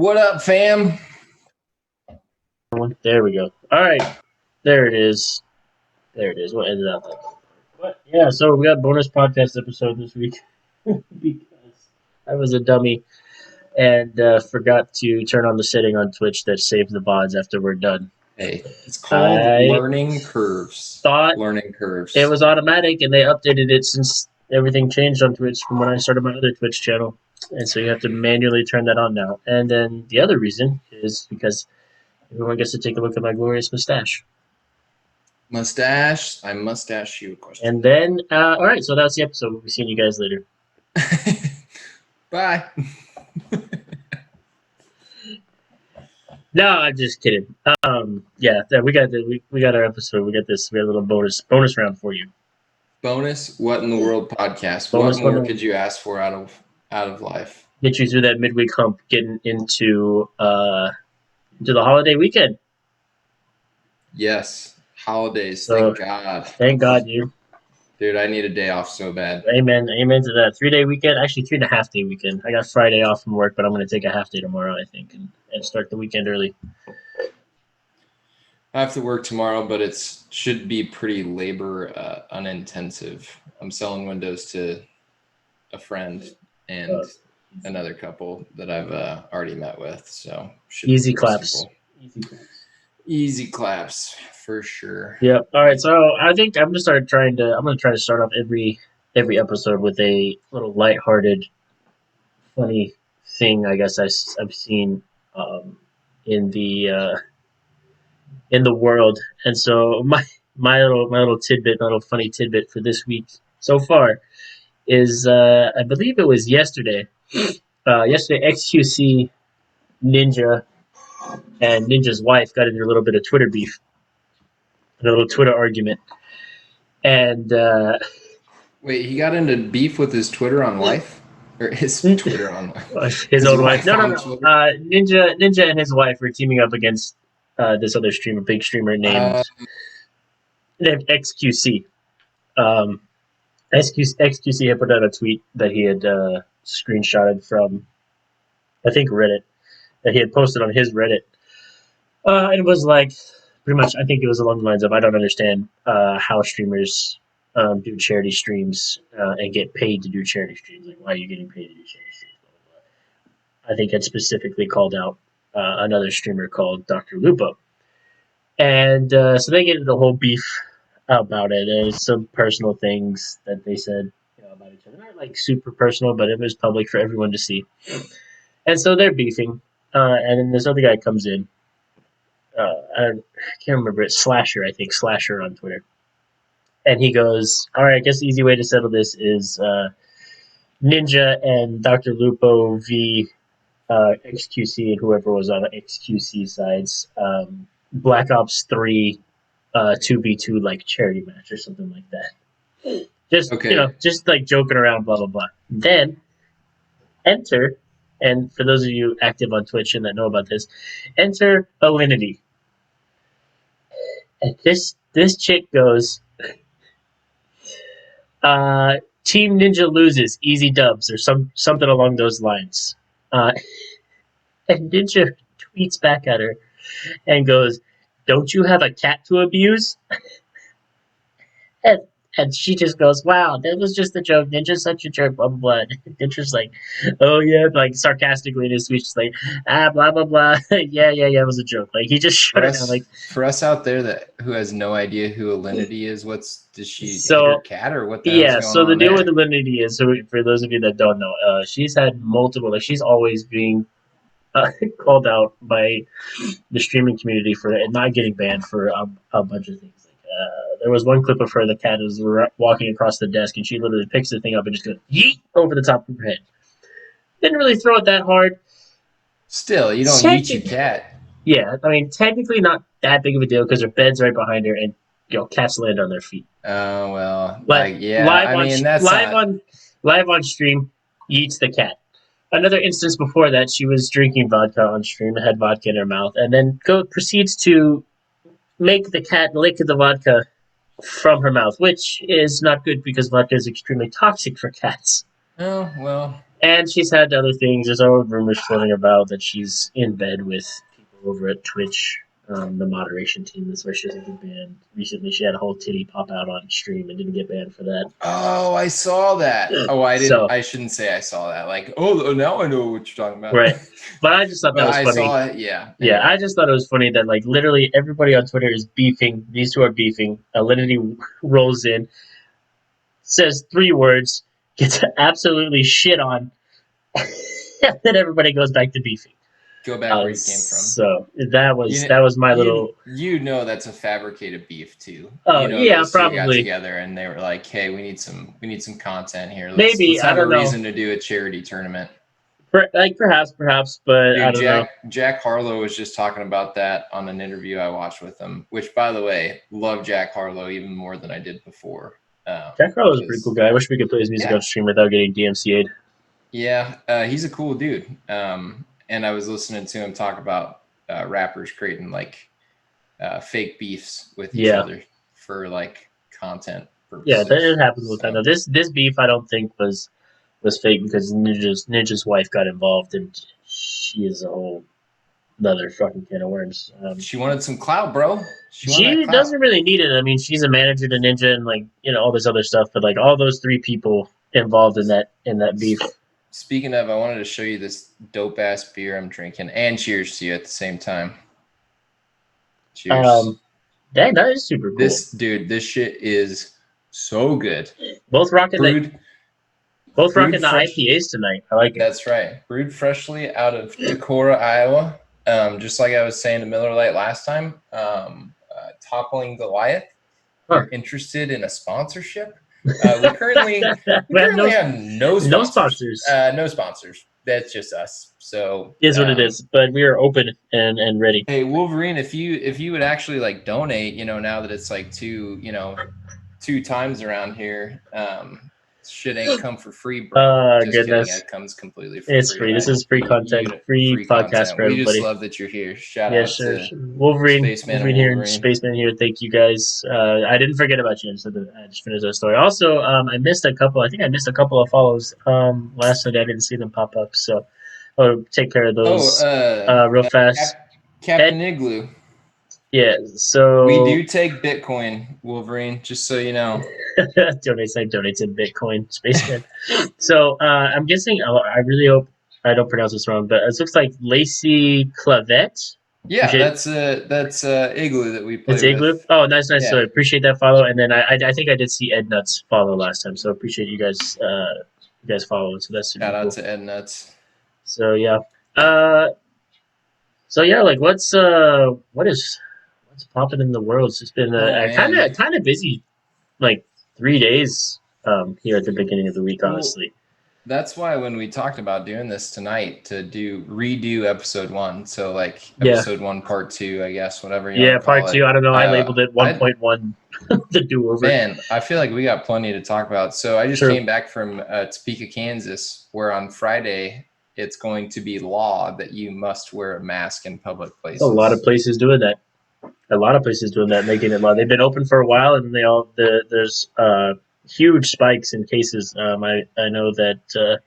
What up, fam? There we go. All right. There it is. We'll end it out there. But yeah, so we got bonus podcast episode this week because I was a dummy and forgot to turn on the setting on Twitch that saves the VODs after we're done. Hey, it's called learning curves. Learning curves. It was automatic, and they updated it since everything changed on Twitch from when I started my other Twitch channel. And so you have to manually turn that on now. And then the other reason is because everyone gets to take a look at my glorious mustache. Mustache? I mustache you a question. And then, all right, so that's the episode. We'll be seeing you guys later. Bye. No, I'm just kidding. Yeah, we got our episode. We got this. We got a little bonus round for you. Bonus What in the World podcast. Bonus what more could you ask for out of life? Get you through that midweek hump, getting into the holiday weekend. Yes, holidays. So, thank God. Thank God, dude. I need a day off so bad. Amen to that. 3-day weekend, actually 3.5-day weekend. I got Friday off from work, but I'm going to take a half day tomorrow, I think, and start the weekend early. I have to work tomorrow, but it should be pretty labor unintensive. I'm selling windows to a friend and another couple that I've already met with. So easy claps. Easy claps for sure. Yep. All right. So I think I'm gonna try to start off every episode with a little lighthearted, funny thing. I guess I've seen in the world, and so my little tidbit, my little funny tidbit for this week so far is I believe it was yesterday. Yesterday, XQC Ninja and Ninja's wife got into a little bit of Twitter beef, a little Twitter argument, and wait, he got into beef with his Twitter on wife, or his Twitter on wife? His own wife. No. Ninja and his wife were teaming up against this other streamer, big streamer named XQC. XQC had put out a tweet that he had screenshotted from, I think, Reddit, that he had posted on his Reddit. And it was like, pretty much, I think it was along the lines of, I don't understand how streamers do charity streams and get paid to do charity streams. Like, why are you getting paid to do charity streams? Blah, blah, blah. I think it specifically called out another streamer called Dr. Lupo. And so they get into the whole beef about it. There's some personal things that they said about each other. Not like super personal, but it was public for everyone to see. And so they're beefing. And then this other guy comes in. I can't remember it. Slasher, I think. Slasher on Twitter. And he goes, all right, I guess the easy way to settle this is Ninja and Dr. Lupo v. XQC and whoever was on the XQC sides. Black Ops 3 2v2 like charity match or something like that. Just like joking around, blah blah blah. Then enter, and for those of you active on Twitch and that know about this, enter Alinity. And this chick goes, Team Ninja loses, easy dubs, or something along those lines. And Ninja tweets back at her and goes, don't you have a cat to abuse? and she just goes, wow, that was just a joke. Ninja's such a jerk, blah, blah, blah. Ninja's like, oh, yeah, like sarcastically in his speech, like, blah, blah, blah. yeah, it was a joke. Like, he just shut it down. Like, for us out there who has no idea who Alinity is, does she hit her cat or what the hell's going on? So the deal with Alinity is, so for those of you that don't know, she's had multiple, like, she's always being called out by the streaming community for not getting banned for a bunch of things. Like, there was one clip of her, the cat was walking across the desk, and she literally picks the thing up and just goes yeet over the top of her head. Didn't really throw it that hard. Still, you don't yeet your cat. Yeah, I mean, technically not that big of a deal because her bed's right behind her, and cats land on their feet. Oh well, but live on stream, yeets the cat. Another instance before that, she was drinking vodka on stream, had vodka in her mouth, and then proceeds to make the cat lick the vodka from her mouth, which is not good because vodka is extremely toxic for cats. Oh, well. And she's had other things. There's always rumors floating about that she's in bed with people over at Twitch, the moderation team. That's why she doesn't get banned. Recently, she had a whole titty pop out on stream and didn't get banned for that. Oh, I saw that. Oh, I didn't. So, I shouldn't say I saw that. Like, oh, now I know what you're talking about. right. But I just thought that But was I funny. saw it. Yeah. Yeah, Anyway. I just thought it was funny that like literally everybody on Twitter is beefing. These two are beefing. Alinity rolls in, says 3 words, gets absolutely shit on, and then everybody goes back to beefing. Go back where you came from. So that was my little. You know that's a fabricated beef too. Oh You know yeah, those two got probably. together and they were like, "Hey, we need some content here. Maybe, Let's I have a don't know. reason to do a charity tournament." Like perhaps, but I Dude, don't know. Jack Harlow was just talking about that on an interview I watched with him. Which, by the way, love Jack Harlow even more than I did before. Jack Harlow's a pretty cool guy. I wish we could play his music on stream without getting DMCA'd. Yeah, he's a cool dude. And I was listening to him talk about rappers creating like fake beefs with each other for like content purposes. Yeah, that happens all the time. Now, this beef I don't think was fake because Ninja's wife got involved and she is a whole another fucking can of worms. She wanted some clout, bro. She doesn't really need it. I mean, she's a manager to Ninja and like all this other stuff. But like all those 3 people involved in that beef. Speaking of, I wanted to show you this dope ass beer I'm drinking, and cheers to you at the same time. Cheers. Dang, that is super cool. This shit is so good. Both rocking the IPAs tonight. I like it. That's right. Brewed freshly out of Decorah, Iowa. Just like I was saying to Miller Lite last time, Toppling Goliath. If you're interested in a sponsorship, we currently have no sponsors. No sponsors. That's just us. So is what it is. But we are open and ready. Hey Wolverine, if you would actually like donate, now that it's like 2 times around here, shit ain't come for free, bro. Just goodness. kidding. It comes completely for free. It's free. This is free content, free podcast for everybody. We just love that you're here. Shout out to Wolverine here and Spaceman here. Thank you guys. I didn't forget about you. I just finished that story. Also, I missed a couple. I think I missed a couple of follows last night. I didn't see them pop up, so I'll take care of those real fast. Captain Igloo. Yeah, so we do take Bitcoin, Wolverine, just so you know. Donates in Bitcoin, Spaceman. So I'm guessing. I really hope I don't pronounce this wrong, but it looks like Lacey Clavette. Yeah, that's Igloo that we play. It's Igloo. With. Oh, nice. Yeah. So appreciate that follow, and then I think I did see Ed Nuts follow last time, so appreciate you guys following. So that's super shout out cool. to Ed Nuts. So yeah, like what's popping in the world? It's just been kind of busy, like 3 days here at the beginning of the week, honestly. That's why when we talked about doing this tonight to redo episode 1, so like episode 1 part 2, I guess, whatever you want to call part 2. I don't know. I labeled it 1.1 the do over. Man, I feel like we got plenty to talk about. So I just came back from Topeka, Kansas, where on Friday it's going to be law that you must wear a mask in public places. A lot of places doing that. Making it law. They've been open for a while, and there's huge spikes in cases. I know that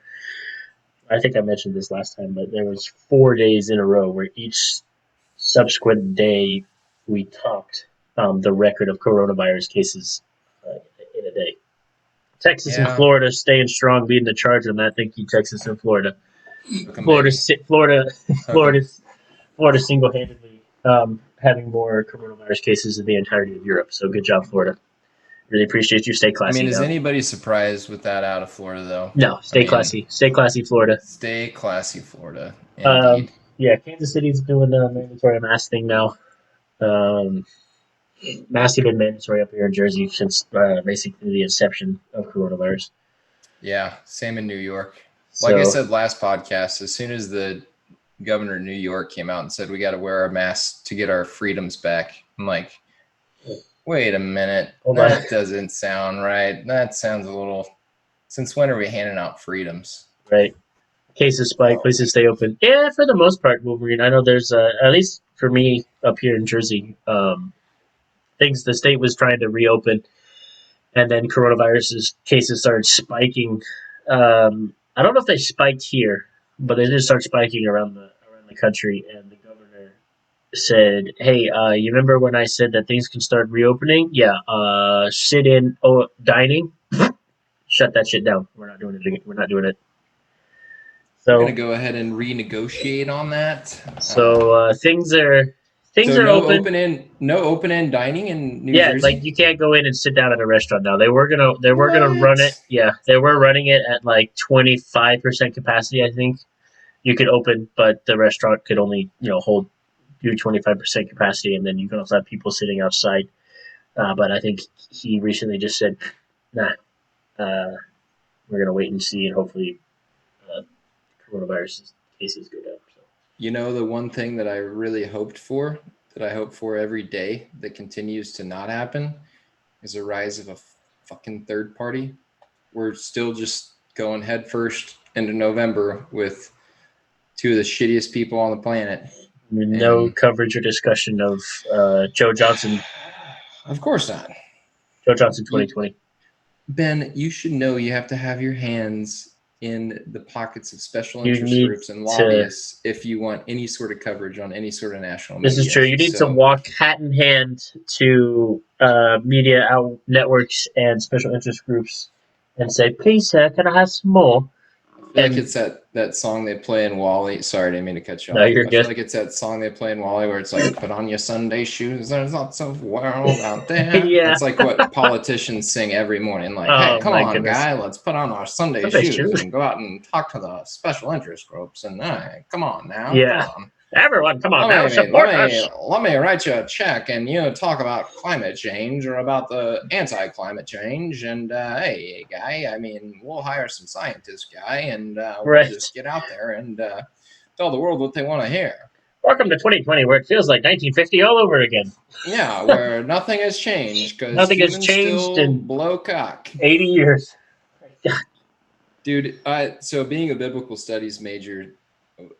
I think I mentioned this last time, but there was 4 days in a row where each subsequent day we topped the record of coronavirus cases in a day. Texas and Florida staying strong, leading the charge on that. Thank you, Texas and Florida. Florida single-handedly having more coronavirus cases in the entirety of Europe. So good job, Florida. Really appreciate you. Stay classy. I mean, is anybody surprised with that out of Florida, though? No, stay classy. Stay classy, Florida. Stay classy, Florida. Indeed. Yeah, Kansas City's doing the mandatory mask thing now. Masks have been mandatory up here in Jersey since basically the inception of coronavirus. Yeah, same in New York. Like I said last podcast, as soon as the governor of New York came out and said we got to wear our masks to get our freedoms back, I'm like, wait a minute. That doesn't sound right. That sounds a little... Since when are we handing out freedoms? Right. Cases spike, places stay open. Yeah, for the most part, Wolverine. I know there's, at least for me up here in Jersey, the state was trying to reopen, and then coronavirus cases started spiking I don't know if they spiked here, but they did start spiking around the country. And the governor said, "Hey, you remember when I said that things can start reopening? Yeah, sit-in dining, shut that shit down. We're not doing it. We're not doing it." They're gonna So, go ahead and renegotiate on that. things are So open. no open end dining in New Yeah, like Jersey. you can't go in and sit down at a restaurant now. They were gonna run it. What? Yeah, they were running it at like 25% capacity. I think you could open, but the restaurant could only hold do 25% capacity, and then you can also have people sitting outside. But I think he recently just said, "Nah, we're gonna wait and see, and hopefully uh, coronavirus cases go down." So. You know, the one thing that I really hoped for, that I hope for every day, that continues to not happen, is a rise of a fucking third party. We're still just going headfirst into November with two of the shittiest people on the planet, No and coverage or discussion of Joe Johnson. of course not. Joe Johnson You, 2020. Ben, you should know you have to have your hands in the pockets of special You interest need groups and to. lobbyists if you want any sort of coverage on any sort of national This is media. true. You need to So, walk hat in hand to media out networks and special interest groups and say, "Please, sir, can I have some more?" I feel like And it's that song they play in Wally. Sorry, I didn't mean to cut you no, off. you're I feel good. like it's that song they play in Wally where it's like, "Put on your Sunday shoes. There's lots of world out there." Yeah. That's like what politicians sing every morning. Like, "Hey, Oh come my on, goodness. guy, let's put on our Sunday Somebody's shoes true. and go out and talk to the special interest groups. And hey, come on now, come Yeah. on." Everyone, come on now, Let me let support me us. let me write you a check and talk about climate change or about the anti-climate change and hey guy, I mean we'll hire some scientists guy and we'll Right. just get out there and tell the world what they want to hear. Welcome to 2020, where it feels like 1950 all over again. Yeah, where nothing has changed because Nothing has humans changed still in blow cock. 80 years. Dude, so being a biblical studies major,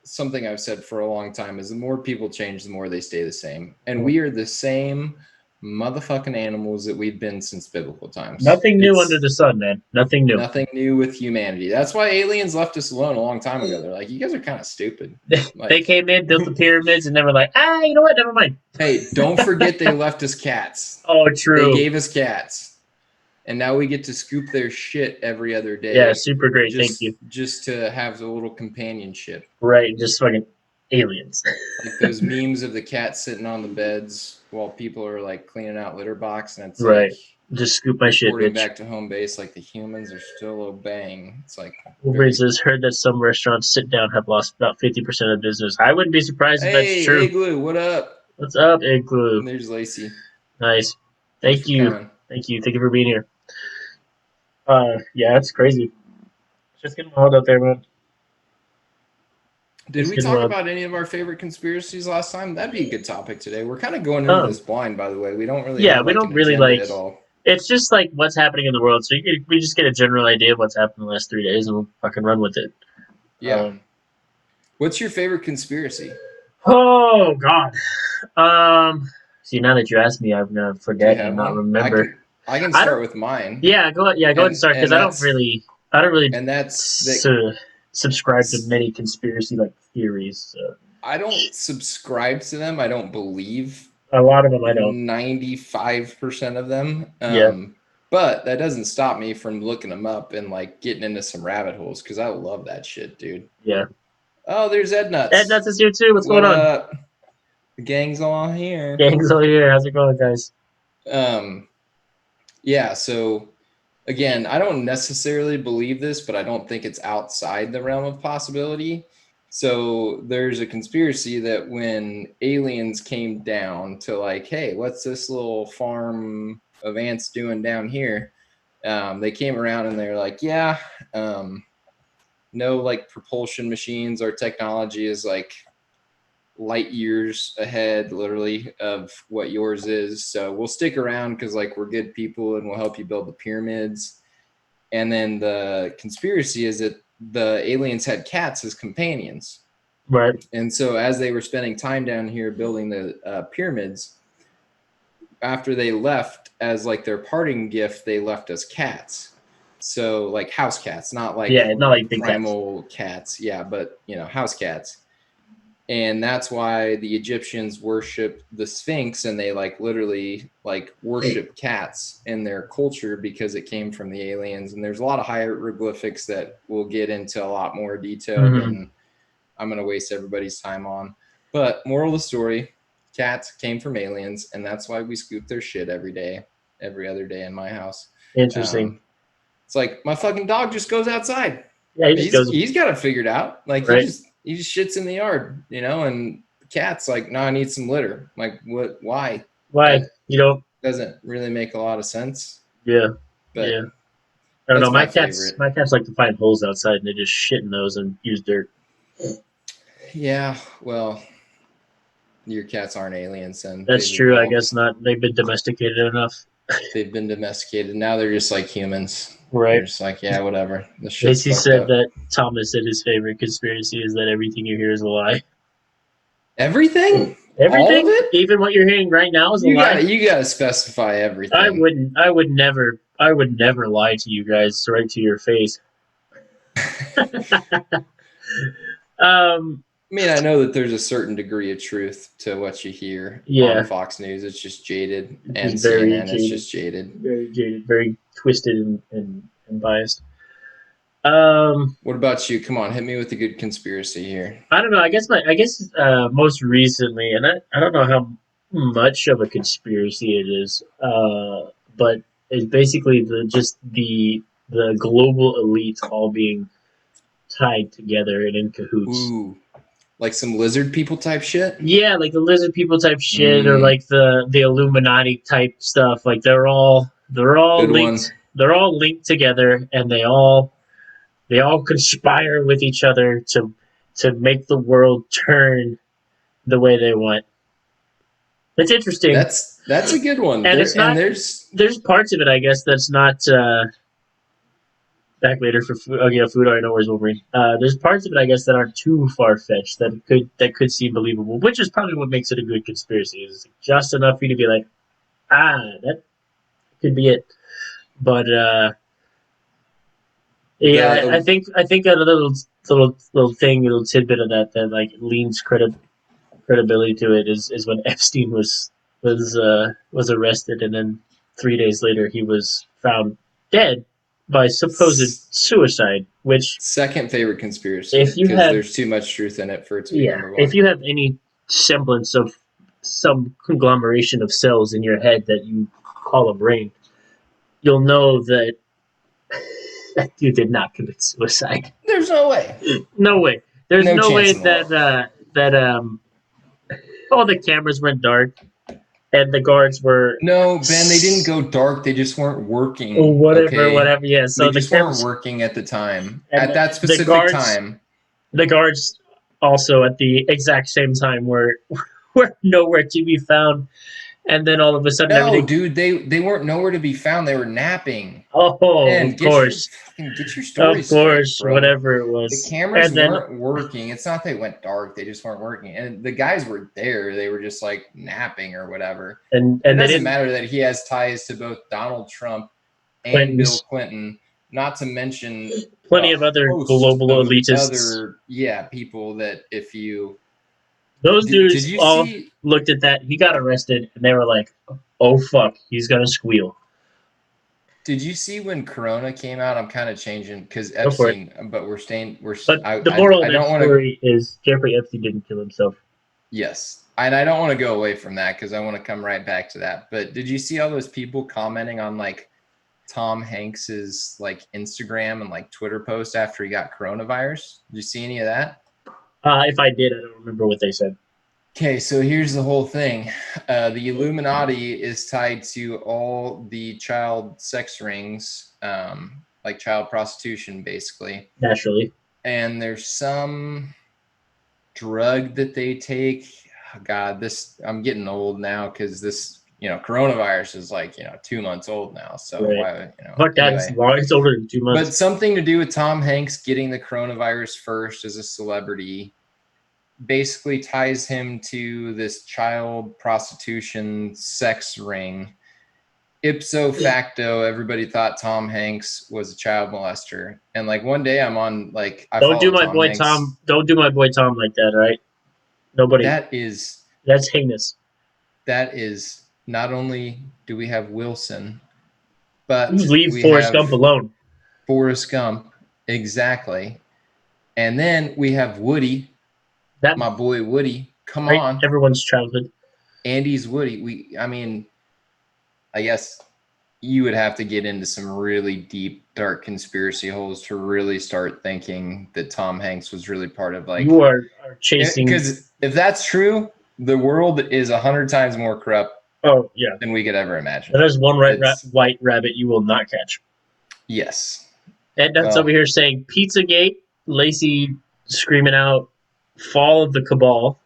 something I've said for a long time is the more people change, the more they stay the same. And we are the same motherfucking animals that we've been since biblical times. Nothing new under It's the sun, man. Nothing new. nothing new with humanity. That's why aliens left us alone a long time ago. They're like, you guys are kind of stupid. They Like, came in, built the pyramids, and they were like, you know what? Never mind. hey, don't forget they left us cats. Oh, They true. gave us cats. And now we get to scoop their shit every other Yeah, day super great. Thank you. just to have a little companionship. Right, just fucking aliens. Like those memes of the cat sitting on the beds while people are like cleaning out litter box, and it's like Right. Just scoop my shit, reporting bitch. back to home base like the humans are still obeying. It's like Wolverine very, says, heard that some restaurants sit down have lost about 50% of business. I wouldn't be surprised if that's hey, true. Igloo, what up? What's up, Igloo? And there's Lacey. Nice. Thanks Thank for you. coming. Thank you. Thank you for being here. Yeah, that's crazy. It's just getting wild out there, man. Did It's we getting talk wild. about any of our favorite conspiracies last time? That'd be a good topic today. We're kind of going into Um, this blind, by the way. We don't really yeah, have we like don't an really agenda like. at all. It's just like what's happening in the world. So we just get a general idea of what's happened in the last 3 days, and we'll fucking run with it. Yeah. What's your favorite conspiracy? Oh God. See, now that you ask me, I'm gonna Do you forget and have not one? remember. I can I start don't. with mine. Yeah, go. Yeah, go ahead and start because And I don't really that's that subscribe to many conspiracy like theories. So. I don't subscribe to them. I don't believe A lot of them I don't. 95% of them. Yeah, But that doesn't stop me from looking them up and like getting into some rabbit holes because I love that shit, dude. yeah. Oh, there's Ed Ed Nuts. Nuts is here too. What's What going on? up? The gang's all here. Gang's over here. How's it going, guys? Um, yeah, so again, I don't necessarily believe this, but I don't think it's outside the realm of possibility. So there's a conspiracy that when aliens came down to like, hey, what's this little farm of ants doing down here? They came around and they're like, yeah, no like propulsion machines. Our technology is like light years ahead literally of what yours is, so we'll stick around because like we're good people and we'll help you build the pyramids. And then the conspiracy is that the aliens had cats as companions, Right. and so as they were spending time down here building the pyramids, after they left as like their parting gift, they left us cats. So like house cats, not like Yeah, not like big cats. primal cats. Yeah, but house cats. And that's why the Egyptians worship the Sphinx, and they like literally like worship cats in their culture because it came from the aliens. And there's a lot of hieroglyphics that we'll get into a lot more detail than I'm going to waste everybody's time on. But moral of the story, cats came from aliens, and that's why we scoop their shit every day, every other day in my house. Interesting. It's like my fucking dog just goes outside. Yeah, he just goes. He's got it figured out. Like Right. he just shits in the yard, and the cat's like, no, I need some litter. I'm like, what? Why? Why? That doesn't really make a lot of sense. Yeah. But yeah. I don't know. my favorite. My cats like to find holes outside and they just shit in those and use dirt. Yeah, well, your cats aren't aliens, and that's true. Evolved. I guess not. They've been domesticated enough. They've been domesticated. Now they're just like humans. Right. They're just like, yeah, whatever. The Casey said that Thomas said his favorite conspiracy is that everything you hear is a lie. Everything? Everything? All of it? Even what you're hearing right now is a lie? You gotta specify everything. I would never lie to you guys right to your face. I mean, I know that there's a certain degree of truth to what you hear on Fox News. It's just jaded. And CNN, it's just jaded. Very jaded, very twisted and biased. What about you? Come on, hit me with a good conspiracy here. I don't know. I guess most recently, and I don't know how much of a conspiracy it is, but it's basically the global elite all being tied together and in cahoots. Ooh, like some lizard people type shit? Yeah, like the lizard people type shit, or like the Illuminati type stuff. Like they're all good linked. One. They're all linked together, and they all conspire with each other to make the world turn the way they want. It's interesting. That's a good one. And there's parts of it, I guess, that's not back later for food. Oh yeah, food. I know where's Wolverine. There's parts of it, I guess, that aren't too far fetched that could seem believable, which is probably what makes it a good conspiracy. Is just enough for you to be like, that could be it. But yeah, I think a little thing, little tidbit of that like leans credibility to it is when Epstein was arrested, and then 3 days later he was found dead by supposed suicide. Which second favorite conspiracy, because there's too much truth in it for it to be number one. If you have any semblance of some conglomeration of cells in your head that you call a brain, you'll know that that dude did not commit suicide. There's no way. No way. There's no way that all the cameras went dark and the guards were... No, Ben, they didn't go dark. They just weren't working. Or whatever. Yeah, so they just weren't working at the time. At that specific time. The guards also at the exact same time were nowhere to be found. And then all of a sudden, everything... dude, they weren't nowhere to be found. They were napping. Oh, of course. Get your stories. Of course, straight, whatever it was. The cameras weren't working. It's not they went dark. They just weren't working. And the guys were there. They were just like napping or whatever. And it doesn't matter that he has ties to both Donald Trump and Bill Clinton. Not to mention plenty of other global elitists. People that if you... Those dudes all looked at that. He got arrested, and they were like, "Oh fuck, he's gonna squeal." Did you see when Corona came out? I'm kind of changing because Epstein, but we're staying. But the moral of that story is Jeffrey Epstein didn't kill himself. Yes, and I don't want to go away from that because I want to come right back to that. But did you see all those people commenting on like Tom Hanks's like Instagram and like Twitter post after he got coronavirus? Did you see any of that? If I did, I don't remember what they said. Okay, so here's the whole thing. The Illuminati is tied to all the child sex rings, like child prostitution, basically. Naturally. And there's some drug that they take. Oh, God, I'm getting old now because this, coronavirus is like, 2 months old now. So, right. It's older than 2 months. But something to do with Tom Hanks getting the coronavirus first as a celebrity basically ties him to this child prostitution sex ring. ipso facto, everybody thought Tom Hanks was a child molester. And like one day I'm on like I Don't do follow my Tom boy Hanks. Tom. Don't do my boy Tom like that, all right? Nobody. That is That's heinous. not only do we have Wilson, You but leave we Forrest Gump have alone. Forrest Gump. Exactly. And then we have Woody, That my boy Woody. Come right? on. Everyone's childhood. Andy's Woody. I mean, I guess you would have to get into some really deep, dark conspiracy holes to really start thinking that Tom Hanks was really part of You like, are chasing. because if that's true, the world is 100 times more corrupt Oh yeah, than we could ever imagine. that is one It's white rabbit you will not catch. yes. Ed Nuts over Well, here saying Pizzagate. Lacey screaming out, "Fall of the Cabal."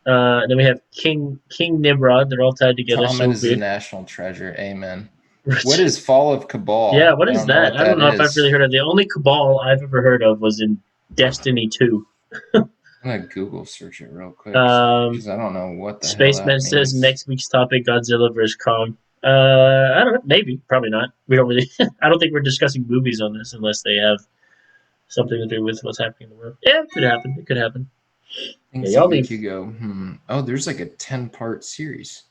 Then we have King Nimrod. They're all tied together. Tom So is a weird. national treasure. Amen. What is Fall of Yeah, Cabal? what I is don't know that? what I don't that know if I've really is. heard of it. The only Cabal I've ever heard of was in Destiny 2. I'm gonna Google search it real quick Um, because I don't know what the hell Spaceman that says means. next week's topic Godzilla vs Kong. I don't know. Maybe, probably not. We don't really. I don't think we're discussing movies on this unless they have something to do with what's happening in the world. Yeah, it could happen. It could happen. Yeah, Things that y'all make leave you go, Oh, there's like a 10-part series.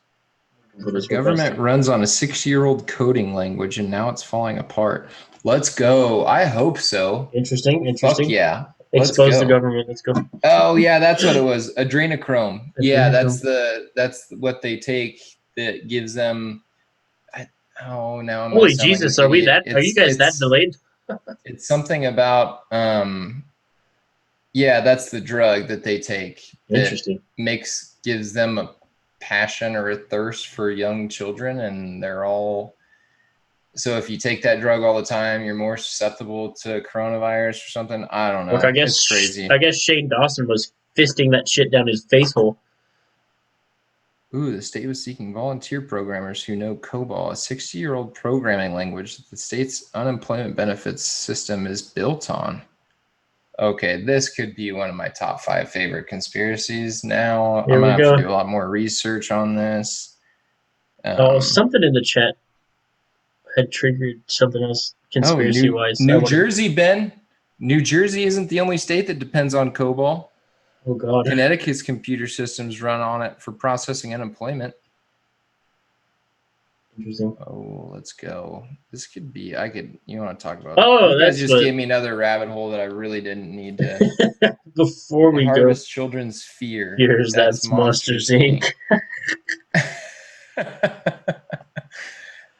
for Our this real fast. government runs on a 6-year-old coding language and now it's falling apart. Let's go. I hope so. Interesting. Fuck Interesting. yeah. Let's Expose the go. government. Let's go. Oh yeah, that's what it was. Adrenochrome. Yeah, Adrenochrome. that's what they take that gives them. Oh, now I'm gonna Holy sound like an Jesus, are we idiot. that? Are you guys that delayed? It's something about yeah, that's the drug that they take that Interesting. gives them a passion or a thirst for young children, and they're all. So if you take that drug all the time, you're more susceptible to coronavirus or something. I don't Look, know. It's crazy. I guess Shane Dawson was fisting that shit down his face hole. Ooh, the state was seeking volunteer programmers who know COBOL, a 60-year-old programming language that the state's unemployment benefits system is built on. Okay, this could be one of my top 5 favorite conspiracies now. Here I'm we going to have go. to do a lot more research on this. Something in the chat had triggered something else conspiracy wise. New Jersey, Ben. New Jersey isn't the only state that depends on COBOL. Oh God. Connecticut's computer systems run on it for processing unemployment. Interesting. Oh, let's go. This could be. You want to talk about? Oh, you guys that's just what. gave me another rabbit hole that I really didn't need to. Before we Harvest children's fear. here's that's Monsters Inc.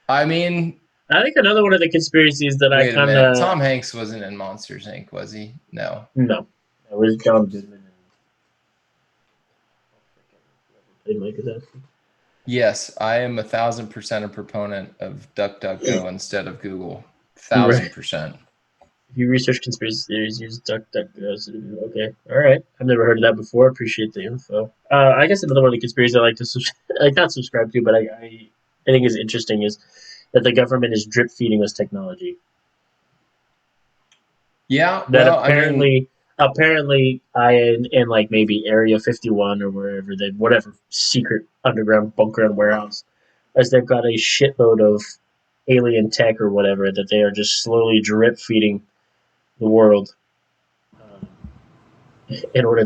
I mean, I think another one of the conspiracies that I wait a kind minute. of Tom Hanks wasn't in Monsters Inc., was he? No. no, it was John Goodman. Yes, I am 1,000% a proponent of DuckDuckGo instead of Google. Right. 1,000%. If you research conspiracy theories, use DuckDuckGo. Okay, all right. I've never heard of that before. Appreciate the info. I guess another one of the conspiracies I like to like not subscribe to, but I think is interesting is that the government is drip feeding us technology. Yeah, That well, apparently in like maybe Area 51 or wherever they whatever secret underground bunker and warehouse, as they've got a shitload of alien tech or whatever that they are just slowly drip feeding the world in order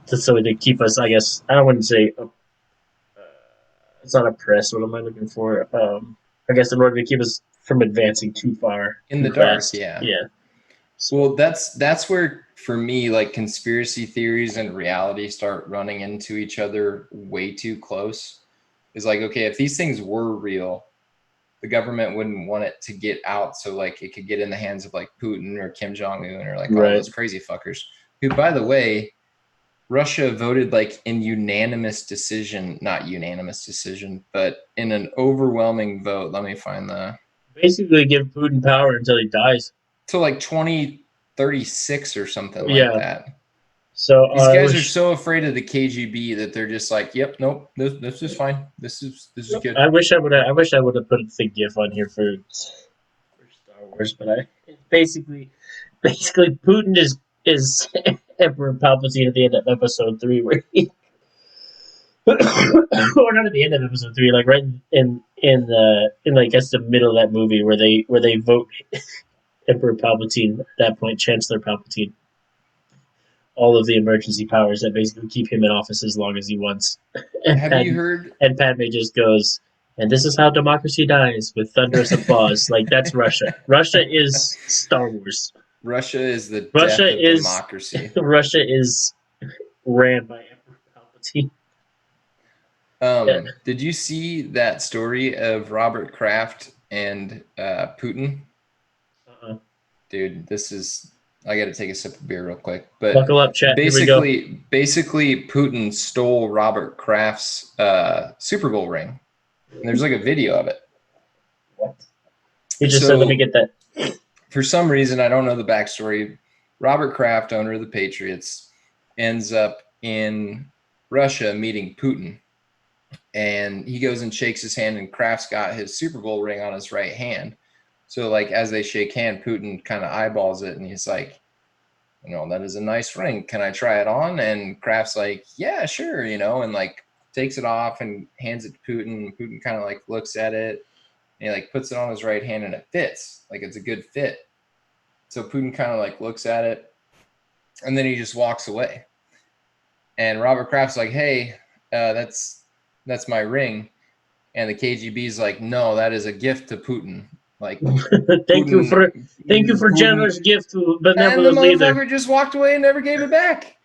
so they keep us. I guess I wouldn't say it's not oppressed. What am I looking for? I guess in order to keep us from advancing too far, in too the dark, fast. yeah. Yeah. Well, that's where for me, like conspiracy theories and reality start running into each other way too close. Is like, okay, if these things were real, the government wouldn't want it to get out so like it could get in the hands of like Putin or Kim Jong-un or like all Right. those crazy fuckers who, by the way, Russia voted like in not unanimous decision, but in an overwhelming vote. Let me find Basically, give Putin power until he dies. to like 2036 or something like Yeah. that. So These guys are so afraid of the KGB that they're just like, "Yep, nope, this is fine. This is good." I wish I would have put the GIF on here for Star Wars, but basically Putin is Emperor Palpatine at the end of Episode 3, where or not at the end of episode 3, like right in like I guess the middle of that movie where they vote Emperor Palpatine at that point, Chancellor Palpatine, all of the emergency powers that basically keep him in office as long as he wants. And Have you heard? Padme just goes, and this is how democracy dies with thunderous applause. Like that's Russia. Russia is Star Wars. Russia is the Russia death of is democracy. Russia is ran by Emperor Palpatine. Yeah. Did you see that story of Robert Kraft and Putin? Uh-uh. Dude, this is. I got to take a sip of beer real quick. But Buckle up, chat. Here we go. basically, Putin stole Robert Kraft's Super Bowl ring. And there's like a video of it. What? He just said, "Let me get that." For some reason, I don't know the backstory. Robert Kraft, owner of the Patriots, ends up in Russia meeting Putin. And he goes and shakes his hand, and Kraft's got his Super Bowl ring on his right hand. So, like, as they shake hand, Putin kind of eyeballs it, and he's like, that is a nice ring. Can I try it on? And Kraft's like, yeah, sure, and, like, takes it off and hands it to Putin. Putin kind of, like, looks at it, and he, like, puts it on his right hand, and it fits. Like, it's a good fit. So Putin kind of, like, looks at it, and then he just walks away. And Robert Kraft's like, hey, that's my ring. And the KGB's like, no, that is a gift to Putin. Like, thank you for generous gift to benevolent leader. And the leader. motherfucker just walked away and never gave it back.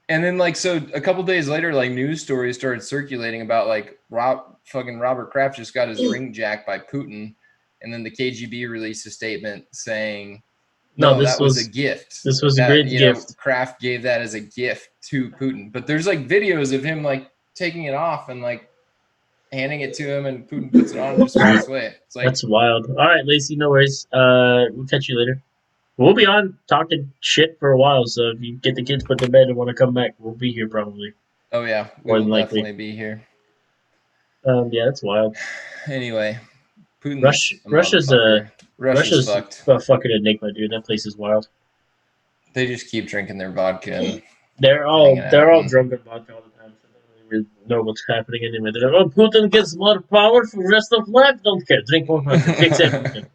And then, like, so a couple days later, like, news stories started circulating about, like, fucking Robert Kraft just got his ring jacked by Putin. And then the KGB released a statement saying, no, that was a gift. This was a great gift. Kraft gave that as a gift to Putin. But there's, like, videos of him, like, taking it off and, like, handing it to him, and Putin puts it on and just walks away. It's like, that's wild. All right, Lacey, no worries. We'll catch you later. We'll be on talking shit for a while, so if you get the kids put to bed and want to come back, we'll be here probably. Oh yeah, we'll definitely be here. Yeah, that's wild. Anyway, Putin's Russia's fucked. A fucking enigma, dude. That place is wild. They just keep drinking their vodka. And they're all drunk on vodka all the time. So they don't really know what's happening anyway. They're like, oh, Putin gets more power for the rest of life. Don't care. Drink more vodka. Fix everything.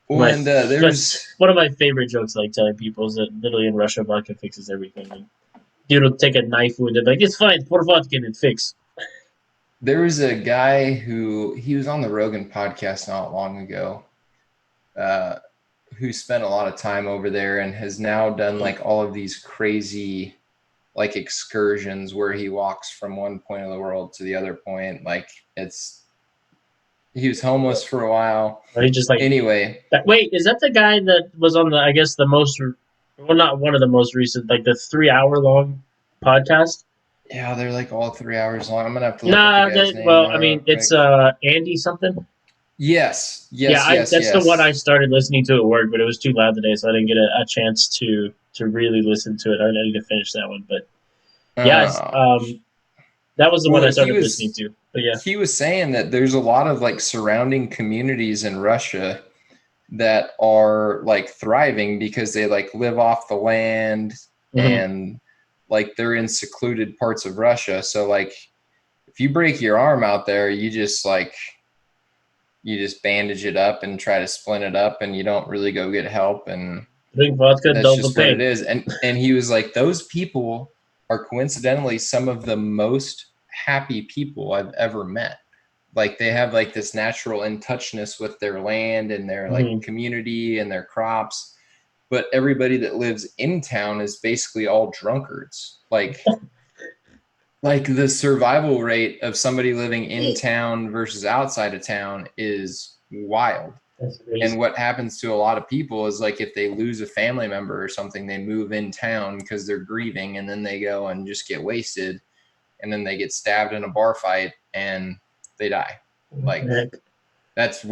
Well, and there's one of my favorite jokes, like telling people, is that literally in Russia, vodka fixes everything. And dude will take a knife wound and be like, it's fine, pour vodka in and fix. There was a guy he was on the Rogan podcast not long ago, who spent a lot of time over there and has now done like all of these crazy like excursions where he walks from one point of the world to the other point. Like he was homeless for a while. He just like anyway. Wait, is that the guy that was on I guess the most, well, not one of the most recent, like the 3-hour long podcast? Yeah, they're like all 3 hours long. I'm gonna have to look at the guy's name. Well, I mean, it's Andy something. Yes. That's the one I started listening to at work, but it was too loud today, so I didn't get a chance to really listen to it. I need to finish that one, but that was the one I started listening to. But yeah, he was saying that there's a lot of like surrounding communities in Russia that are like thriving because they like live off the land and like they're in secluded parts of Russia. So like if you break your arm out there, you just bandage it up and try to splint it up, and you don't really go get help. And drink vodka, that's just what it is. And he was like, those people are coincidentally some of the most happy people I've ever met. Like they have like this natural in touchness with their land and their like community and their crops. But everybody that lives in town is basically all drunkards. Like the survival rate of somebody living in town versus outside of town is wild. And what happens to a lot of people is like if they lose a family member or something, they move in town because they're grieving, and then they go and just get wasted, and then they get stabbed in a bar fight and they die. Like that's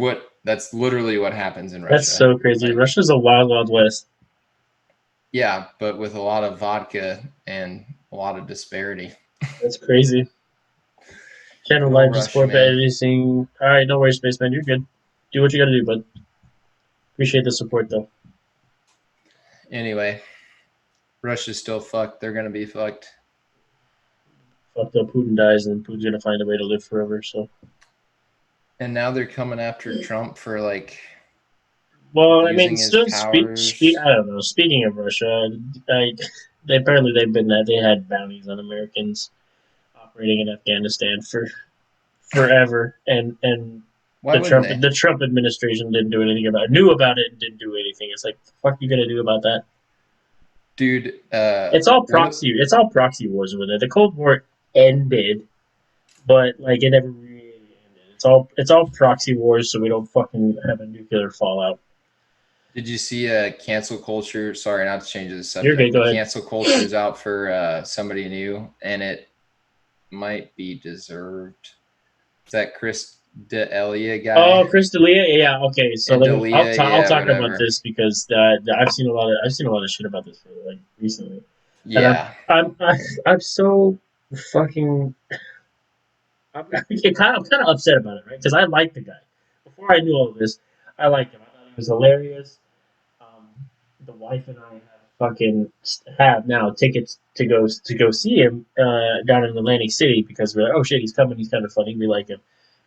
literally what happens in Russia. That's so crazy. Like, Russia's a wild, wild west. Yeah, but with a lot of vodka and a lot of disparity. That's crazy. Channel live to support editing. All right, no worries, Spaceman. You're good. Do what you gotta do, bud. Appreciate the support, though. Anyway, Russia's still fucked. They're gonna be fucked. fucked up. Putin dies, and Putin's gonna find a way to live forever. So. And now they're coming after Trump for like Well, I mean, abusing his still powers. I don't know. Speaking of Russia, apparently they had bounties on Americans operating in Afghanistan for forever, and Why wouldn't they? The Trump administration didn't do anything about it. Knew about it and didn't do anything. It's like, the fuck you gonna do about that? Dude, It's all one of proxy. It's all proxy wars over there. The Cold War ended, but like it never really ended. It's all proxy wars, so we don't fucking have a nuclear fallout. did you see cancel culture? Sorry, not to change the You're good. subject, Go but ahead. cancel culture is out for somebody new, and it might be deserved. Is that Chris D'Elia Oh, guy? Chris D'Elia. Yeah. Okay. So let me. D'Elia, I'll yeah, talk about whatever. this because I've seen a lot of shit about this like recently, and Yeah, I'm so fucking I'm kind of upset about it, right? Because I liked the guy before I knew all of this. I liked him. I thought he was hilarious. Um, the wife and I have now tickets to go see him down in Atlantic City because we're like, oh shit, he's coming. He's kind of funny. We like him.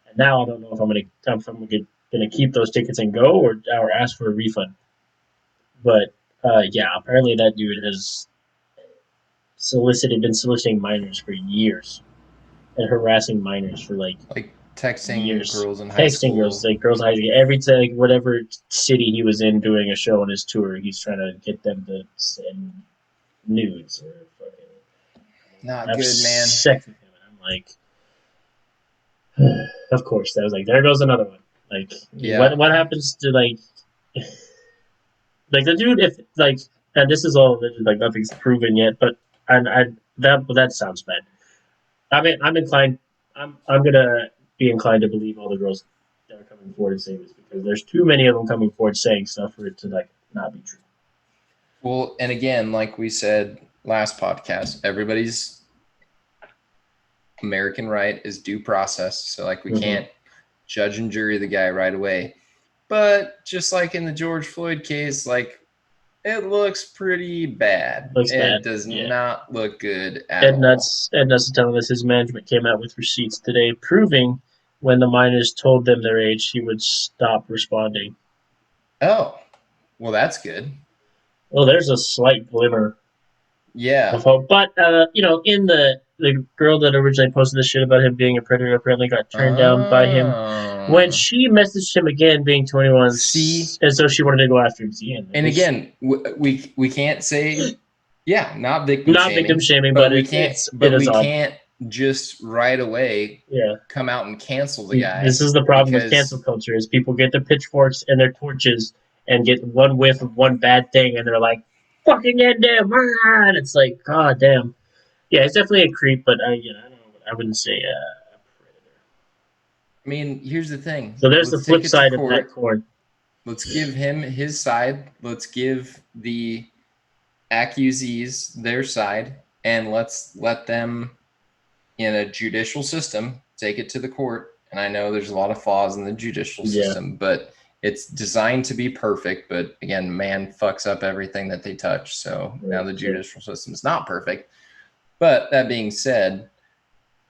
And now I don't know if I'm gonna keep those tickets and go or ask for a refund. But yeah, apparently that dude has been soliciting minors for years and harassing minors for like like texting years, girls in high texting girls, school. like girls high school, every time, whatever city he was in doing a show on his tour, he's trying to get them to send nudes or fucking Not have good, man. sex with him. And I'm like, of course, that was like, there goes another one. Like, Yeah, what happens to like the dude if like, and this is all like nothing's proven yet, but and I that sounds bad. I'm inclined. I'm gonna be inclined to believe all the girls that are coming forward and saying this because there's too many of them coming forward saying stuff for it to like not be true. well, and again, like we said last podcast, everybody's American right is due process. So, like, we Mm-hmm. can't judge and jury the guy right away. But just like in the George Floyd case, like, it looks pretty bad. Looks It bad. does Yeah. not look good at all. Ed Nuts is telling us his management came out with receipts today proving when the minors told them their age, he would stop responding. Oh, well, that's good. Well, there's a slight glimmer of Yeah. hope, but in the girl that originally posted this shit about him being a predator apparently got turned down by him when Oh. she messaged him again, being 21, See, as though she wanted to go after him again. and again, we can't say, yeah, not victim Not victim shaming, shaming, but but we it, can't, it's it but is we odd. can't just right away Yeah, come out and cancel the see, this guy is the problem with cancel because culture: is people get their pitchforks and their torches and get one whiff of one bad thing, and they're like, "Fucking get them!" And it's like, God damn. Yeah, it's definitely a creep, but I don't know. I wouldn't say a predator. I mean, here's the thing. So there's the Let's take flip it to side of that court. coin. Let's give him his side. Let's give the accusees their side, and let's let them, in a judicial system, take it to the court. And I know there's a lot of flaws in the judicial Yeah, system, but it's designed to be perfect. But again, man fucks up everything that they touch. So now right. the So judicial system is not perfect. But that being said,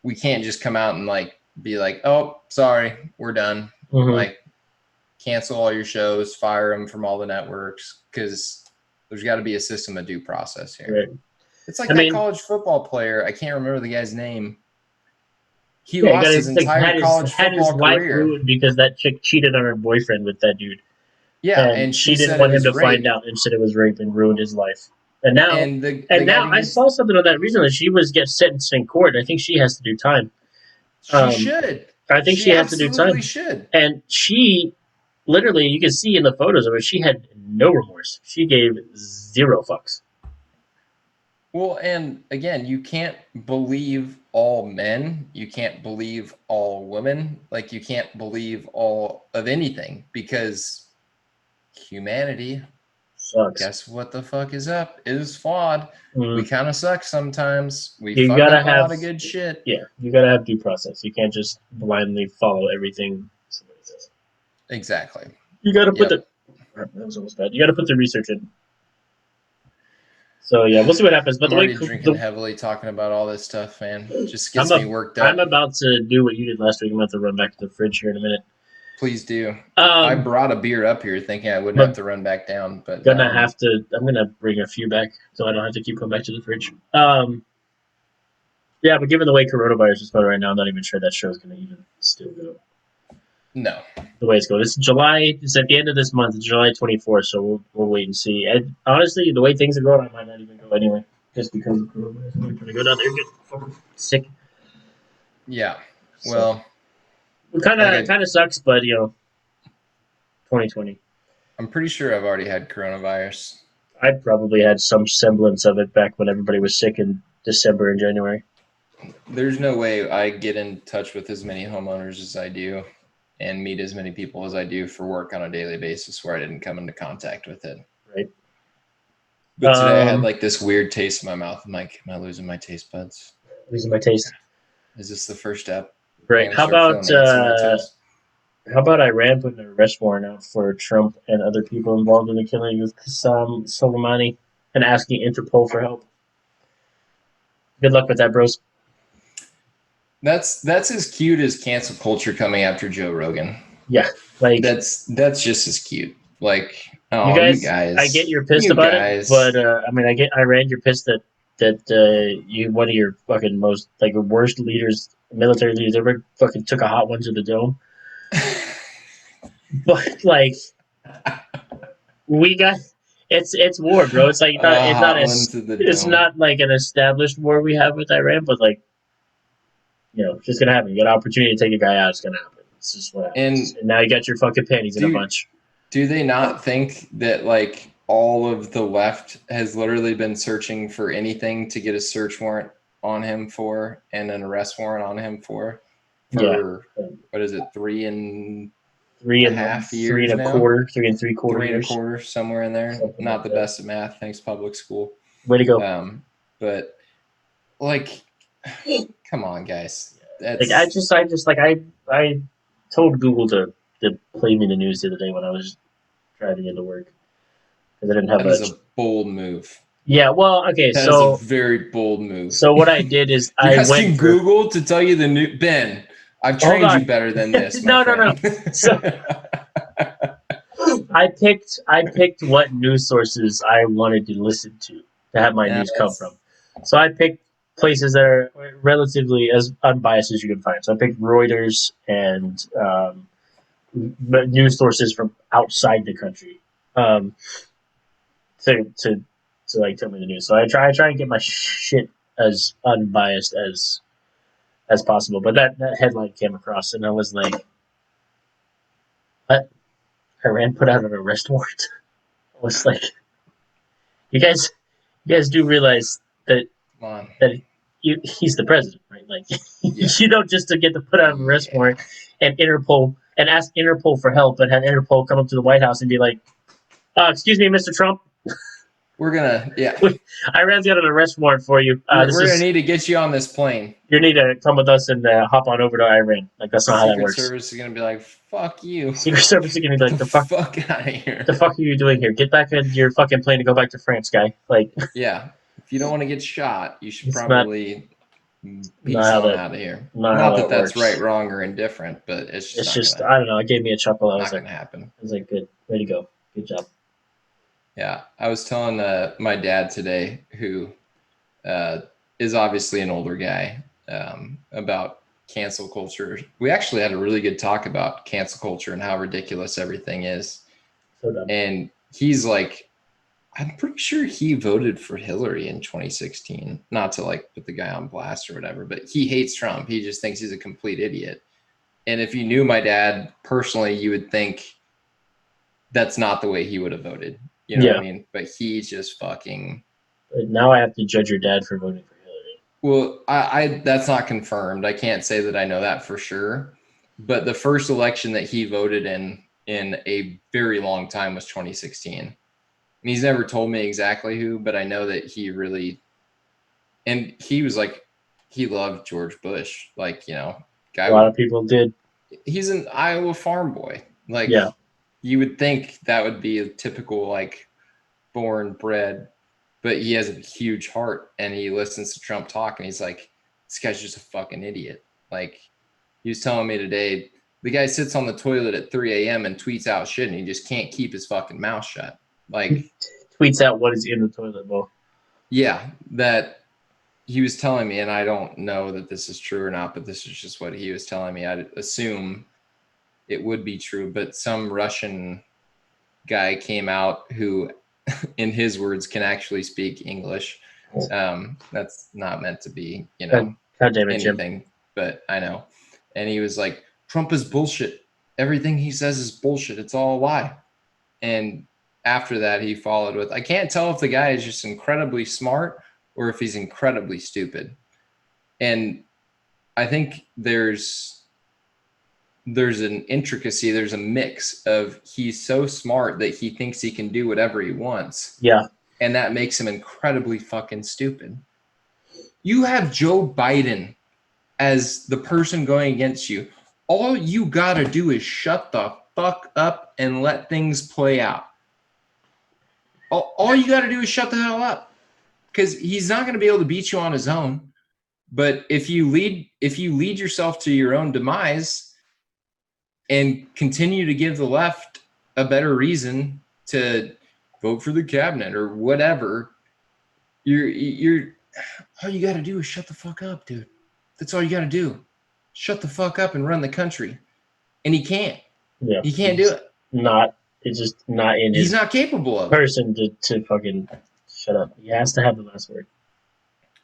we can't just come out and like be like, oh, sorry, we're done. mm-hmm. Like, cancel all your shows, fire them from all the networks, because there's got to be a system of due process here. Right. It's like I that mean, college football player. I can't remember the guy's name. He yeah, he got lost his like entire college had his football life career. ruined because that chick cheated on her boyfriend with that dude, Yeah, and and she she didn't said it want him was to find rape. out, and said it was rape and ruined his life. And now, And the guy didn't I get. saw something on that recently. She was get sentenced in court. I think she has to do time. She Um, should. I think She she has to do absolutely time, should. and she literally, you can see in the photos of it, she had no remorse. She gave zero fucks. Well, and again, you can't believe all men. You can't believe all women. Like, you can't believe all of anything because humanity, Sucks. guess what the fuck is up? It is flawed. We Mm. kind of suck sometimes. We You fuck gotta up a have, lot of good shit. yeah, you gotta have due process. You can't just blindly follow everything somebody says. Exactly. You gotta put Yep. the that was almost bad. You gotta put the research in. So yeah, we'll see what happens. But I'm already drinking heavily talking about all this stuff, man. Just gets me worked up. I'm about to do what you did last week. I'm about to run back to the fridge here in a minute. Please do. I brought a beer up here thinking I wouldn't have to run back down, but I'm gonna bring a few back so I don't have to keep going back to the fridge. Yeah, but given the way coronavirus is going right now, I'm not even sure that show is gonna even still go. No. The way it's going, it's July. It's at the end of this month, July 24th. So we'll wait and see. And honestly, the way things are going, I might not even go anyway, just because of coronavirus. I'm not trying to go down there and get fucking sick. Yeah. Well, so, kind of sucks, but 2020. I'm pretty sure I've already had coronavirus. I probably had some semblance of it back when everybody was sick in December and January. There's no way I get in touch with as many homeowners as I do and meet as many people as I do for work on a daily basis where I didn't come into contact with it. Right. But today I had like this weird taste in my mouth. I'm like, am I losing my taste buds? Losing my taste. Is this the first step? Right. How about Iran putting an arrest warrant out for Trump and other people involved in the killing of Qasem Soleimani and asking Interpol for help? Good luck with that, bros. That's as cute as cancel culture coming after Joe Rogan. Yeah, like that's just as cute. Like, oh, you guys, I get you're pissed about it, but I mean, Iran, you're pissed that you one of your fucking most like worst leaders, military leaders ever fucking took a hot one to the dome. But like, we got it's war, bro. It's like it's not like an established war we have with Iran, but like, it's just gonna happen. You get an opportunity to take a guy out, it's gonna happen. It's just what happens. And now you got your fucking panties in a bunch. Do they not think that like all of the left has literally been searching for anything to get a search warrant on him for and an arrest warrant on him for what is it, 3 and a half years, 3 and a quarter, 3 and 3/4 3 and years. a quarter, somewhere in there. Something not like the that. best at math, thanks public school. Way to go. But like, come on, guys. Like I told Google to play me the news the other day when I was driving into work because I didn't have that is a bold move. Yeah, well, okay, that is a very bold move. So what I did is I went Google to tell you the new Ben. I've trained you better than this. No. So I picked what news sources I wanted to listen to have my news come from. So I picked places that are relatively as unbiased as you can find. So I picked Reuters and news sources from outside the country to like tell me the news. So I try and get my shit as unbiased as possible. But that headline came across and I was like, what? Iran put out an arrest warrant? I was like, you guys do realize that he's the president, right? Like, you don't just to get to put out an arrest warrant and Interpol and ask Interpol for help and have Interpol come up to the White House and be like, excuse me, Mr. Trump. We're gonna, Iran's got an arrest warrant for you. We're gonna need to get you on this plane. You need to come with us and hop on over to Iran. Like, that's not how that works. Secret Service is gonna be like, fuck you. Secret Service is gonna be like, the fuck out of here. The fuck are you doing here? Get back in your fucking plane and go back to France, guy. Like, yeah. If you don't want to get shot, you should probably peace on out of here. Not that that's right, wrong, or indifferent, but it's just I don't know. It gave me a chuckle. I was not gonna happen. I was like, good, way to go, good job. Yeah, I was telling my dad today, who is obviously an older guy, about cancel culture. We actually had a really good talk about cancel culture and how ridiculous everything is. So dumb. And he's like, I'm pretty sure he voted for Hillary in 2016. Not to like put the guy on blast or whatever, but he hates Trump. He just thinks he's a complete idiot. And if you knew my dad personally, you would think that's not the way he would have voted. You know what I mean? But he's just fucking. But now I have to judge your dad for voting for Hillary. Well, I that's not confirmed. I can't say that I know that for sure. But the first election that he voted in a very long time was 2016. And he's never told me exactly who, but I know that he really, and he was like, he loved George Bush. Like, guy. A lot of people did. He's an Iowa farm boy. Like, you would think that would be a typical, like, born, bred but he has a huge heart, and he listens to Trump talk, and he's like, this guy's just a fucking idiot. Like, he was telling me today, the guy sits on the toilet at 3 a.m. and tweets out shit, and he just can't keep his fucking mouth shut. Like, Tweets out what is in the toilet bowl. yeah, that he was telling me, and I don't know that this is true or not, but this is just what he was telling me. I'd assume it would be true, but some Russian guy came out who, in his words, can actually speak English. That's not meant to be, God damn it, Jim. anything, but I know. And he was like, Trump is bullshit. Everything he says is bullshit. It's all a lie. And after that, he followed with, I can't tell if the guy is just incredibly smart or if he's incredibly stupid. And I think there's an intricacy, there's a mix of he's so smart that he thinks he can do whatever he wants. Yeah. And that makes him incredibly fucking stupid. You have Joe Biden as the person going against you. All you got to do is shut the fuck up and let things play out. All you got to do is shut the hell up, because he's not going to be able to beat you on his own. But if you lead yourself to your own demise and continue to give the left a better reason to vote for the cabinet or whatever, you're all you got to do is shut the fuck up, dude. That's all you got to do. Shut the fuck up and run the country. And he can't. Yeah. He can't do it. It's just not in He's his not capable of it. person to fucking shut up. He has to have the last word.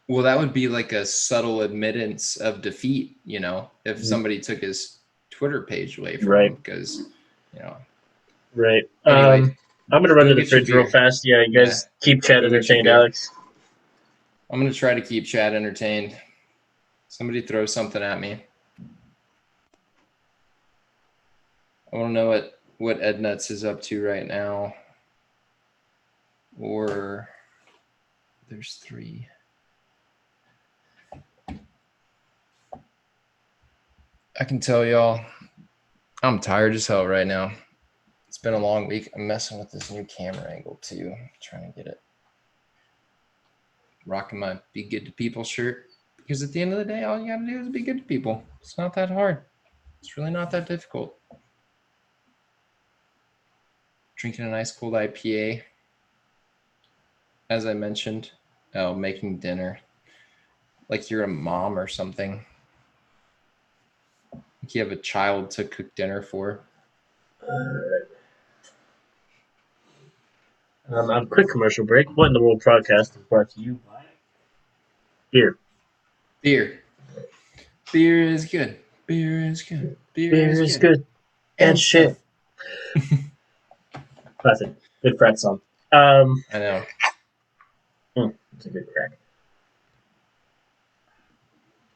Well, that would be like a subtle admittance of defeat, if somebody took his Twitter page away from him, because, Right. Anyway, I'm gonna run to go the get your fridge real beer. fast. Yeah, you guys keep Chad Go get your entertained, beer. Alex. I'm going to try to keep Chad entertained. Somebody throw something at me. I want to know what Ed Nuts is up to right now. Or there's 3. I can tell y'all, I'm tired as hell right now. It's been a long week. I'm messing with this new camera angle too. I'm trying to get it. Rocking my Be Good to People shirt. Because at the end of the day, all you got to do is be good to people. It's not that hard. It's really not that difficult. Drinking a nice cold IPA. As I mentioned, making dinner. Like you're a mom or something. Like you have a child to cook dinner for. A quick commercial break. What in the World podcast is brought to you by beer. Beer. Beer is good. Beer is good. Beer is good. And shit. Classic. Good frat song. I know. It's a good crack.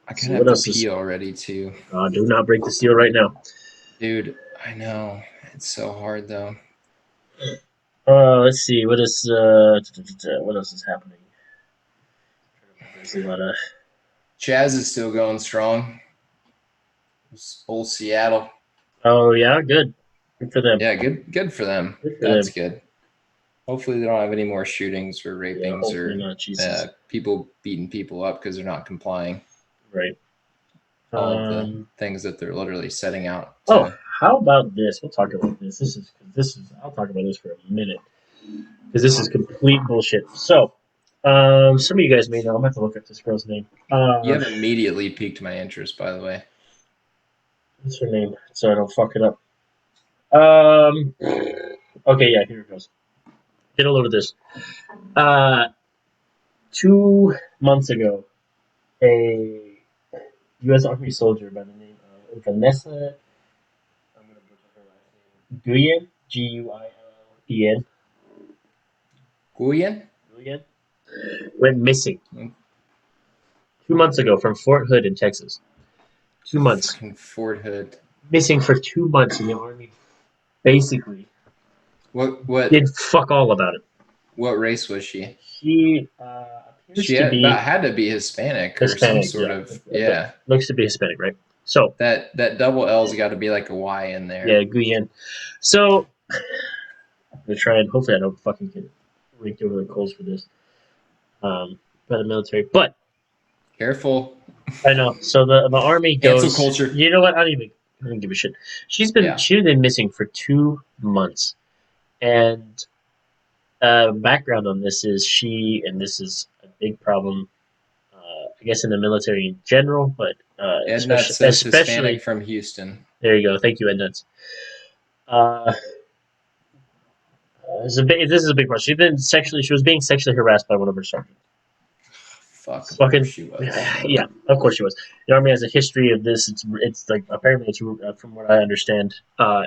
I kind of have to pee already too. Do not break the seal right now. Dude, I know. It's so hard though. Let's see. What else is happening? There's a lot of... Chaz is still going strong. Old Seattle. Oh yeah, good. Good for them. Yeah, good for them. That's good. Hopefully they don't have any more shootings or rapings or people beating people up because they're not complying. Right. All of the things that they're literally setting out. How about this? We'll talk about this. I'll talk about this for a minute because this is complete bullshit. So, some of you guys may know. I'm gonna have to look up this girl's name. You have immediately piqued my interest, by the way. What's her name? So I don't fuck it up. Okay, yeah, here it goes. Get a load of this. 2 months ago, a U.S. Army soldier by the name of Vanessa, I'm going to butcher her last name, Guillen, Guillen. Guillen? Went missing 2 months ago from Fort Hood in Texas. 2 months. Fort Hood. Missing for 2 months in the Army. Basically. What? Did fuck all about it. What race was she? She had to be Hispanic or some sort of looks to be Hispanic, right? So that double L's got to be like a Y in there. Yeah, Guillen. So I'm gonna try and hopefully I don't fucking get raked over the coals for this. by the military. But Careful. I know. So the army Cancel goes. culture. You know what? I don't give a shit. Yeah. She's been missing for 2 months, and background on this is and this is a big problem. I guess in the military in general, but Ed Nut says Hispanic especially from Houston. there you go. Thank you, Ed Nuts. Uh, this is a big problem. She was being sexually harassed by one of her sergeants. Fuck, of course Fucking she was. yeah, of course she was. The army has a history of this. It's like apparently it's from what I understand,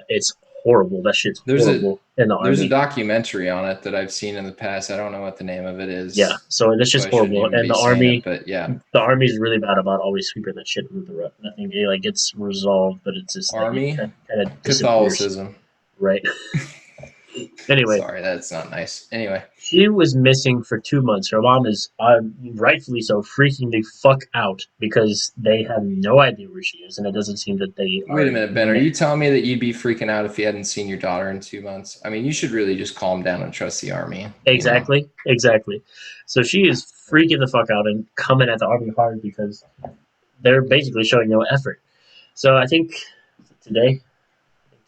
it's horrible. That shit's There's a horrible in the there's a army. documentary on it that I've seen in the past. I don't know what the name of it Yeah, is, so this so shit's I shouldn't horrible, even and be saying it. But yeah, the army's really bad about always sweeping that shit under the rug. Nothing it, like gets resolved, but it's just like it Army kind of disappears, Catholicism. right? Anyway, Sorry, that's not nice. Anyway, she was missing for 2 months. Her mom is, rightfully so, freaking the fuck out because they have no idea where she is, and it doesn't seem that they are. wait a minute, Ben. Are you telling me that you'd be freaking out if you hadn't seen your daughter in 2 months? I mean, you should really just calm down and trust the army. Exactly, exactly. So she is freaking the fuck out and coming at the army hard because they're basically showing no effort. So I think today,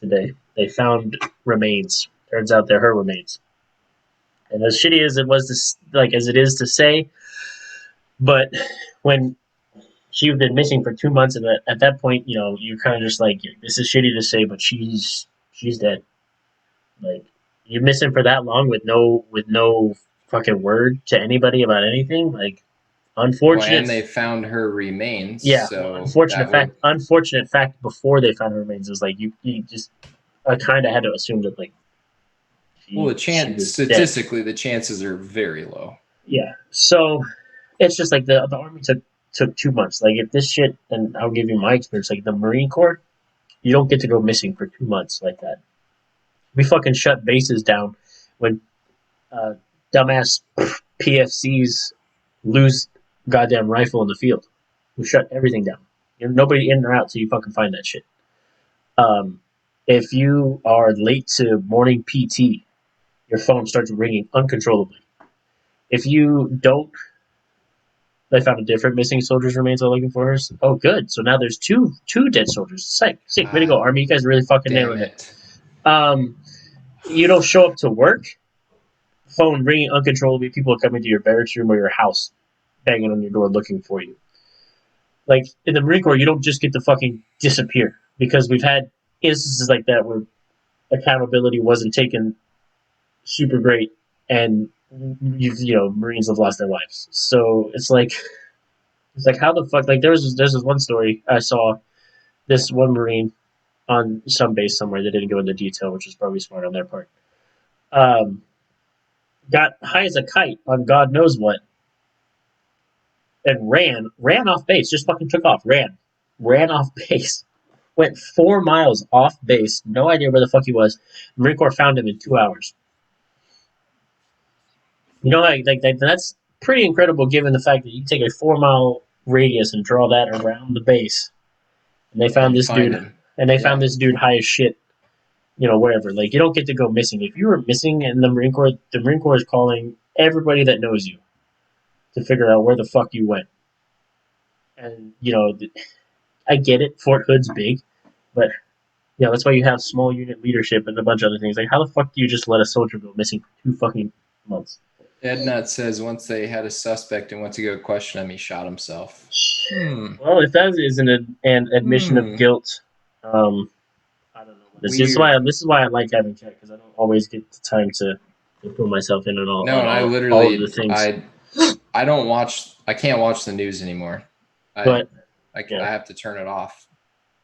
they found remains. Turns out they're her remains. And as shitty as it was as it is to say, but when she'd been missing for 2 months, and at that point, you're kind of just like, this is shitty to say, but she's dead. Like you're missing for that long with no fucking word to anybody about anything. Like Well, and unfortunate. they found her remains, Yeah, well, so that would. unfortunate fact. Before they found her remains is like you just I kind of had to assume that like Well, she was dead. statistically, the chances are very low. Yeah, so it's just like the army took 2 months. Like if this shit, and I'll give you my experience. Like the Marine Corps, you don't get to go missing for 2 months like that. We fucking shut bases down when uh, dumbass PFCs lose goddamn rifle in the field. We shut everything down. Nobody in or out till you fucking find that shit. Um, if you are late to morning PT, your phone starts ringing uncontrollably. If you don't, they found a different missing soldier's remains while looking for hers. Oh, good. So now there's two dead soldiers. Sick. Way to go, God Army. You guys are really fucking damn nailing it. it. Um, you don't show up to work. Phone ringing uncontrollably. People are coming to your barracks room or your house, banging on your door looking for you. Like in the Marine Corps, you don't just get to fucking disappear because we've had instances like that where accountability wasn't taken super great, and Marines have lost their lives. So it's like how the fuck like there's this one story I saw this one Marine on some base somewhere. They didn't go into detail, which is probably smart on their part. Um, got high as a kite on God knows what, and ran off base. Just fucking took off, ran off base. Went 4 miles off base. No idea where the fuck he was. Marine Corps found him in 2 hours. That's pretty incredible given the fact that you take a 4 mile radius and draw that around the base. And they found And this find dude. him. And they Yeah. found this dude high as shit. Wherever. Like you don't get to go missing. If you were missing in the Marine Corps is calling everybody that knows you to figure out where the fuck you went. And I get it. Fort Hood's big, but that's why you have small unit leadership and a bunch of other things. Like, how the fuck do you just let a soldier go missing for 2 fucking months? Ed Nut says once they had a suspect and went to go question him, he shot himself. Well, if that isn't an admission of guilt, I don't know. Weird. This is why I like having chat because I don't always get the time to put myself in on No, and I all of the literally, things. I can't watch the news anymore. I But I have to turn it off.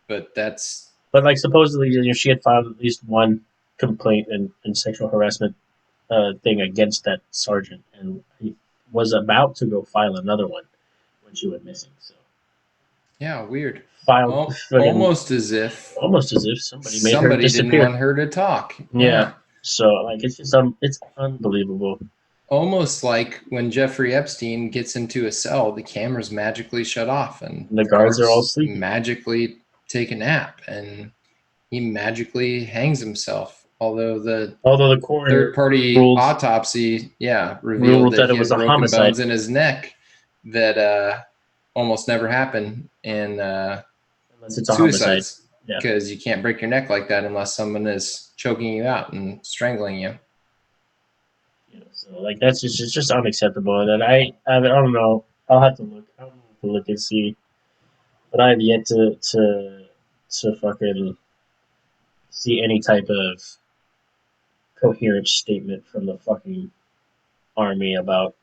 But that's like supposedly she had filed at least one complaint and sexual harassment thing against that sergeant, and he was about to go file another one when she went missing. So yeah, weird. filed Almost as if somebody made her somebody didn't disappear. want her to talk. Yeah. So like it's just it's unbelievable. Almost like when Jeffrey Epstein gets into a cell, the cameras magically shut off and The guards are all sleeping. magically take a nap and he magically hangs himself. Although the Although the coroner third-party ruled autopsy, revealed that that it he was had a broken homicide. bones in his neck that almost never happen in Unless it's a homicide. suicides, Yeah. because you can't break your neck like that unless someone is choking you out and strangling you. So like that's just it's just unacceptable. And I don't know. I'll have to look. I'll have to look and see. But I have yet to fucking see any type of coherent statement from the fucking army about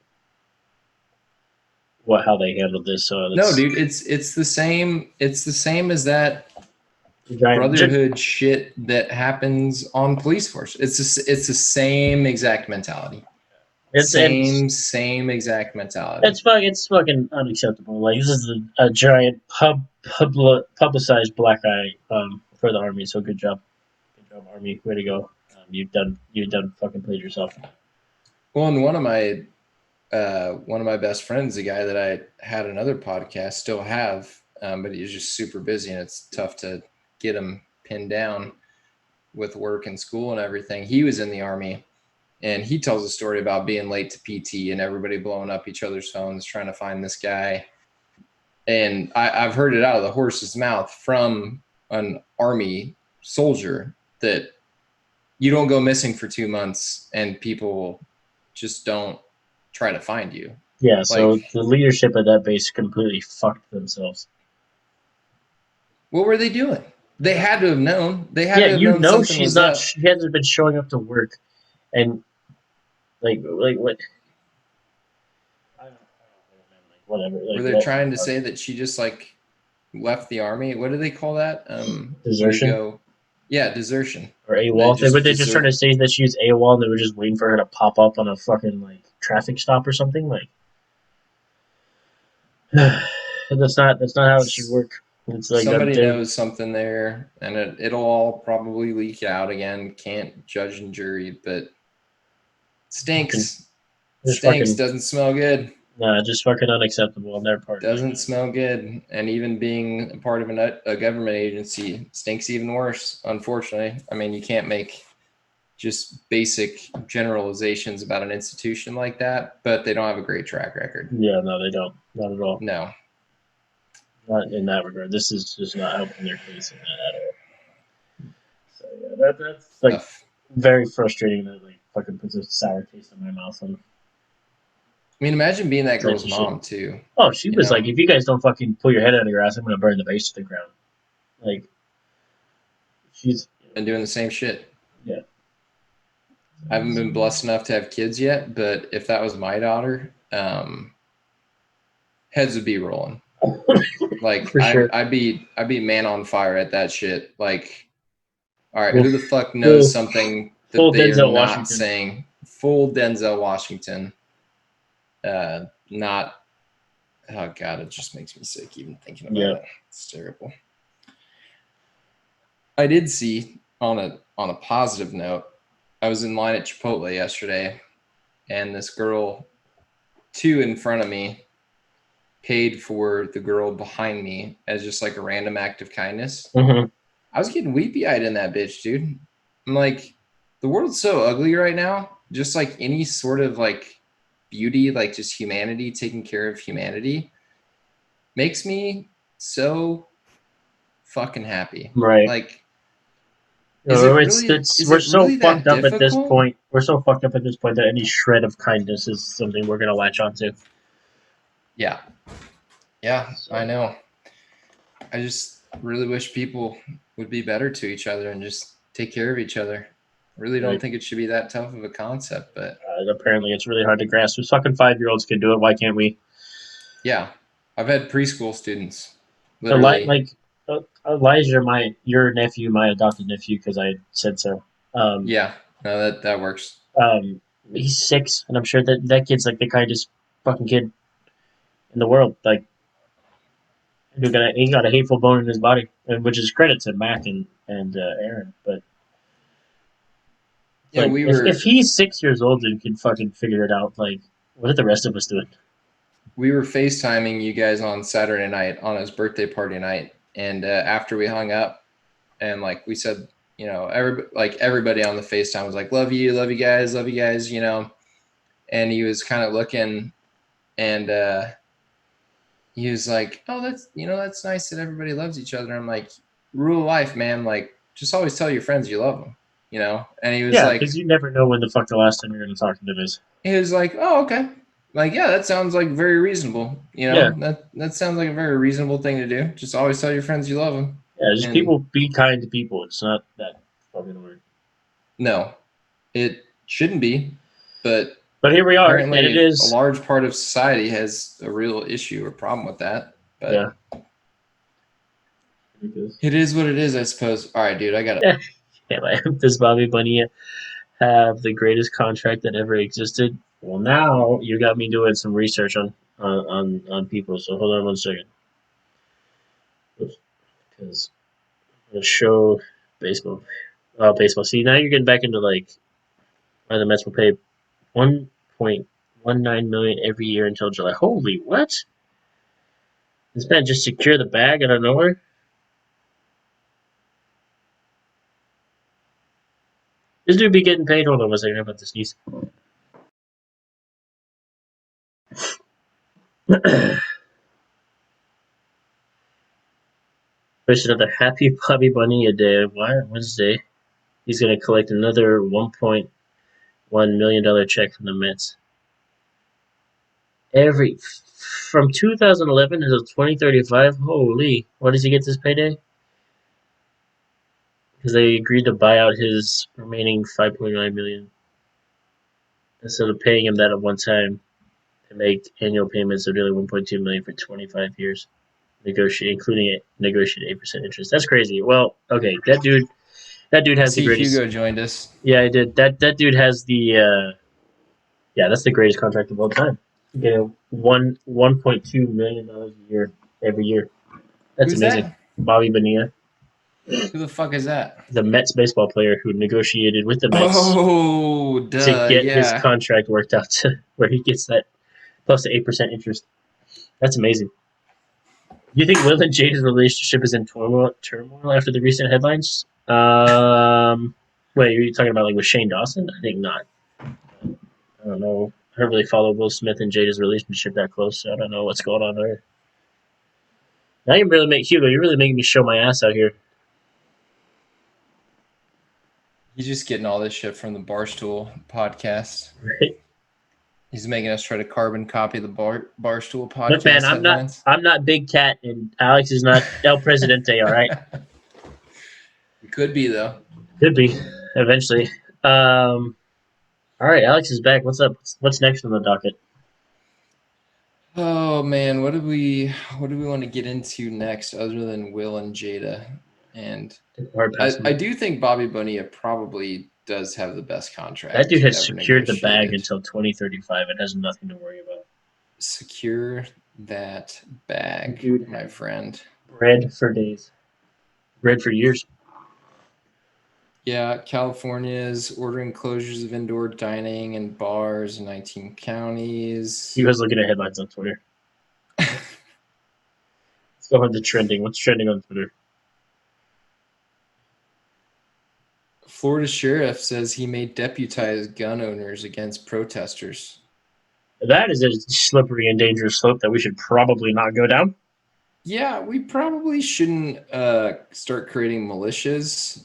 how they handled this. So No, it's dude, it's the same. It's the same as that giant. brotherhood shit that happens on police force. It's the same exact mentality. It's Same exact mentality. it's fucking unacceptable. Like this is a giant publicized black eye for the army. So good job, army. Way to go. You've done fucking played yourself. Well, and one of my best friends, the guy that I had another podcast, still have, but he's just super busy, and it's tough to get him pinned down with work and school and everything. He was in the army, and he tells a story about being late to PT and everybody blowing up each other's phones trying to find this guy. And I've heard it out of the horse's mouth from an army soldier that you don't go missing for 2 months and people just don't try to find you. Yeah, so Like, the leadership of that base completely fucked themselves. what were they doing? They had to have known. They had Yeah, to have you known know something she's was not. up. She hasn't been showing up to work, and like what? I don't know, man. Like whatever. Were Like they trying to say that she just like left the army? What do they call that? When you desertion go, yeah, desertion. or They AWOL. just They just trying to desert. say that she was AWOL, and they were just waiting for her to pop up on a fucking like traffic stop or something. Like that's not how it should work. It's like Somebody they're knows something there, and it'll all probably leak out again. Can't judge and jury, but fucking stinks. just Stinks. fucking Doesn't smell good. just fucking unacceptable on their part. Like Doesn't smell good. And even being a part of a government agency stinks even worse, unfortunately. I mean, you can't make just basic generalizations about an institution like that, but they don't have a great track record. yeah, no, they don't. Not at all. No. Not in that regard. This is just not helping their case in that at all. So yeah, that's like Tough. very frustrating. That like fucking puts a sour taste in my mouth and I mean, imagine being that types girl's of shit. mom too. Oh, she You was know, like, if you guys don't fucking pull your head out of your ass, I'm gonna burn the base to the ground. Like she's been doing the same shit. yeah. I haven't been blessed enough to have kids yet, but if that was my daughter, heads would be rolling. Like For sure. I'd be man on fire at that shit. Like, all right, Well, who the fuck full, knows something that full they are Denzel not Washington. saying? Full Denzel Washington. Not. Oh god, it just makes me sick even thinking about Yeah. it. It's terrible. I did see on a positive note. I was in line at Chipotle yesterday, and this girl, two in front of me, paid for the girl behind me as just like a random act of kindness. Mm-hmm. I was getting weepy eyed in that bitch, dude. I'm like, the world's so ugly right now. Just like any sort of like beauty, like just humanity, taking care of humanity, makes me so fucking happy. Right. Like, is it We're so that fucked up at this difficult? point. We're so fucked up at this point that any shred of kindness is something we're gonna latch onto. Yeah. Yeah, So, I know. I just really wish people would be better to each other and just take care of each other. I really don't right. think it should be that tough of a concept, but Apparently, it's really hard to grasp. If fucking 5-year-olds can do it, why can't we? yeah, I've had preschool students literally. Like Elijah, your nephew, my adopted nephew, because I said so. Um, Yeah, no, that works. um, he's 6, and I'm sure that kid's like the kindest fucking kid in the world. Like, he got a hateful bone in his body, and which is credit to Mac and Aaron. But Yeah, like, if he's 6 years old and can fucking figure it out, like, what are the rest of us doing? we were FaceTiming you guys on Saturday night on his birthday party night, and after we hung up, and like we said, everybody on the FaceTime was like, love you guys, and he was kind of looking, and he was like, oh, that's nice that everybody loves each other. I'm like, rule of life, man, like just always tell your friends you love them, and he was Yeah, like, because you never know when the fuck the last time you're going to talk to them is. oh, okay, like, yeah, that sounds like very reasonable, Yeah. that sounds like a very reasonable thing to do. Just always tell your friends you love them. Yeah, just And people be kind to people. It's not that fucking hard. no, it shouldn't be, but But here we are, and it apparently a is. large part of society has a real issue or problem with that. But Yeah. it is what it is, I suppose. All right, dude, I got Yeah. Does Bobby Bonilla have the greatest contract that ever existed? Well, now you got me doing some research on people. So hold on one second, because I'm gonna show baseball. Oh, baseball. See, now you're getting back into like why the Mets will pay 1.19 million every year until July. Holy what? This man just secure the bag out of nowhere. This dude be getting paid. Hold on one second. How about this sneeze? Wish another happy Bobby Bonilla day. Why Wednesday? He's gonna collect another $1.1 million check from the Mets. Every from 2011 until 2035. Holy! Why does he get this payday? Because they agreed to buy out his remaining 5.9 million instead of paying him that at one time. They make annual payments of nearly 1.2 million for 25 years, including negotiated 8% interest. That's crazy. Well, okay, that dude I has the see greatest. Hugo joined us. Yeah, I did. That dude has the. Yeah, that's the greatest contract of all time. You know, $1.2 million a year every year. That's Who's amazing. that? Bobby Bonilla, Who the fuck is that? the Mets baseball player who negotiated with the Mets Oh, to duh, get his yeah. contract worked out to where he gets that plus the 8% interest. That's amazing. You think Will and Jada's relationship is in turmoil after the recent headlines? Wait, are you talking about like with Shane Dawson? I think not. I don't know. I don't really follow Will Smith and Jada's relationship that close, so I don't know what's going on there. Now you really make Hugo. You're really making me show my ass out here. He's just getting all this shit from the Barstool podcast. Right? He's making us try to carbon copy the Barstool Look, man, podcast I'm not. headlines. I'm not Big Cat, and Alex is not El Presidente. All right, It could be, though. could be eventually. All right, Alex is back. What's up? What's next on the docket? Oh man, what do we want to get into next other than Will and Jada? And Hard I, pass I me. do think Bobby Bonilla probably does have the best That dude contract has ever secured the bag negotiated. until 2035 and has nothing to worry about. Secure that bag, Dude my has friend. bread for days, bread for years. Yeah, California is ordering closures of indoor dining and bars in 19 He counties. was looking at headlines on Twitter. Let's go on to trending. What's trending on Twitter? Florida sheriff says he may deputize gun owners against protesters. That is a slippery and dangerous slope that we should probably not go down. Yeah, we probably shouldn't start creating militias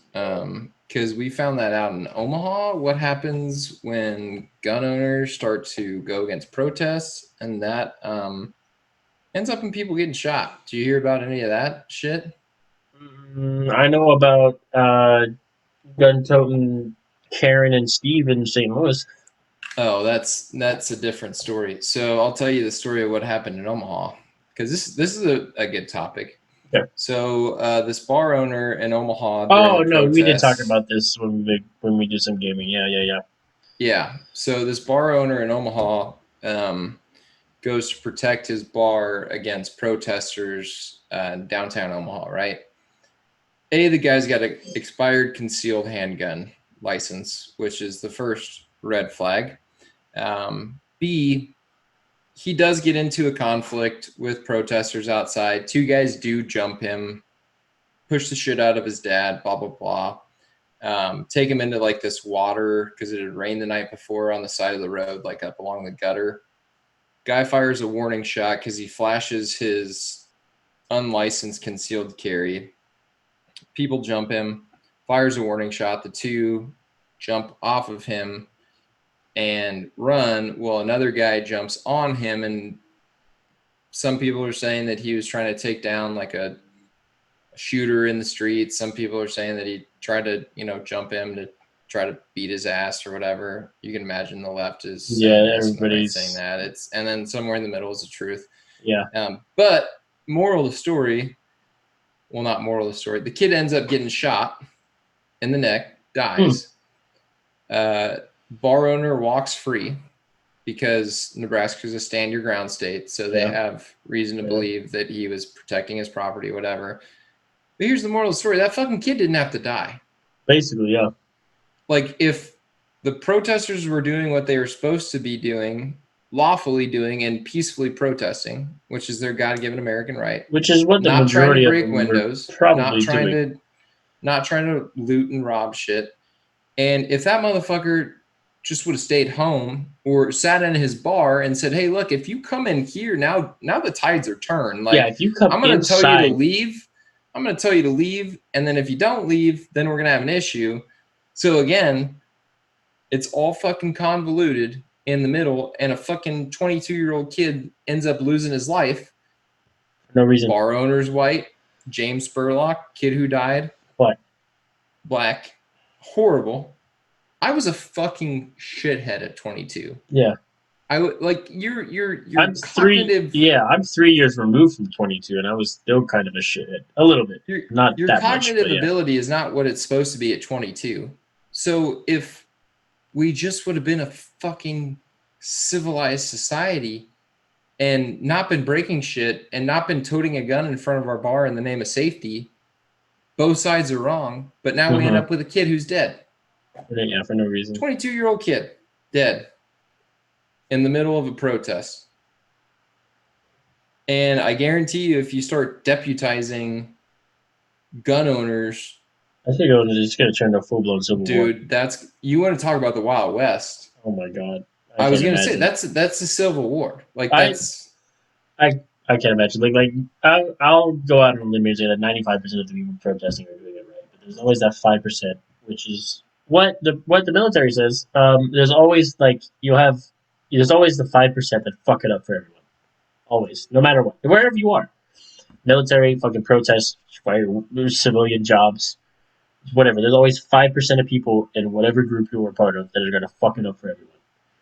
because we found that out in Omaha. What happens when gun owners start to go against protests, and that ends up in people getting shot? Do you hear about any of that shit? I know about gun toting Karen and Steve in St. Louis. Oh, that's a different story. So I'll tell you the story of what happened in Omaha because this is a good topic. Yeah. So this bar owner in Omaha during Oh the no, we did talk protests. about this when we do some gaming. Yeah. Yeah. So this bar owner in Omaha goes to protect his bar against protesters in downtown Omaha, right? A, the guy's got an expired concealed handgun license, which is the first red flag. B, he does get into a conflict with protesters outside. Two guys do jump him, push the shit out of his dad, blah, blah, blah. take him into like this water because it had rained the night before on the side of the road, like up along the gutter. Guy fires a warning shot because he flashes his unlicensed concealed carry. People jump him, fires a warning shot. The two jump off of him and run. Well, another guy jumps on him, and some people are saying that he was trying to take down like a shooter in the street. Some people are saying that he tried to, jump him to try to beat his ass or whatever. You can imagine the left is saying this and the right saying that. And then somewhere in the middle is the truth. Yeah. But moral of the story, well, not moral of the story. The kid ends up getting shot in the neck, dies. Bar owner walks free because Nebraska is a stand your ground state, so they have reason to believe that he was protecting his property, whatever. But here's the moral of the story. That fucking kid didn't have to die. Basically, yeah. Like, if the protesters were doing what they were supposed to be doing, lawfully doing, and peacefully protesting, which is their God-given American right. Which is what the not majority trying to break of them windows, probably doing. Not trying to loot and rob shit. And if that motherfucker just would have stayed home or sat in his bar and said, "Hey, look, if you come in here now the tides are turned. Like, if you come I'm going to tell you to leave. I'm going to tell you to leave, and then if you don't leave, then we're going to have an issue." So again, it's all fucking convoluted in the middle, and a fucking 22-year-old kid ends up losing his life. No reason. Bar owner's white. James Spurlock, kid who died. What? Black. Horrible. I was a fucking shithead at 22. Yeah. I like you're I'm cognitive. I'm 3 years removed from 22, and I was still kind of a shithead, a little bit. Not your that cognitive much, ability is not what it's supposed to be at 22. So if we just would have been a fucking civilized society and not been breaking shit and not been toting a gun in front of our bar in the name of safety, both sides are wrong. But now we end up with a kid who's dead. Yeah, for no reason. 22-year-old kid dead in the middle of a protest. And I guarantee you, if you start deputizing gun owners, I think it's just going to turn to a full-blown civil war. Dude, you want to talk about the Wild West. Oh my God. I was going to say, that's a civil war. Like, that's... I can't imagine. Like I'll go out on a limb and say that 95% of the people protesting are doing it right. But there's always that 5%, which is what the military says. There's always there's always the 5% that fuck it up for everyone. Always, no matter what, wherever you are, military, fucking protests, civilian jobs, whatever. There's always 5% of people in whatever group you were part of that are gonna fuck it up for everyone.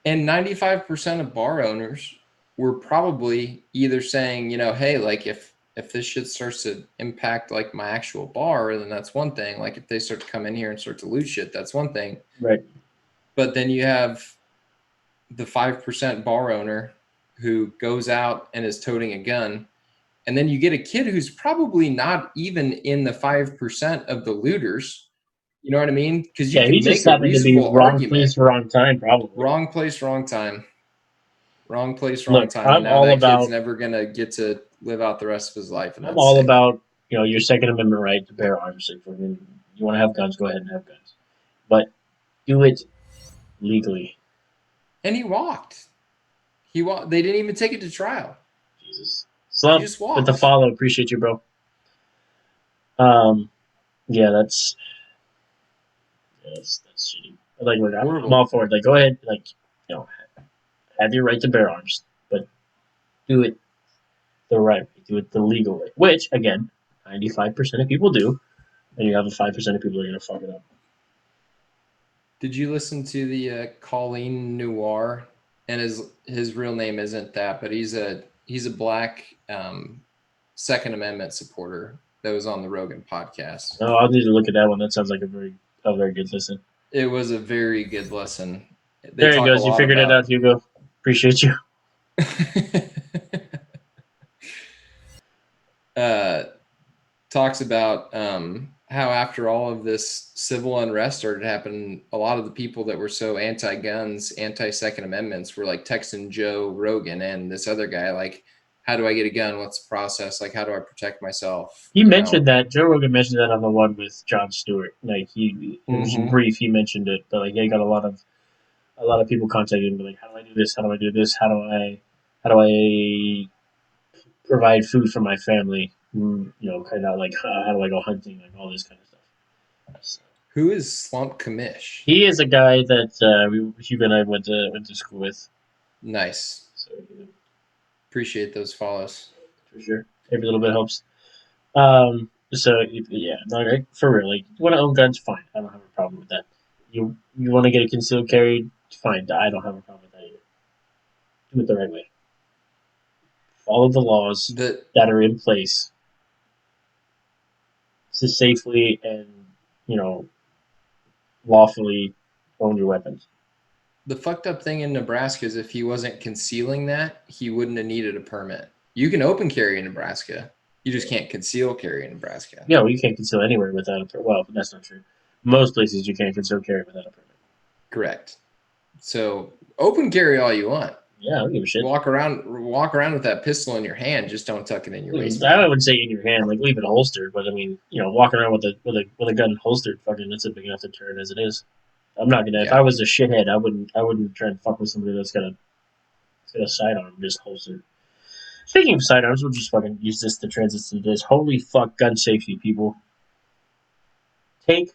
And 95% of bar owners were probably either saying, hey, like if this shit starts to impact like my actual bar, then that's one thing. Like if they start to come in here and start to loot shit, that's one thing. Right. But then you have the 5% bar owner who goes out and is toting a gun. And then you get a kid who's probably not even in the 5% of the looters. You know what I mean? Because you can make a reasonable argument. Wrong place, wrong time, probably. Wrong place, wrong time. Wrong place, wrong time. And now that kid's never going to get to live out the rest of his life. And I'm all about, your Second Amendment right to bear arms. If you want to have guns, go ahead and have guns. But do it legally. And he walked. They didn't even take it to trial. Jesus. Slump with the follow. Appreciate you, bro. Yeah, that's shitty. Like, I'm all for it. Like, go ahead, have your right to bear arms, but do it the right way. Do it the legal way. Which, again, 95% of people do, and you have 5% of people who are gonna fuck it up. Did you listen to the Colleen Noir? And his real name isn't that, but he's a black Second Amendment supporter that was on the Rogan podcast. Oh, I'll need to look at that one. That sounds like a very good listen. It was a very good listen. There he goes. You figured it out, Hugo. Appreciate you. Talks about how after all of this civil unrest started happening, a lot of the people that were so anti-guns, anti-Second Amendments were like texting Joe Rogan and this other guy like, how do I get a gun? What's the process? Like, how do I protect myself? He You know. mentioned that Joe Rogan mentioned that on the one with Jon Stewart. Like it was Mm-hmm. brief. He mentioned it, but like he got a lot of people contacting him, like, how do I do this? How do I do this? How do I provide food for my family? You know, kind of like how do I go hunting? Like all this kind of stuff. So, Who is Slump Kamish? he is a guy that Hugh and I went to school with. Nice. So Appreciate those follows. for sure, every little bit helps. So yeah, no, like, for real, like you want to own guns, fine. I don't have a problem with that. You want to get a concealed carry, fine. I don't have a problem with that either. Do it the right way. Follow the laws The that are in place to safely and you know lawfully own your weapons. the fucked up thing in Nebraska is if he wasn't concealing that, he wouldn't have needed a permit. You can open carry in Nebraska. You just can't conceal carry in Nebraska. Yeah, well, you can't conceal anywhere without a permit. Well, that's not true. Most places you can't conceal carry without a permit. Correct. So open carry all you want. Yeah, I don't give a shit. Walk around with that pistol in your hand. Just don't tuck it in your I waistband. would say in your hand, like leave it holstered. But I mean, you know, walking around with a gun holstered, fucking, that's a big enough deterrent as it is. I'm not gonna. If I Yeah. was a shithead, I wouldn't try and fuck with somebody that's got a sidearm just holstered. Speaking of sidearms, we'll just fucking use this to transition to this. Holy fuck, gun safety, people! Take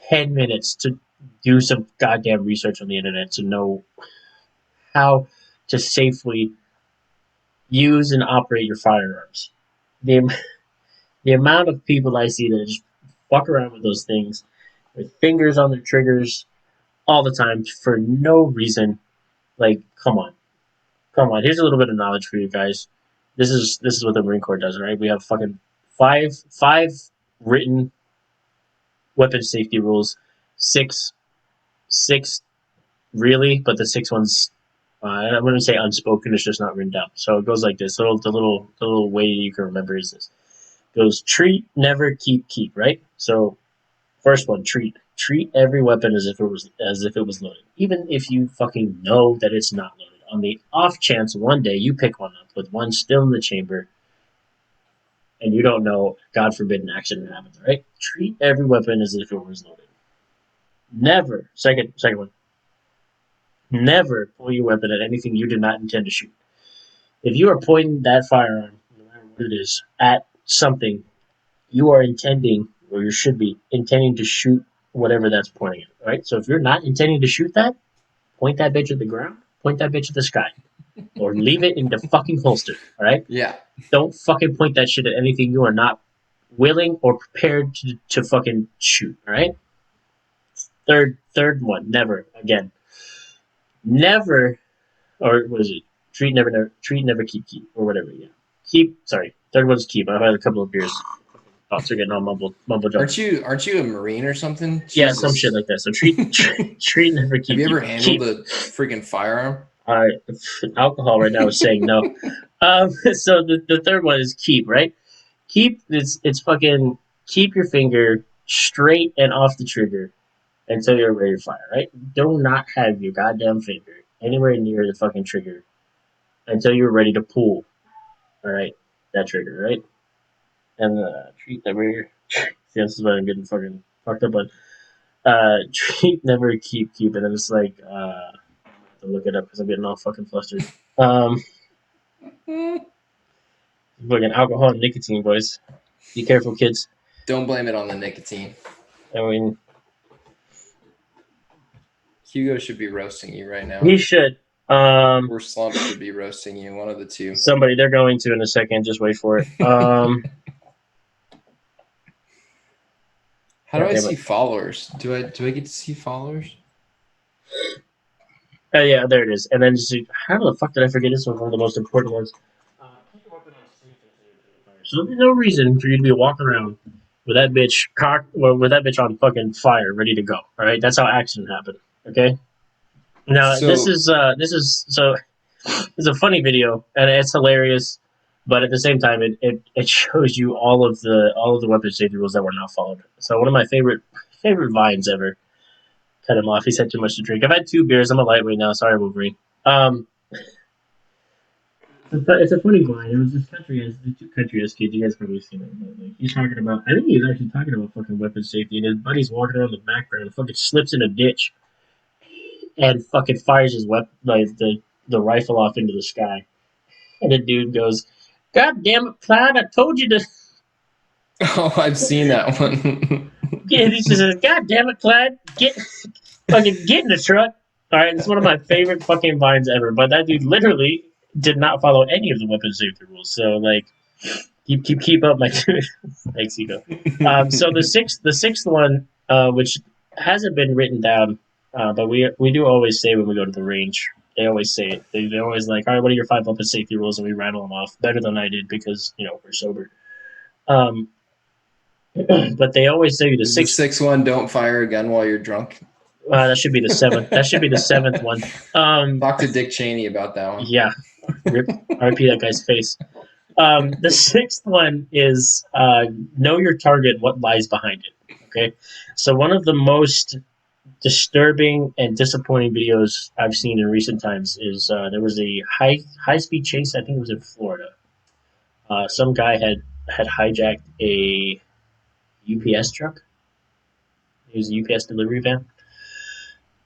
10 minutes to do some goddamn research on the internet to know how to safely use and operate your firearms. The the amount of people I see that just fuck around with those things with fingers on their triggers all the time for no reason. Like, come on, come on. Here's a little bit of knowledge for you guys. This is what the Marine Corps does, right? We have fucking five written weapon safety rules, six really, but the sixth one's I wouldn't say unspoken. It's just not written down. So it goes like this. The little way you can remember is this. It goes treat, never, keep. Right. So first one, treat. Treat every weapon as if it was loaded, even if you fucking know that it's not loaded. On the off chance one day you pick one up with one still in the chamber, and you don't know, God forbid, an accident happens. Right? Treat every weapon as if it was loaded. Never. Second one. Never pull your weapon at anything you did not intend to shoot. If you are pointing that firearm, no matter what it is, at something, you are intending, or you should be intending to shoot whatever that's pointing at. Right? So if you're not intending to shoot that, point that bitch at the ground, point that bitch at the sky, or leave it in the fucking holster. All right? Yeah. Don't fucking point that shit at anything you are not willing or prepared to fucking shoot. All right? Third one, never again. Never, or what is it? Treat, never, keep, or whatever. Yeah, keep. Sorry, third one's keep. I've had a couple of beers. Thoughts are getting all mumble jumble. Aren't you a Marine or something? Yeah, some shit Jesus. like that. So treat, never, keep. Have you ever Keep. handled a freaking firearm? Alcohol right now is saying no. So the third one is keep. Right, keep. It's fucking keep your finger straight and off the trigger until you're ready to fire. Right, do not have your goddamn finger anywhere near the fucking trigger until you're ready to pull. All right, that trigger, right? And treat never. See, this is what I'm getting fucking fucked up on. Treat never, keep, and then it's like I have to look it up because I'm getting all fucking flustered. Um, fucking alcohol and nicotine, boys. Be careful, kids. Don't blame it on the nicotine. I mean, Hugo should be roasting you right now. he should. Or Slump should be roasting you. One of the two. Somebody, they're going to in a second. Just wait for it. How do I damn see it. followers? Do I get to see followers? Yeah, there it is. And then how the fuck did I forget this one? One of the most important ones. So there's no reason for you to be walking around with that bitch with that bitch on fucking fire, ready to go. All right, that's how accident happened. Okay. Now So this is so it's a funny video and it's hilarious, but at the same time it shows you all of the weapon safety rules that were not followed. So one of my favorite vines ever. Cut him off. He's had too much to drink. I've had 2 beers. I'm a lightweight now. Sorry, Wolverine. Um, It's a funny line. It was this country as the two country as kids. You guys probably seen it. But like, he's talking about. I think he's actually talking about fucking weapon safety, and his buddy's walking around the background, and fucking slips in a ditch, and fucking fires his weapon, like the rifle off into the sky, and the dude goes, "God damn it, Clyde! I told you to." Oh, I've seen that one. Yeah, he says, "God damn it, Clyde! Get in the truck." All right, it's one of my favorite fucking vines ever. But that dude literally did not follow any of the weapon safety rules. So like, keep up, my dude. Thanks, Ego. So the sixth one, which hasn't been written down, but we do always say when we go to the range. They always say it. They're always like, all right, what are your 5 weapon safety rules? And we rattle them off better than I did because we're sober. Um, but they always say the Is the sixth. sixth one don't fire a gun while you're drunk? That should be the seventh. That should be the seventh one. Talk to Dick Cheney about that one. Yeah, RP that guy's face. The sixth one is know your target, what lies behind it. Okay, so one of the most disturbing and disappointing videos I've seen in recent times is there was a high speed chase. I think it was in Florida. Some guy had hijacked a UPS truck. It was a UPS delivery van.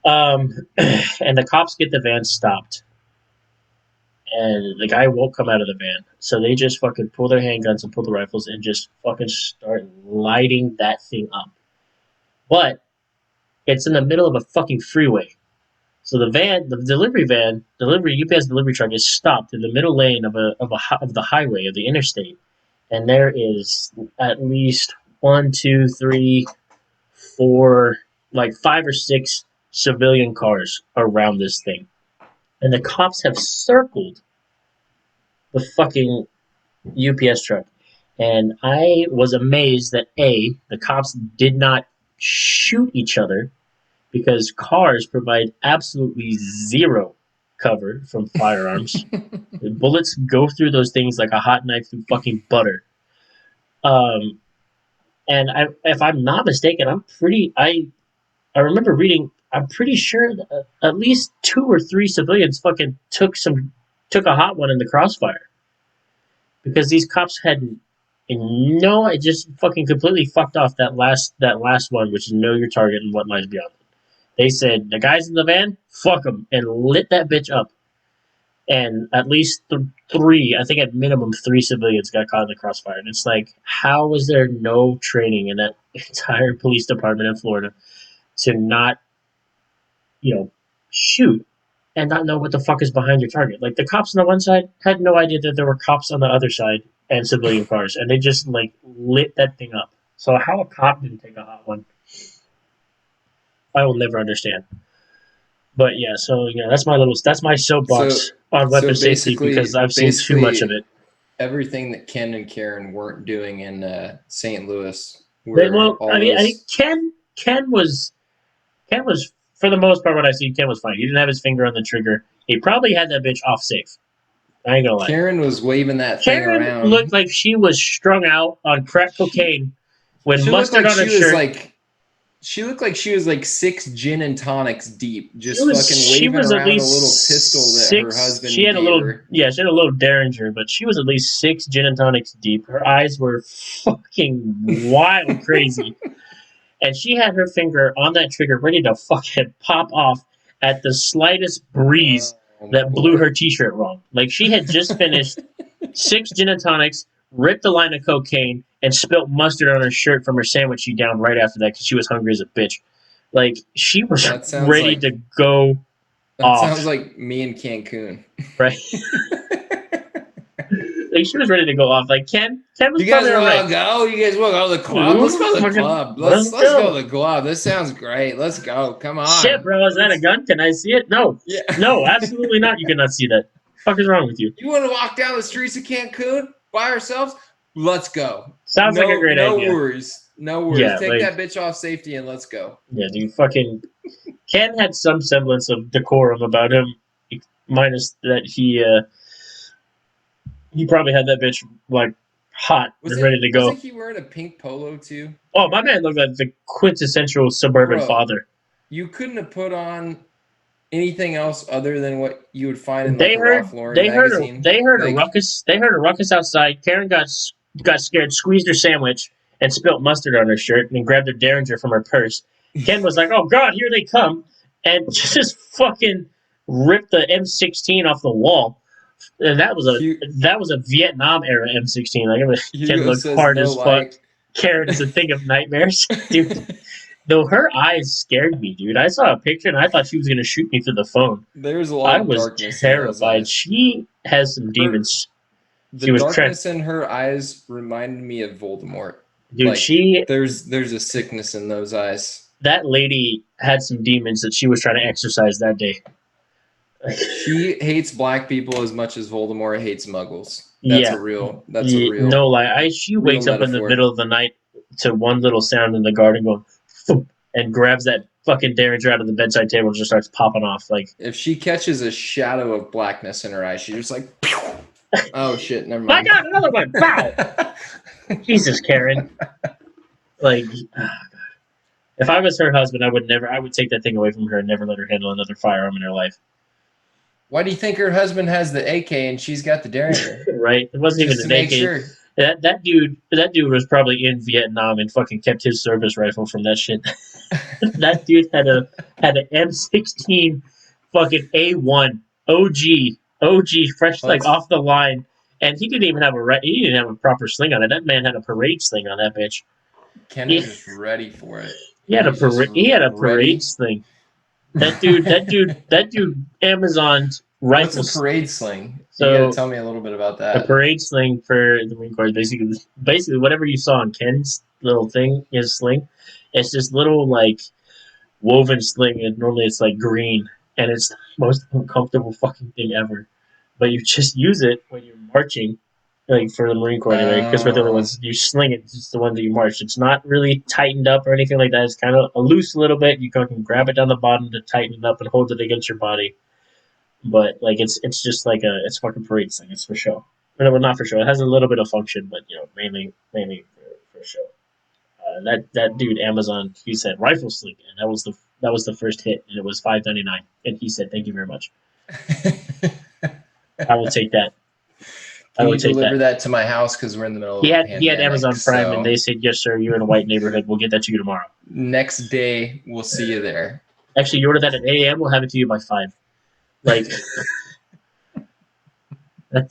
And the cops get the van stopped, and the guy won't come out of the van. So they just fucking pull their handguns and pull the rifles and just fucking start lighting that thing up. But it's in the middle of a fucking freeway. So the delivery UPS delivery truck is stopped in the middle lane of the highway of the interstate, and there is at least one, two, three, four, like 5 or 6 civilian cars around this thing, and the cops have circled the fucking UPS truck. And I was amazed that the cops did not shoot each other because cars provide absolutely zero cover from firearms. The bullets go through those things like a hot knife through fucking butter. Um, and if I'm not mistaken, I remember reading. I'm pretty sure that at least 2 or 3 civilians fucking took a hot one in the crossfire because these cops had no. It just fucking completely fucked off that last one, which is know your target and what lies beyond it. They said the guys in the van, fuck them, and lit that bitch up. And at least three, I think at minimum 3 civilians got caught in the crossfire. And it's like, how was there no training in that entire police department in Florida to not, shoot and not know what the fuck is behind your target? Like the cops on the one side had no idea that there were cops on the other side and civilian cars, and they just like lit that thing up. So how a cop didn't take a hot one, I will never understand. But yeah, so that's my soapbox on weapon safety because I've seen too much of it. Everything that Ken and Karen weren't doing in St. Louis. Well, I think Ken was for the most part what I see. Ken was fine. He didn't have his finger on the trigger. He probably had that bitch off safe. I ain't gonna lie. Karen was waving that thing Karen around. looked like she was strung out on crack cocaine with mustard on her shirt. She looked like she was like 6 gin and tonics deep, just fucking waving around a little pistol that her husband She had a little, her. yeah, she had a little Derringer, but she was at least 6 gin and tonics deep. Her eyes were fucking wild crazy, and she had her finger on that trigger, ready to fucking pop off at the slightest breeze that blew her t-shirt wrong. Like she had just finished 6 gin and tonics, ripped a line of cocaine, and spilt mustard on her shirt from her sandwich she downed right after that because she was hungry as a bitch. Like she was ready to go off. That sounds like me in Cancun, right? Like she was ready to go off. Like Ken was you guys probably want right. to go? You guys want to go to the club? Let's go to the club. Let's go to the club. This sounds great. Let's go. Come on. Shit, bro, is that a gun? Can I see it? No. Yeah. No, absolutely not. You cannot see that. What the fuck is wrong with you? You want to walk down the streets of Cancun by ourselves? Let's go. Sounds like a great idea. No worries. No worries. Yeah, take that bitch off safety and let's go. Yeah, dude, fucking Ken had some semblance of decorum about him, minus that he probably had that bitch like hot and ready to go. Wasn't he wearing a pink polo too? Oh, my man looked like the quintessential suburban father. You couldn't have put on anything else other than what you would find in like They a heard Ralph Lauren they heard a magazine? they heard a Like, ruckus. They heard a ruckus outside. Karen got scared, squeezed her sandwich, and spilt mustard on her shirt, and grabbed her Derringer from her purse. Ken was like, "Oh God, here they come!" and just fucking ripped the M16 off the wall. And that was a Vietnam era M16. Like Ken Hugo looked says hard no as fuck. light. Karen is a thing of nightmares, dude. Though her eyes scared me, dude. I saw a picture and I thought she was gonna shoot me through the phone. There's a lot I of was darkness in those terrified. eyes. She has some Her demons. The She was darkness in her eyes reminded me of Voldemort. dude. Like She there's a sickness in those eyes. that lady had some demons that she was trying to exercise that day. She hates black people as much as Voldemort hates Muggles. Yeah, That's a no real lie. She real wakes up in the metaphor. middle of the night to one little sound in the garden going, "Thoop," and grabs that fucking Derringer out of the bedside table and just starts popping off. Like, If she catches a shadow of blackness in her eye, she's just like, pew! Oh shit, never my mind. God, another one! Wow, Jesus, Karen. Like, if I was her husband, I would take that thing away from her and never let her handle another firearm in her life. Why do you think her husband has the AK and she's got the Derringer? Right? It wasn't Just even to an make AK. sure. That dude was probably in Vietnam and fucking kept his service rifle from that shit. That dude had an M16 fucking A1 OG fresh like Let's off the line, and he didn't have a proper sling on it. That man had a parade sling on that bitch. Ken He, is just ready for it. he had a parade Ready. sling. That dude Amazoned What's a rifles. parade sling? You got to So tell me a little bit about a that. parade sling for the Marine Corps is basically whatever you saw on Ken's little thing, his sling. It's this little like woven sling, and normally it's like green, and it's the most uncomfortable fucking thing ever. But you just use it when you're marching, like for the Marine Corps anyway, because we're the only Oh, ones you sling it. It's the one that you march. It's not really tightened up or anything like that. It's kind of a loose little bit. You can grab it down the bottom to tighten it up and hold it against your body. But like it's just like it's fucking parade thing. It's for show. Well, not for show. It has a little bit of function, but mainly for show. That dude Amazon, he said rifle sling, and that was the first hit, and it was $5.99, and he said thank you very much. I will take that. I can will you take deliver that. that to my house? Because we're in the middle He of a had pandemic. Amazon Prime, and So they said yes sir, you're in a white neighborhood. We'll get that to you tomorrow. next day, we'll see you there. Actually, you order that at 8 a.m. We'll have it to you by 5. Like, God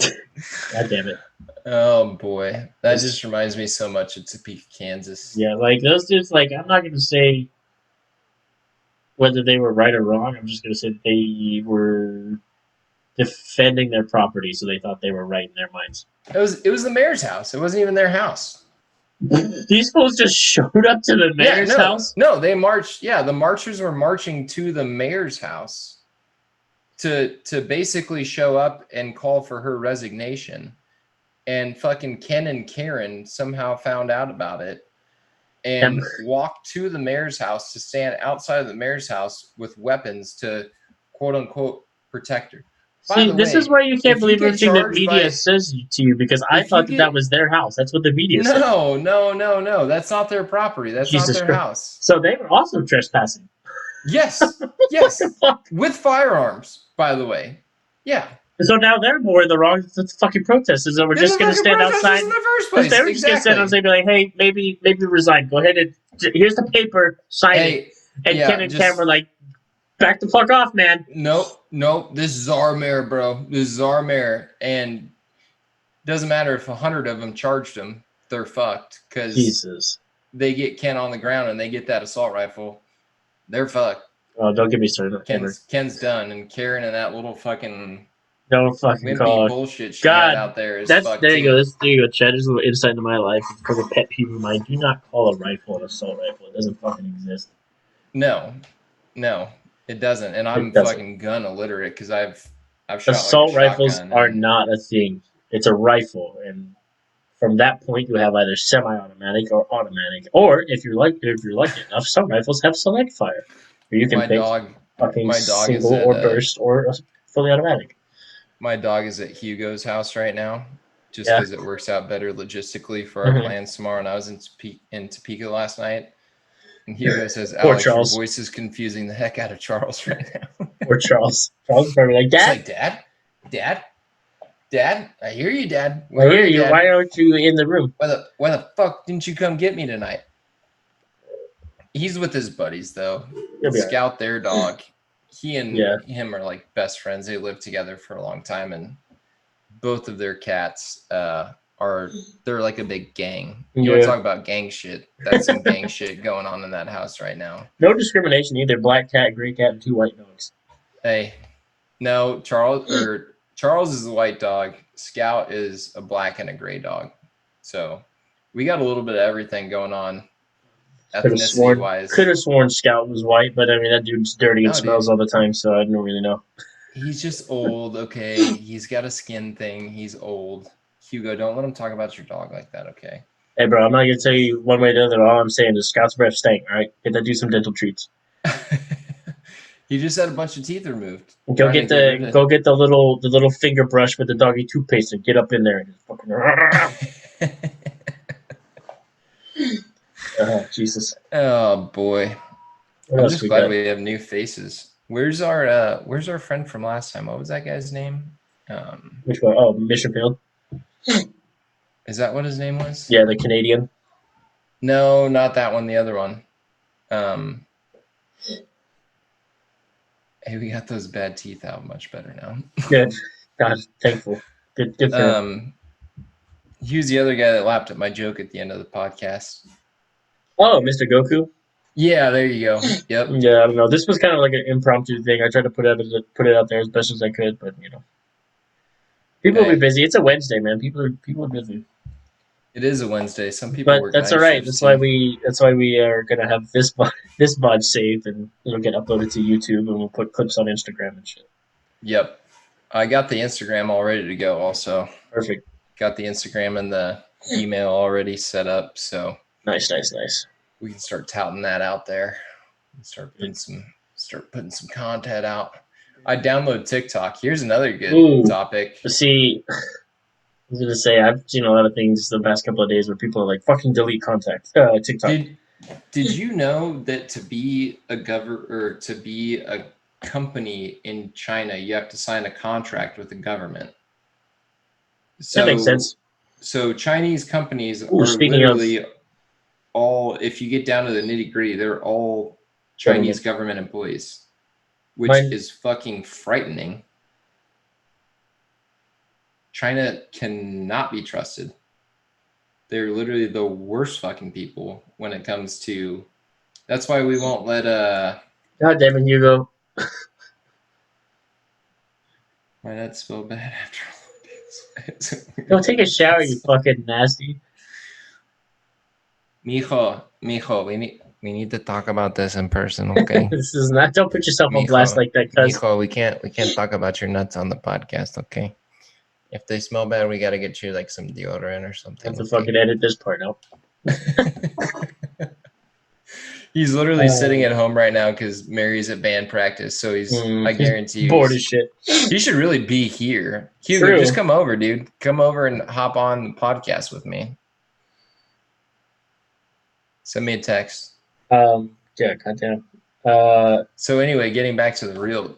damn it. Oh boy, that just reminds me so much of Topeka, Kansas. Yeah, like those dudes. Like, I'm not gonna say whether they were right or wrong. I'm just gonna say they were defending their property, so they thought they were right in their minds. It was the mayor's house. It wasn't even their house. These fools just showed up to the mayor's house. No, they marched. Yeah, the marchers were marching to the mayor's house to basically show up and call for her resignation. And fucking Ken and Karen somehow found out about it and walked to the mayor's house to stand outside of the mayor's house with weapons to quote unquote protect her. See, this is why you can't believe everything that media says to you, because I thought that was their house. That's what the media said. No. That's not their property. That's not their house. So they were also trespassing. Yes. With firearms, by the way. Yeah. So now they're more in the wrong. The fucking protesters that were just going to stand outside. In the first place. They were just going to stand outside and be like, "Hey, maybe resign. Go ahead and here's the paper. Sign it." And Ken and Cam were like, "Back the fuck off, man." Nope. This is our mayor, bro. This is our mayor, and doesn't matter if 100 of them charged them. They're fucked because they get Ken on the ground and they get that assault rifle. They're fucked. Oh, don't get me started. Ken's done, and Karen and that little fucking. Don't fucking call bullshit she had out there is fucked. There you go, Chad. There's a little insight into my life. Because a pet peeve of mine. Do not call a rifle an assault rifle. It doesn't fucking exist. No, it doesn't. And I'm fucking gun illiterate because I've shot assault rifles are not a thing. It's a rifle, and from that point you have either semi-automatic or automatic. Or if you're lucky enough, some rifles have select fire, where you can pick fucking single or burst or fully automatic. My dog is at Hugo's house right now, just because it works out better logistically for our plans tomorrow. And I was in Topeka last night. And Hugo says, Poor Alex, your Charles. voice is confusing the heck out of Charles right now. Poor Charles. Charles is probably like, He's Dad, like, Dad, I hear you, Dad. I Where are hear you, you. Dad? Why aren't you in the room? Why the fuck didn't you come get me tonight? He's with his buddies though. He'll be all right. Scout, their dog. He and Yeah. him are like best friends. They lived together for a long time, and both of their cats they're like a big gang. You want to Yeah. talk about gang shit? That's some gang shit going on in that house right now. No discrimination either. Black cat, gray cat, and 2 white dogs. Hey, no, Charles is a white dog. Scout is a black and a gray dog. So we got a little bit of everything going on, ethnicity wise. Could have sworn Scout was white, but I mean that dude's dirty and No, smells dude. all the time, so I don't really know. He's just old, okay? He's got a skin thing. He's old. Hugo, don't let him talk about your dog like that, okay? Hey, bro, I'm not gonna tell you one way or the other. All I'm saying is Scout's breath stank. All right, get that dude some dental treats. He just had a bunch of teeth removed. Go get the little finger brush with the doggy toothpaste and get up in there and just fucking. Oh, Jesus. Oh boy. What I'm else just we glad got? we have new faces. Where's our friend from last time? What was that guy's name? Which one? Oh, Mission Field. Is that what his name was? Yeah, the Canadian. No, not that one. The other one. Hey, we got those bad teeth out much better now. Good. God, thankful. Good for him. He was the other guy that laughed at my joke at the end of the podcast. Oh, Mr. Goku. Yeah, there you go. Yep. Yeah, I don't know. This was kind of like an impromptu thing. I tried to put it out there as best as I could, but people will be busy. It's a Wednesday, man. People are busy. It is a Wednesday. Some people But work. that's all right. That's why we are gonna have this VOD saved, and it'll get uploaded to YouTube, and we'll put clips on Instagram and shit. Yep, I got the Instagram all ready to go. Also, perfect. Got the Instagram and the email already set up, so nice. We can start touting that out there. Start putting some content out. I download TikTok. Here's another good topic. See, I was gonna say I've seen a lot of things the past couple of days where people are like, "Fucking delete TikTok." Did you know that to be a company in China, you have to sign a contract with the government? That makes sense. So Chinese companies are literally all, if you get down to the nitty gritty, they're all Chinese government employees, which is fucking frightening. China cannot be trusted. They're literally the worst fucking people when it comes to. That's why we won't let God damn it, Hugo. Why that spell bad after all this? Go take a shower, you fucking nasty. Mijo, we need to talk about this in person, okay? This is not. Don't put yourself on blast like that, cuz. Mijo, we can't talk about your nuts on the podcast, okay? If they smell bad, we got to get you like some deodorant or something. I have to fucking edit this part out. He's literally sitting at home right now because Mary's at band practice. So I guarantee you, bored as shit. He should really be here. Hugo, just come over, dude. Come over and hop on the podcast with me. Send me a text. Yeah, goddamn. So anyway, getting back to the real,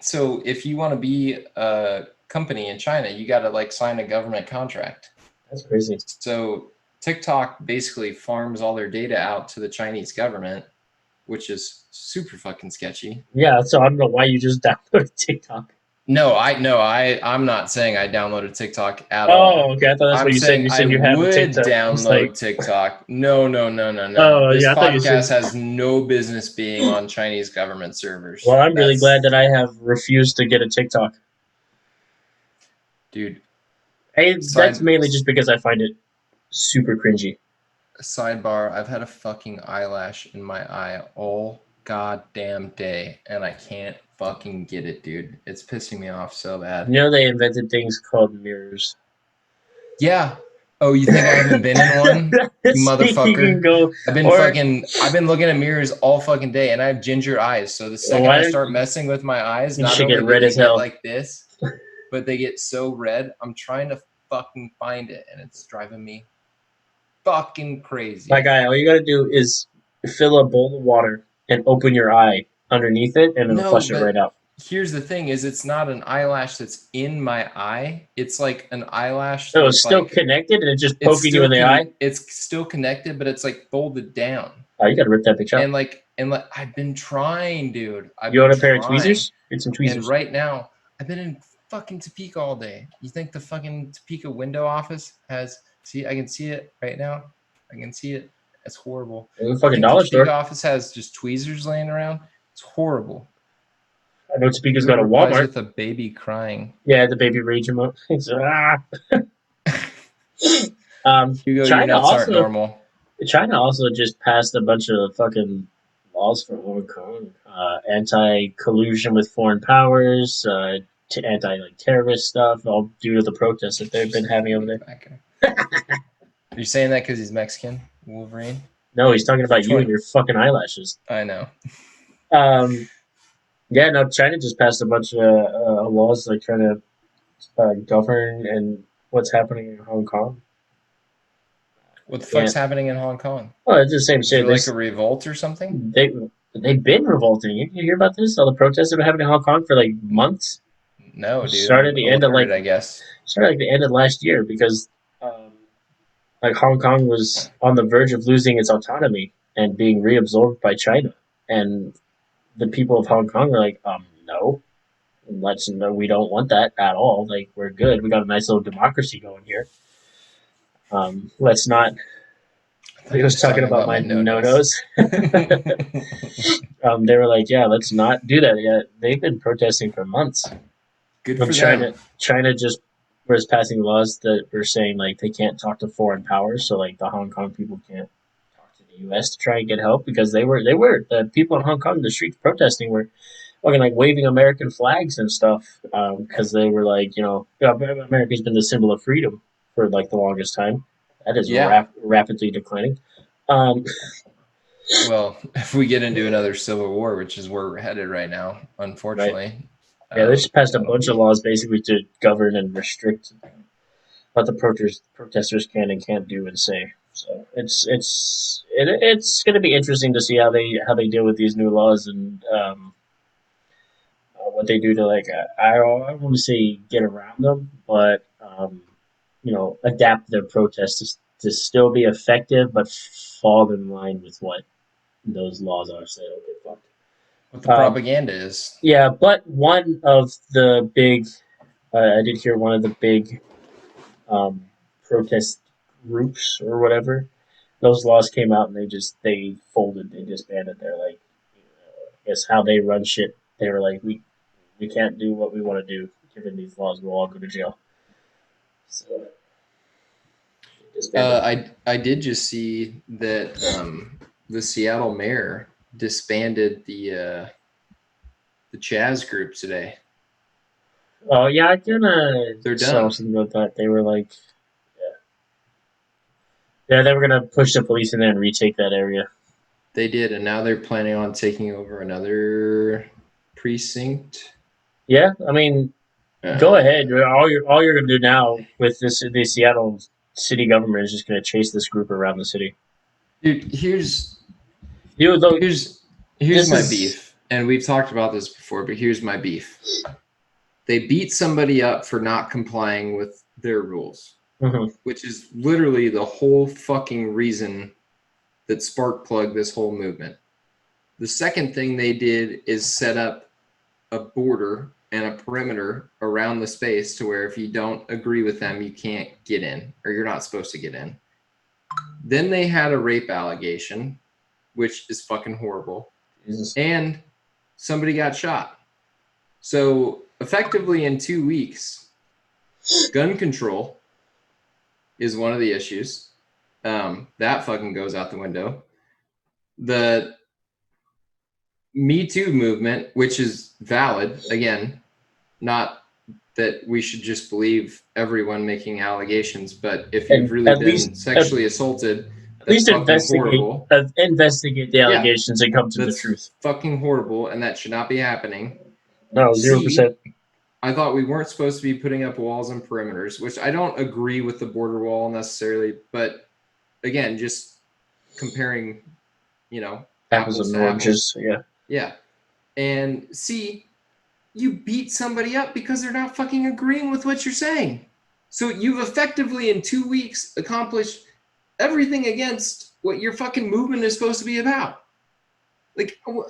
so if you want to be a company in China, you got to like sign a government contract. That's crazy. So TikTok basically farms all their data out to the Chinese government, which is super fucking sketchy. Yeah, so I don't know why you just downloaded TikTok. No, I'm not saying I downloaded TikTok at all. Oh, okay. I thought that's what you said. You said you had TikTok. Download TikTok. No. Oh, this yeah, podcast has no business being on Chinese government servers. Well, I'm really glad that I have refused to get a TikTok. Dude. That's mainly just because I find it super cringy. Sidebar, I've had a fucking eyelash in my eye all goddamn day, and I can't fucking get it, dude. It's pissing me off so bad. You know they invented things called mirrors. Yeah. Oh, you think I haven't been in one? You motherfucker. I've been looking at mirrors all fucking day, and I have ginger eyes. So the second I start messing with my eyes, not only do they get like this, but they get so red. I'm trying to fucking find it, and it's driving me fucking crazy. My guy, all you gotta do is fill a bowl of water and open your eye underneath it, and it'll No, flush it right but out. here's the thing: is it's not an eyelash that's in my eye. It's like an eyelash So it's that's still like connected, and it's just poking you in the eye. it's still connected, but it's like folded down. Oh, you gotta rip that bitch out. And I've been trying, dude. I've You been want a pair of trying. tweezers? Get some And tweezers. right now, I've been in fucking Topeka all day. You think the fucking Topeka window office has see I can see it right now. I can see it. It's horrible. There's a You fucking think the dollar Topeka store. office has just tweezers laying around? It's horrible. I know Topeka's got Whoever a replies Walmart. with a baby crying. Yeah, the baby rage emote. Hugo, your China nuts aren't also normal. China also just passed a bunch of fucking laws for Hong Kong, anti-collusion with foreign powers, anti like terrorist stuff, all due to the protests that they've been having over there. Are you saying that because he's Mexican, Wolverine? No, he's talking about Which you and one? your fucking eyelashes. I know. Yeah, no, China just passed a bunch of laws like trying to govern and what's happening in Hong Kong. What the fuck's Yeah, happening in Hong Kong? well, it's the same Is shit. there like a revolt or something? They've been revolting. You hear about this? All the protests that have been happening in Hong Kong for like months. No, It dude. started I'm at the end of alerted, I guess. the end of last year because um, like Hong Kong was on the verge of losing its autonomy and being reabsorbed by China, and the people of Hong Kong are like, no, let's no, we don't want that at all. Like we're good. We got a nice little democracy going here. Let's not. I thought He you were was just talking talking about about my my no no-nos. nos. They were like, yeah, let's not do that. Yeah, they've been protesting for months. Good When for them. China just was passing laws that were saying like they can't talk to foreign powers, so like the Hong Kong people can't talk to the U.S. to try and get help because they were the people in Hong Kong in the streets protesting were fucking like waving American flags and stuff because they were like America's been the symbol of freedom for like the longest time. That is Yeah. rapidly declining. Um, Well, if we get into another civil war, which is where we're headed right now, right. unfortunately, Yeah, they just passed a that'll bunch of be laws basically to govern and restrict what the protesters can and can't do and say. So it's going to be interesting to see how they deal with these new laws and what they do to like I don't want to say get around them, but adapt their protests to still be effective, but fall in line with what those laws are. Say, okay, fuck. what the Um, propaganda is. yeah, but one of the big, I did hear one of the big um, protest groups or whatever. Those laws came out and they folded, they disbanded. They're like, I guess how they run shit. They were like, we can't do what we want to do given these laws. We'll all go to jail. So disbanded. I did just see that the Seattle mayor disbanded the Chaz group today. Oh yeah, I kind They're of saw done. something about that. They were like, yeah, they were gonna push the police in there and retake that area. They did, and now they're planning on taking over another precinct. Yeah, I mean, go ahead. All you're gonna do now with the Seattle city government is just gonna chase this group around the city. Dude, here's You though, here's here's this my is beef, and we've talked about this before, but here's my beef. They beat somebody up for not complying with their rules, mhm. which is literally the whole fucking reason that spark plugged this whole movement. The second thing they did is set up a border and a perimeter around the space to where if you don't agree with them, you can't get in or you're not supposed to get in. Then they had a rape allegation, which is fucking horrible. Jesus. And somebody got shot. So effectively in 2 weeks, gun control is one of the issues. That fucking goes out the window. The Me Too movement, which is valid, again, not that we should just believe everyone making allegations, but if you've And really been sexually assaulted, at that's least fucking horrible. investigate the Yeah, allegations and come to the that's truth. fucking horrible, and that should not be happening. No, C, 0%. I thought we weren't supposed to be putting up walls and perimeters, which I don't agree with the border wall necessarily, but again, just comparing, Apples and to oranges. apples. Yeah. Yeah. And C, you beat somebody up because they're not fucking agreeing with what you're saying. So you've effectively in 2 weeks accomplished everything against what your fucking movement is supposed to be about. Like, You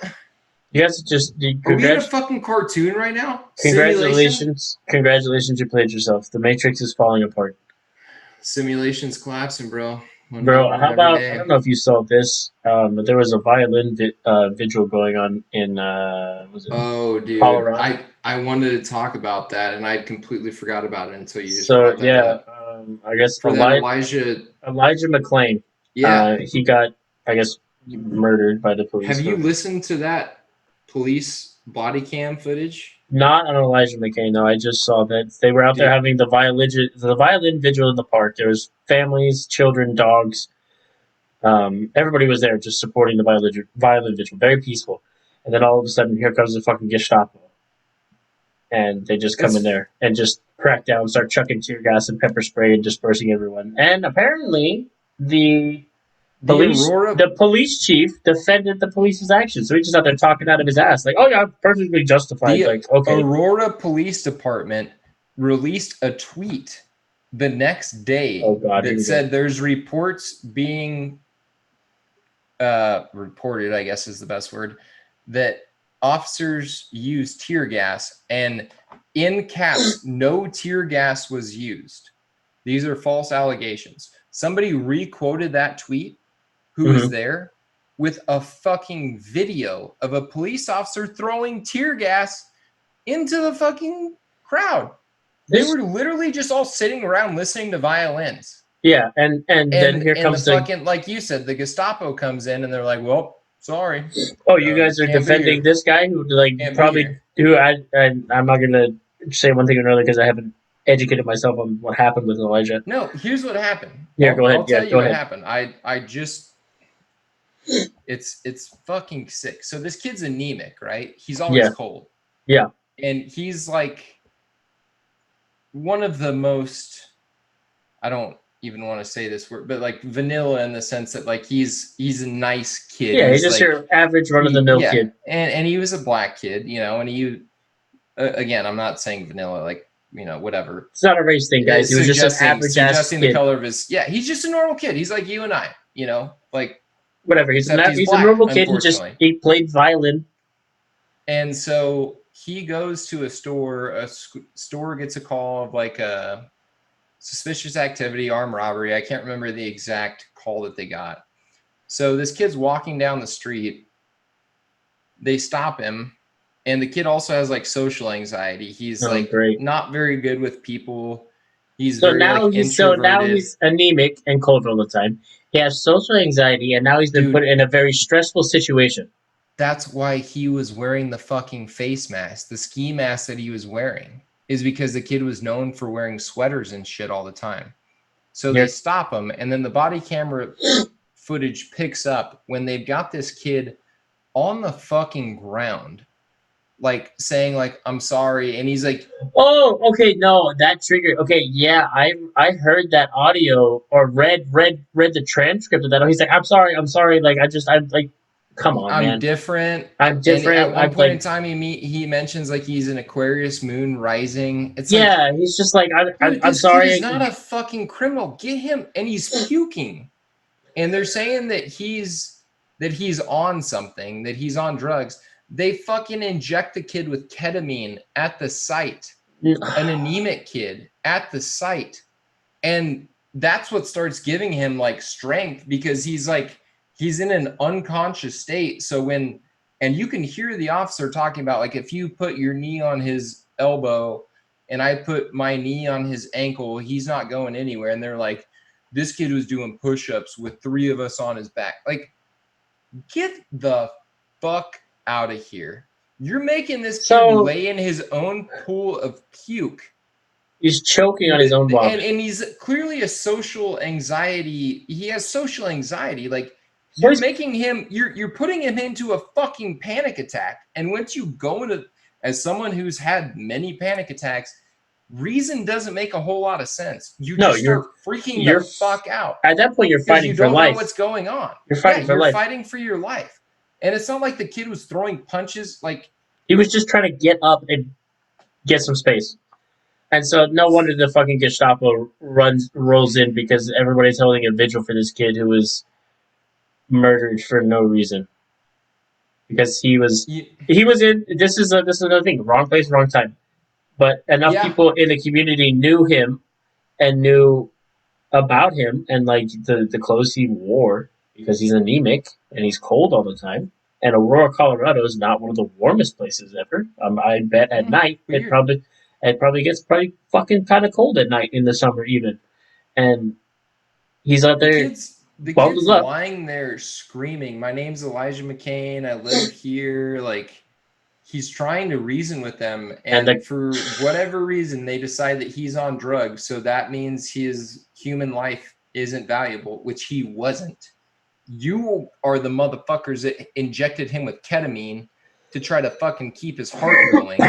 guys just are we in a fucking cartoon right now? Simulation? congratulations! You played yourself. The Matrix is falling apart, Simulation's collapsing, bro. One by bro. one How every about I day. don't know if you saw this, but there was a violin vigil going on in was it Oh, dude. Colorado? I wanted to talk about that and I completely forgot about it until you just So brought that yeah, up. I guess For that Elijah. Elijah McClain, Yeah. he got I guess murdered by the police Have for you listened to that police body cam footage? not on Elijah McCain. No, I just saw that they were out there Dude, having the violin vigil in the park. There was families, children, dogs. Everybody was there just supporting the violin vigil. Very peaceful. And then all of a sudden, here comes the fucking Gestapo, and they just come in that's there and just crack down, start chucking tear gas and pepper spray and dispersing everyone. And apparently, the Aurora. the police chief defended the police's actions. So he just out there talking out of his ass, like, "Oh yeah, perfectly justified." The Like, okay, Aurora Police Department released a tweet the next oh day god, here that we go. said there's reports being reported, I guess is the best word, that officers used tear gas, and in caps, no tear gas was used. These are false allegations. Somebody re-quoted that tweet who was Mm-hmm. there with a fucking video of a police officer throwing tear gas into the fucking crowd. They This were literally just all sitting around listening to violins. Yeah, and then here And the comes the fucking, like you said, the Gestapo comes in and they're like, well, sorry. oh, you guys are Can't be defending here. this guy who like Can't be probably here. who I'm not gonna say one thing or another because I haven't educated myself on what happened with Elijah. No, here's what happened. Yeah, go ahead. I'll Yeah, tell you go what ahead. happened. I just it's fucking sick. So this kid's anemic, right? He's always Yeah, cold. yeah. And he's like one of the most, I don't even want to say this word, but like vanilla in the sense that like he's a nice kid. Yeah, he's He's just like your average run of the mill yeah, kid. and he was a black kid, and he again, I'm not saying vanilla, like whatever, It's not a race thing, guys. He was just an average ass suggesting the kid. color of his, yeah, he's just a normal kid. He's like you and I, like Whatever. except he's He's a black, normal kid. unfortunately. He played violin. And so he goes to a store. A store gets a call of like a suspicious activity, armed robbery. I can't remember the exact call that they got. So this kid's walking down the street. They stop him, and the kid also has like social anxiety. He's Oh, like great. not very good with people. He's very like Now introverted. he's anemic and cold all the time. He has social anxiety, and now he's been put Dude, in a very stressful situation. that's why he was wearing the fucking face mask. The ski mask that he was wearing is because the kid was known for wearing sweaters and shit all the time. So they Here, stop him, and then the body camera footage picks up when they've got this kid on the fucking ground, like saying like I'm sorry, and he's like, oh, okay, no, that triggered. Okay, yeah, I heard that audio or read the transcript of that. He's like, I'm sorry. Like I'm like, come on, I'm man, different. I'm And at different. one I'm point in like, time, he mentions like he's an Aquarius moon rising. It's like, yeah, he's just like, dude, I'm this kid is sorry. not a fucking criminal. Get him, and he's puking. And they're saying that he's on something, that he's on drugs. They fucking inject the kid with ketamine at the site, an anemic kid at the site. And that's what starts giving him like strength, because he's in an unconscious state. So and you can hear the officer talking about like, if you put your knee on his elbow and I put my knee on his ankle, he's not going anywhere. And they're like, this kid was doing push-ups with 3 of us on his back. Like, get the fuck out of here. You're making this kid lay in his own pool of puke. He's choking on his own vomit. And he's clearly a social anxiety. He has social anxiety. Like, you're making him, you're putting him into a fucking panic attack. And once you go into, as someone who's had many panic attacks, reason doesn't make a whole lot of sense. You No, just start freaking the you're fuck out at that point. You're because fighting you for don't know life. what's going on. You're Yeah, fighting for you're life. fighting for your life. And it's not like the kid was throwing punches. Like, He was just trying to get up and get some space. And so no wonder the fucking Gestapo rolls in because everybody's holding a vigil for this kid who was murdered for no reason. Because you, he was in this is another thing, wrong place, wrong time. But enough yeah, people in the community knew him and knew about him and like the clothes he wore because he's anemic and he's cold all the time. And Aurora, Colorado is not one of the warmest places ever. I bet at night weird. it probably gets pretty fucking kind of cold at night in the summer even. And he's out The there kid's the kid's bundled up. lying there screaming, "My name's Elijah McCain. I live here." Like, he's trying to reason with them, And and for whatever reason, they decide that he's on drugs, so that means his human life isn't valuable, which he wasn't. You are the motherfuckers that injected him with ketamine to try to fucking keep his heart going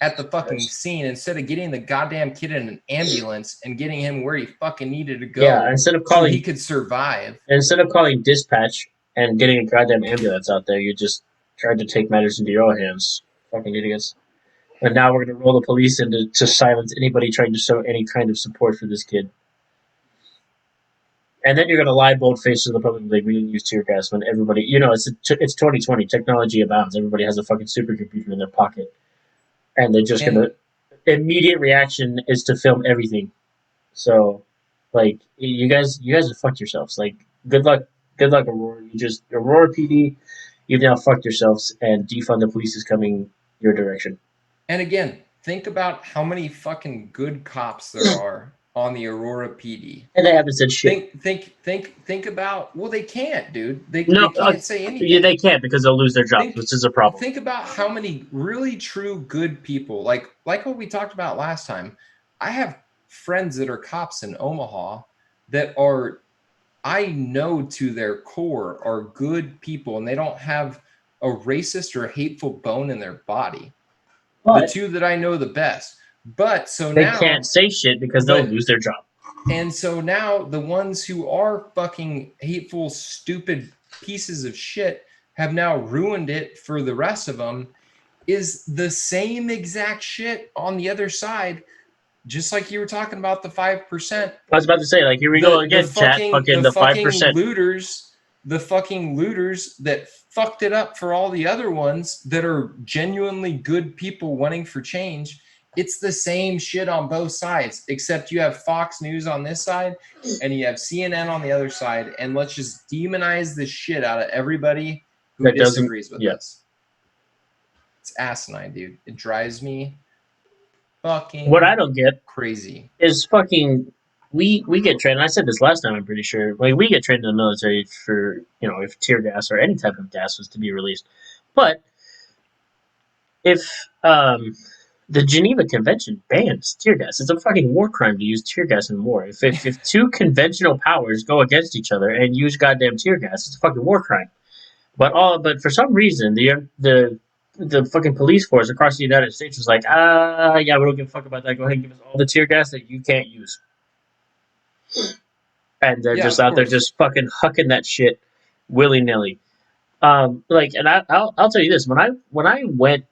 at the fucking scene instead of getting the goddamn kid in an ambulance and getting him where he fucking needed to yeah, go so he could survive. instead of calling dispatch and getting a goddamn ambulance out there, you just tried to take matters into your own hands. Fucking idiots. And now we're gonna roll the police in to silence anybody trying to show any kind of support for this kid. And then you're gonna lie bold faced to the public like we didn't use tear gas when everybody, it's 2020, technology abounds. Everybody has a fucking supercomputer in their pocket, and they're just And gonna immediate reaction is to film everything. So, like you guys have fucked yourselves. Like good luck, Aurora. Aurora PD, you've now fucked yourselves, and defund the police is coming your direction. and again, think about how many fucking good cops there are on the Aurora PD. And they haven't said shit. Think about, well, they can't, dude. They No, can't say yeah, anything. they can't because they'll lose their jobs, Think which is a problem. think about how many really true good people, like what we talked about last time. I have friends that are cops in Omaha that are, I know to their core, are good people, and they don't have a racist or hateful bone in their body. The But two that I know the best. But so they now, can't say shit because they'll but lose their job. and so now the ones who are fucking hateful, stupid pieces of shit have now ruined it for the rest of them. Is the same exact shit on the other side, just like you were talking about the 5%. I was about to say, like, here we go again, chat. Fucking The the fucking 5%. looters, the fucking looters that fucked it up for all the other ones that are genuinely good people wanting for change. It's the same shit on both sides, except you have Fox News on this side and you have CNN on the other side. And let's just demonize the shit out of everybody who That doesn't. disagrees with Yeah. us. It's asinine, dude. It drives me fucking What I don't get crazy. is fucking. We get trained. I said this last time. I'm pretty sure. Like we get trained in the military for if tear gas or any type of gas was to be released, but if the Geneva Convention bans tear gas. It's a fucking war crime to use tear gas in war. If two conventional powers go against each other and use goddamn tear gas, it's a fucking war crime. But for some reason the fucking police force across the United States was like, yeah, we don't give a fuck about that. Go ahead and give us all the tear gas that you can't use. And they're Yeah, just of out there course. just fucking hucking that shit willy nilly. And I'll tell you this: when I went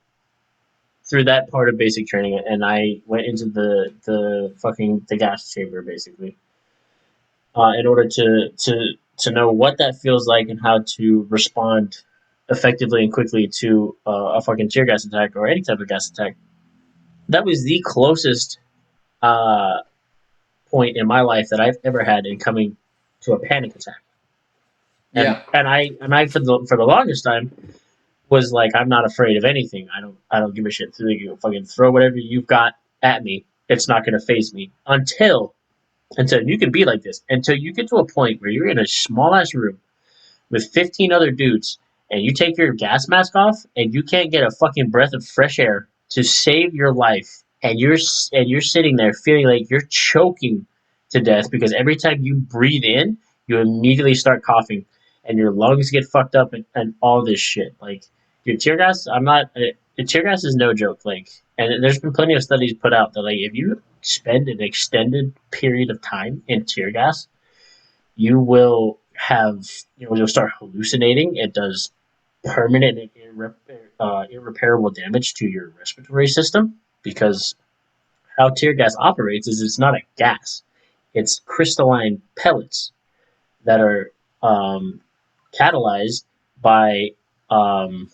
through that part of basic training, and I went into the gas chamber basically, in order to know what that feels like and how to respond effectively and quickly to a fucking tear gas attack or any type of gas attack. That was the closest uh, point in my life that I've ever had in coming to a panic attack. And Yeah. I for the longest time was like, I'm not afraid of anything. I don't give a shit. So you fucking throw whatever you've got at me. It's not going to phase me until you can be like this until you get to a point where you're in a small ass room with 15 other dudes and you take your gas mask off and you can't get a fucking breath of fresh air to save your life and you're sitting there feeling like you're choking to death because every time you breathe in you immediately start coughing and your lungs get fucked up and all this shit like your tear gas. I'm not. tear gas is no joke. Like, and there's been plenty of studies put out that like if you spend an extended period of time in tear gas, you will have you'll start hallucinating. It does permanent and irreparable damage to your respiratory system because how tear gas operates is it's not a gas; it's crystalline pellets that are catalyzed by um,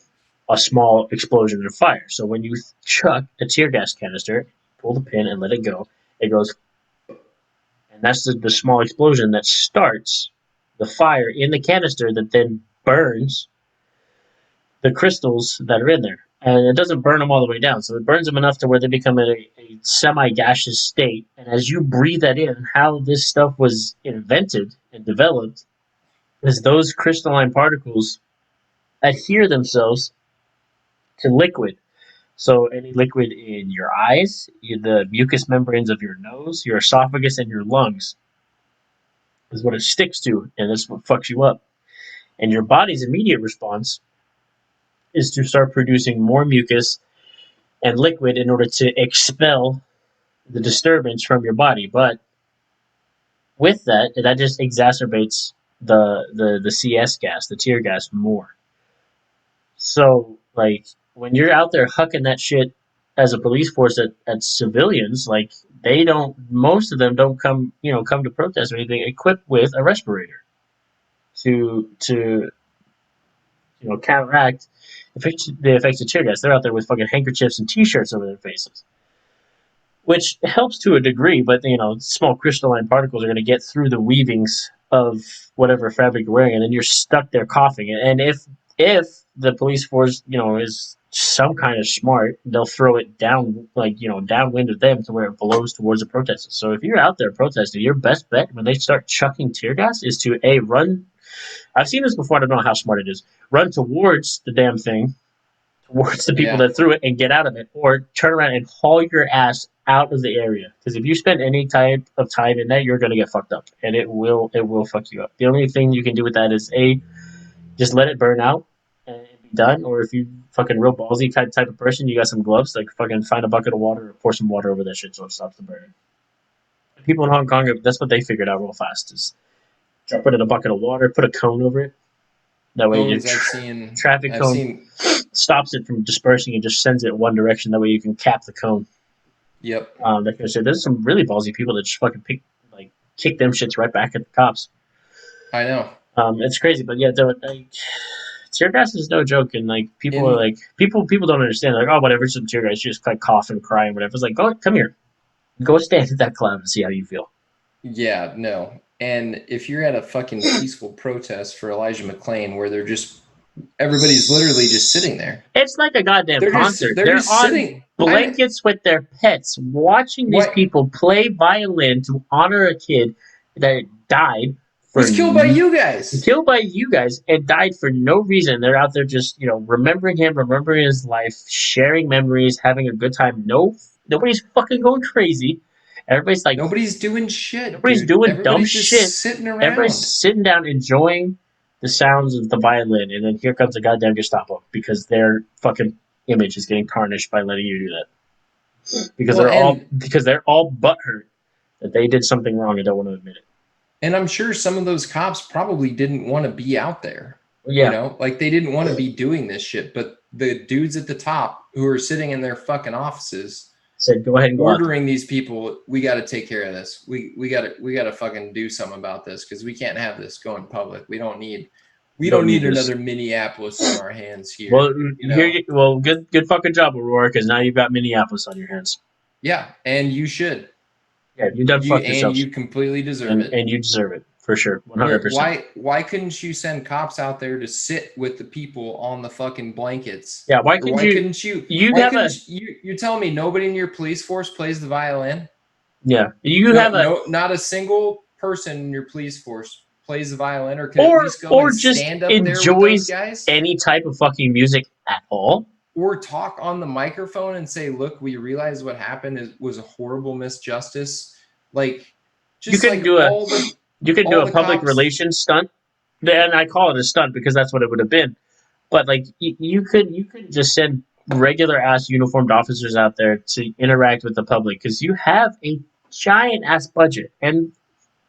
a small explosion or fire. So when you chuck a tear gas canister, pull the pin and let it go, it goes, and that's the small explosion that starts the fire in the canister that then burns the crystals that are in there. And it doesn't burn them all the way down, so it burns them enough to where they become a semi gaseous state. And as you breathe that in, how this stuff was invented and developed is those crystalline particles adhere themselves to liquid. So any liquid in your eyes, the mucous membranes of your nose, your esophagus, and your lungs is what it sticks to, and that's what fucks you up. And your body's immediate response is to start producing more mucus and liquid in order to expel the disturbance from your body. But with that, that just exacerbates the CS gas, the tear gas, more. So, like, when you're out there hucking that shit as a police force at civilians, like, they don't, most of them don't come to protest or anything equipped with a respirator to counteract the effects of tear gas. They're out there with fucking handkerchiefs and t-shirts over their faces, which helps to a degree, but small crystalline particles are going to get through the weavings of whatever fabric you're wearing, and then you're stuck there coughing. And if the police force is some kind of smart, they'll throw it down downwind of them to where it blows towards the protesters. So if you're out there protesting, your best bet when they start chucking tear gas is to run. I've seen this before. I don't know how smart it is. Run towards the damn thing, towards the people Yeah. that threw it, and get out of it, or turn around and haul your ass out of the area. Because if you spend any type of time in there, you're gonna get fucked up, and it will fuck you up. The only thing you can do with that is just let it burn out and be done. Or if you fucking real ballsy type of person, you got some gloves, like fucking find a bucket of water or pour some water over that shit so it stops the burning. People in Hong Kong, that's what they figured out real fast: is drop it in a bucket of water, put a cone over it. That way, your Cones traffic I've cone seen. stops it from dispersing and just sends it one direction. That way, you can cap the cone. Yep. That kind of shit. There's some really ballsy people that just fucking kick them shits right back at the cops. I know. It's crazy, but yeah, tear gas is no joke, and like people are In like people don't understand. Like, oh, whatever, it's some tear gas. You just like cough and cry and whatever. It's like, go come here, go stand at that cloud and see how you feel. Yeah, no. And if you're at a fucking peaceful protest for Elijah McClain where everybody's literally just sitting there. It's like a goddamn concert. They're They're just on sitting. blankets with their pets, watching these What people play violin to honor a kid that died for was killed by you guys? killed by you guys and died for no reason. They're out there just remembering him, remembering his life, sharing memories, having a good time. Nobody's fucking going crazy. Everybody's like Nobody's doing shit, nobody's dude. doing dumb Everybody's shit. just sitting Everybody's around. sitting down enjoying the sounds of the violin, and then here comes a goddamn Gestapo because their fucking image is getting tarnished by letting you do that. Because Well, they're all butthurt that they did something wrong and don't want to admit it. and I'm sure some of those cops probably didn't want to be out there. Yeah. Like they didn't want to be doing this shit, but the dudes at the top who are sitting in their fucking offices Said go ahead and go ordering these people, we got to take care of this. We got to fucking do something about this because we can't have this going public. We don't need this. another Minneapolis on our hands here. Well, good fucking job, Aurora, because now you've got Minneapolis on your hands. Yeah, and you should. Yeah, you done fucked yourself. And you completely deserve it. And you deserve it for sure, 100%. Why couldn't you send cops out there to sit with the people on the fucking blankets? Yeah, why couldn't you? You're telling me nobody in your police force plays the violin? Yeah, not a single person in your police force plays the violin, or can at least go and just stand up enjoys there with those guys, any type of fucking music at all, or talk on the microphone and say, "Look, we realize what happened was a horrible misjustice." Like, just you can do a public relations stunt, and I call it a stunt because that's what it would have been. But like you could just send regular ass uniformed officers out there to interact with the public because you have a giant ass budget and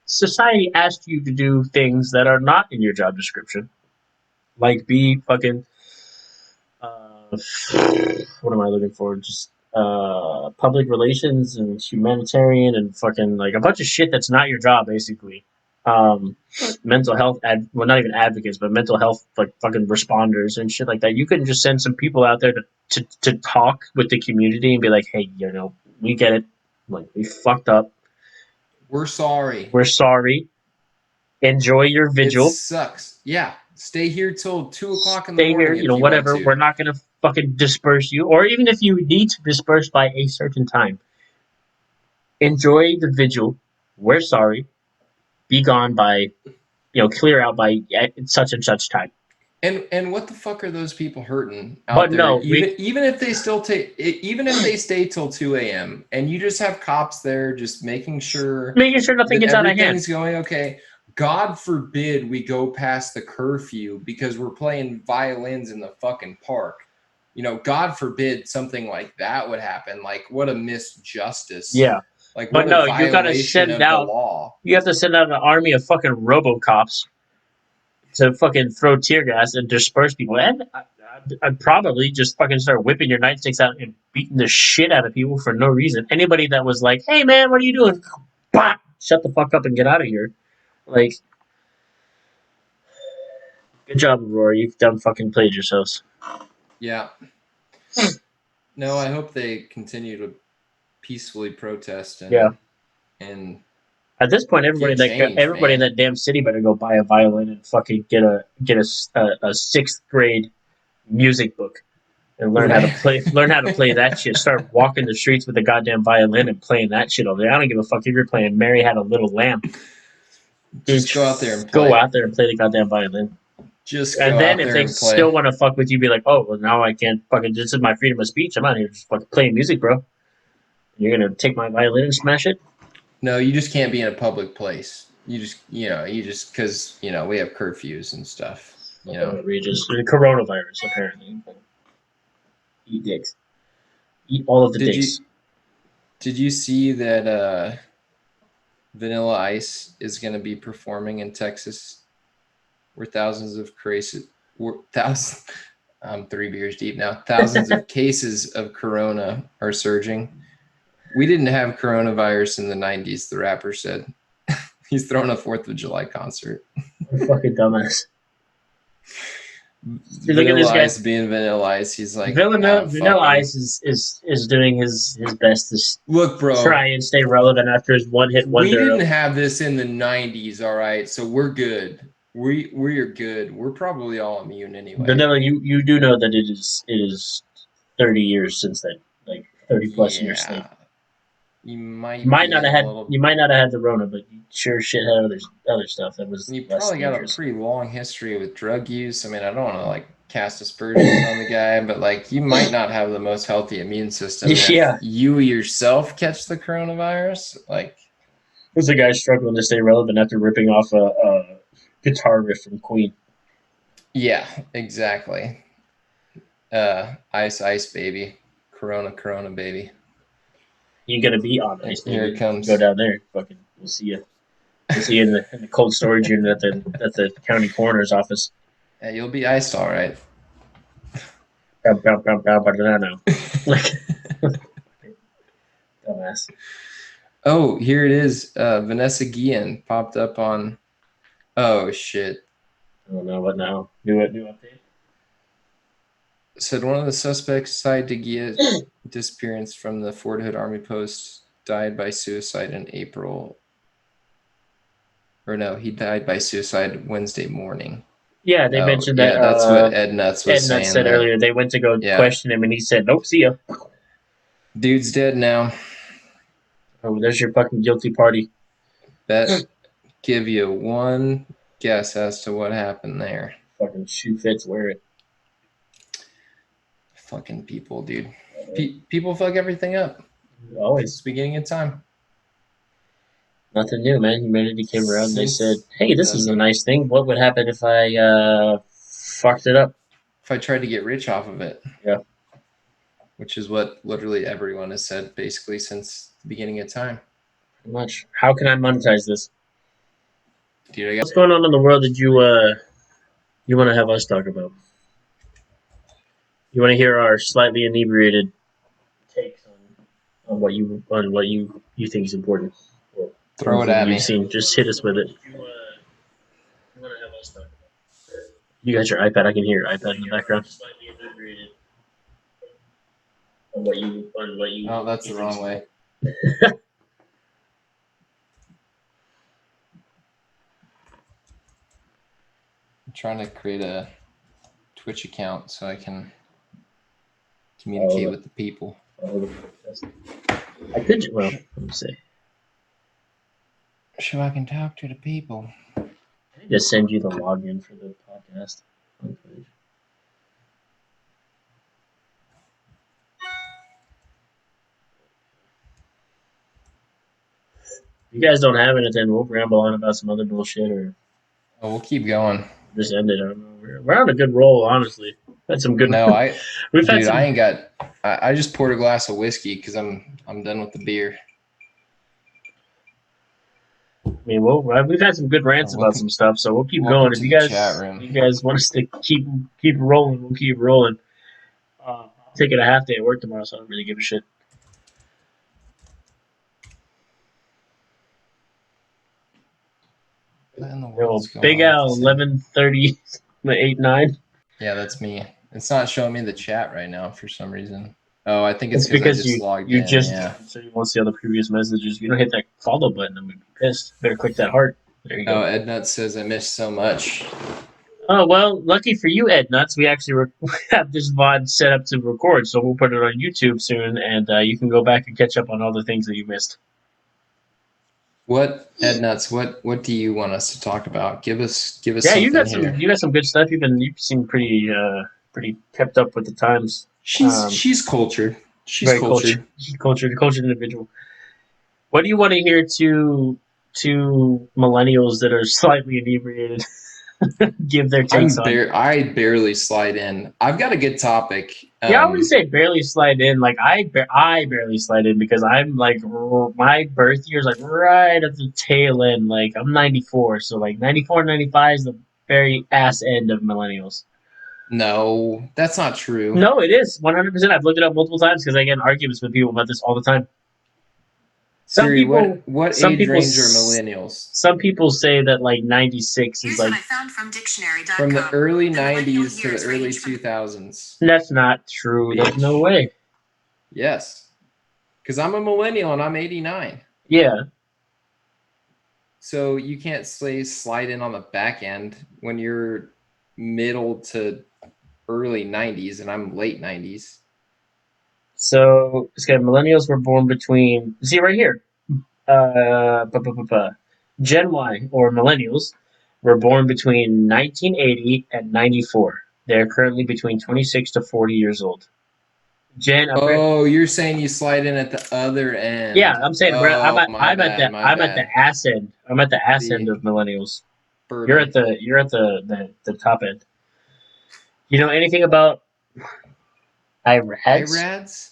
society asked you to do things that are not in your job description, like be fucking what am I looking for? Just public relations and humanitarian and fucking like a bunch of shit that's not your job basically. Um, mental health well, not even advocates, but mental health like fucking responders and shit like that. You couldn't just send some people out there to talk with the community and be like, hey, we get it, like we fucked up, We're sorry. we're sorry, enjoy your It vigil, sucks. Yeah. Stay here till 2 o'clock in the stay here, morning if you want whatever. to. We're not gonna fucking disperse you, or even if you need to disperse by a certain time, enjoy the vigil. We're sorry. Be gone by, clear out by such and such time. And what the fuck are those people hurting out But there? no, Even if they still even if they stay till 2 a.m. and you just have cops there just making sure nothing that gets out of hand. everything's going okay. God forbid we go past the curfew because we're playing violins in the fucking park. God forbid something like that would happen. Like, what a misjustice. Yeah. Like, But what no, a you gotta violation send of the out. law. You have to send out an army of fucking RoboCops to fucking throw tear gas and disperse people. And I'd probably just fucking start whipping your nightsticks out and beating the shit out of people for no reason. Anybody that was like, "Hey man, what are you doing?" Bah! Shut the fuck up and get out of here. Like, good job, Aurora. You've done fucking played yourselves. Yeah. No, I hope they continue to peacefully protest and Yeah. and At this point, everybody get change, everybody in man. that damn city better go buy a violin and fucking get a sixth grade music book and learn how to play that shit. Start walking the streets with a goddamn violin and playing that shit over there. I don't give a fuck if you're playing Mary Had a Little Lamb. Dude, Just go out there and go play. out there and play the goddamn violin. Just And go then out if there they and still play. want to fuck with you, be like, oh, well, now I can't fucking. This is my freedom of speech. I'm out here just fucking playing music, bro. You're gonna take my violin and smash it? No, you just can't be in a public place. You just because we have curfews and stuff. Outrageous. The coronavirus, apparently. Eat dicks. Eat all of the dicks. Did you see that Vanilla Ice is going to be performing in Texas, where thousands of cases, I'm 3 beers deep now. Thousands of cases of corona are surging. We didn't have coronavirus in the 90s, the rapper said. He's throwing a 4th of July concert. Fucking dumbass. Dude, look at Vanilla this guy. Ice being Vanilla Ice. He's like, Vanilla Ice is doing his best to look, bro, try and stay relevant after his one hit wonder. We didn't have this in the 90s, all right? So we're good. We're good. We're probably all immune anyway. Vanilla, you do know that it is 30 years since then, like 30 plus years. Like, you might not have had you might not have had the Rona, but you sure shit had other stuff that was you less probably dangerous. got a pretty long history with drug use. I mean, I don't want to like cast aspersions on the guy, but like you might not have the most healthy immune system. Yeah. If you yourself catch the coronavirus, like who's the guy struggling to stay relevant after ripping off a guitar riff from Queen? Yeah, exactly. Ice, ice, baby. Corona, baby. You gotta be on ice. Here it comes. Go down there. Fucking, we'll see you. We'll see you in the cold storage unit at the county coroner's office. Yeah, you'll be iced, all right. Like, dumbass. Oh, here it is. Vanessa Guillen popped up on. Oh shit! I don't know what now. New update. Said one of the suspects tied to Guillen's disappearance from the Fort Hood Army Post died by suicide in April. Or no, he died by suicide Wednesday morning. Yeah, they mentioned that. Yeah, that's what Ed Nuts was saying. Ed Nuts said earlier. They went to go question him, and he said, "Nope, see ya." Dude's dead now. Oh, there's your fucking guilty party. That give you one guess as to what happened there. Fucking shoe fits, wear it. Fucking people, dude. People fuck everything up. Always. It's the beginning of time. Nothing new, man. Humanity came around and they said, hey, this is a nice thing. What would happen if I fucked it up? If I tried to get rich off of it. Yeah. which is what literally everyone has said basically since the beginning of time. Pretty much. How can I monetize this? Dude, What's going on in the world that you want to have us talk about? You want to hear our slightly inebriated takes on what you think is important? Or throw it anything at you've me. seen, just hit us with it. You want to have us talk about? You got your iPad. I can hear your iPad in the background. Slightly inebriated on what you. Oh, that's the wrong way. I'm trying to create a Twitch account so I can communicate with the people. I could. Well, let me see. So I can talk to the people. I need to send you the login for the podcast. If you guys don't have it, then we'll ramble on about some other bullshit or Oh, we'll keep going. just end it. I don't know. We're on a good roll, honestly. Had some good. No, we've had dude, some. I ain't got. I just poured a glass of whiskey because I'm done with the beer. I mean, we've had some good rants about some stuff, so we'll keep going. If you guys want us to keep rolling, we'll keep rolling. I'll take it a half day at work tomorrow, so I don't really give a shit. What in the world's going Big on Al, with this thing? 11:30, 8:09. Yeah, that's me. It's not showing me the chat right now for some reason. Oh, I think it's It's because I because just logged you in. just Yeah. so you won't see all the previous messages. If you don't hit that follow button, I'm gonna be pissed. Better click that heart. There you go. Oh, Ed Nuts says I missed so much. Oh well, lucky for you, Ed Nuts. We actually have this VOD set up to record, so we'll put it on YouTube soon, and you can go back and catch up on all the things that you missed. What, Ed Nuts? What do you want us to talk about? Give us. Yeah, something you got here. some good stuff. You seem pretty kept up with the times. She's cultured. She's Very cultured. cultured individual. What do you want to hear to millennials that are slightly inebriated give their takes on? I barely slide in. I've got a good topic. Yeah, I wouldn't say barely slide in. Like I barely slide in because I'm like my birth year is like right at the tail end. Like I'm 94, so like 94, 95 is the very ass end of millennials. No, that's not true. No, it is 100%. I've looked it up multiple times because I get in arguments with people about this all the time. Siri, what age range are millennials? Some people say that like 96 is like what I found from dictionary.com. From the early 90s to the early 2000s. That's not true. There's no way. Yes. Because I'm a millennial and I'm 89. Yeah. So you can't slide in on the back end when you're middle to early 90s and I'm late 90s. So this guy, millennials were born between, see right here, Gen Y or millennials were born between 1980 and 94. They're currently between 26 to 40 years old. Oh, you're saying you slide in at the other end. Yeah, I'm saying I'm at the ass end. I'm at the ass end of millennials. Bourbon. You're at the top end. You know anything about IRADs? IRADs?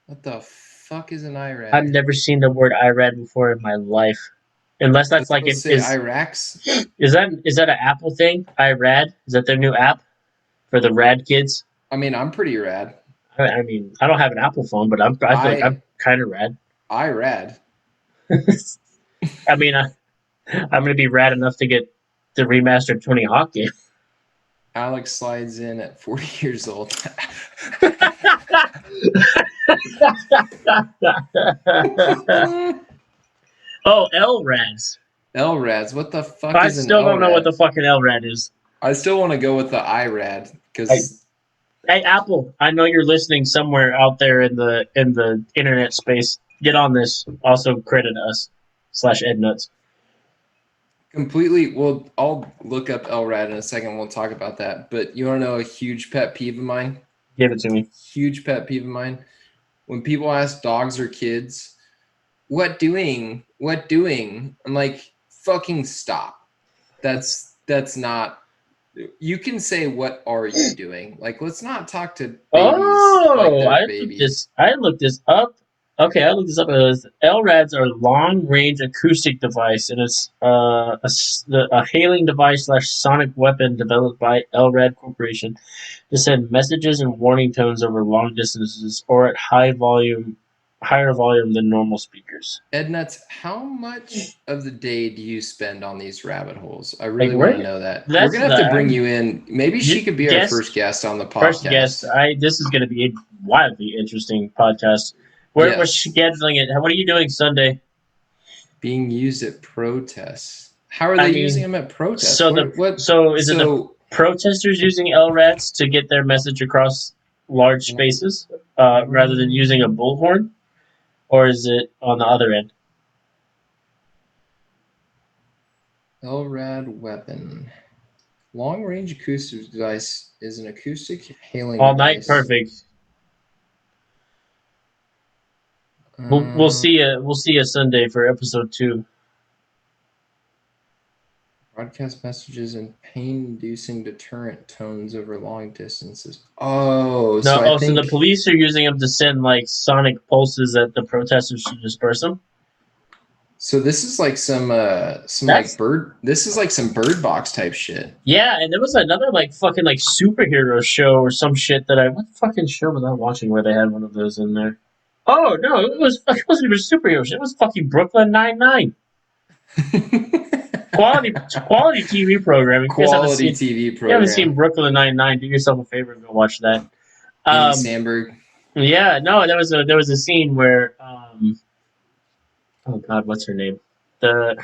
What the fuck is an IRAD? I've never seen the word IRAD before in my life. Unless that's like it is Iraqs? Is that an Apple thing? IRAD? Is that their new app for the rad kids? I mean, I'm pretty rad. I mean, I don't have an Apple phone, but I feel like I'm kind of rad. IRAD. I mean, I'm gonna be rad enough to get the remastered Tony Hawk game. Alex slides in at 40 years old. Oh, LRADs. LRADs. What the fuck I is an LRAD? still don't know what the fucking LRAD is. I still want to go with the IRAD because. Hey, Apple, I know you're listening somewhere out there in the internet space. Get on this. Also credit us /EdNuts. Completely. Well, I'll look up LRAD in a second. We'll talk about that. But you want to know a huge pet peeve of mine? Give it to me. Huge pet peeve of mine. When people ask dogs or kids, what doing? I'm like, fucking stop. That's not You can say, "What are you doing?" Like, let's not talk to babies like Oh, they're babies. I looked this up. Okay, I looked this up. It was LRADs are long range acoustic device, and it's a hailing device slash sonic weapon developed by LRAD Corporation to send messages and warning tones over long distances or at higher volume than normal speakers. Ednuts, how much of the day do you spend on these rabbit holes? I Like really want where? to know that. We're That's gonna have to bring the you in. Maybe she could be our first guest. guest on the First guest. podcast. This is going to be a wildly interesting podcast. We're Yes, scheduling it. What are you doing Sunday? being used at protests. How are I they using mean, them at protests? so the What? so is it the So protesters using LRADs to get their message across large spaces rather than using a bullhorn, or is it on the other end? LRAD weapon. Long range acoustic device is an acoustic hailing All night, device. perfect. We'll Uh, see you. We'll see you Sunday for episode 2. broadcast messages in pain-inducing deterrent tones over long distances. Oh, No, so I so the think police are using them to send like sonic pulses at the protesters to disperse them. so. This is like some like That's bird. This is like some bird box type shit. Yeah, and there was another like fucking like superhero show or some shit that what fucking show was I watching where they had one of those in there? Oh no, it wasn't even a superhero show. It was fucking Brooklyn Nine-Nine. Quality TV programming. If Quality TV you haven't seen program. Brooklyn Nine-Nine, do yourself a favor and go watch that. Andy Um, Samberg. yeah, no, there was a scene where oh god, what's her name? You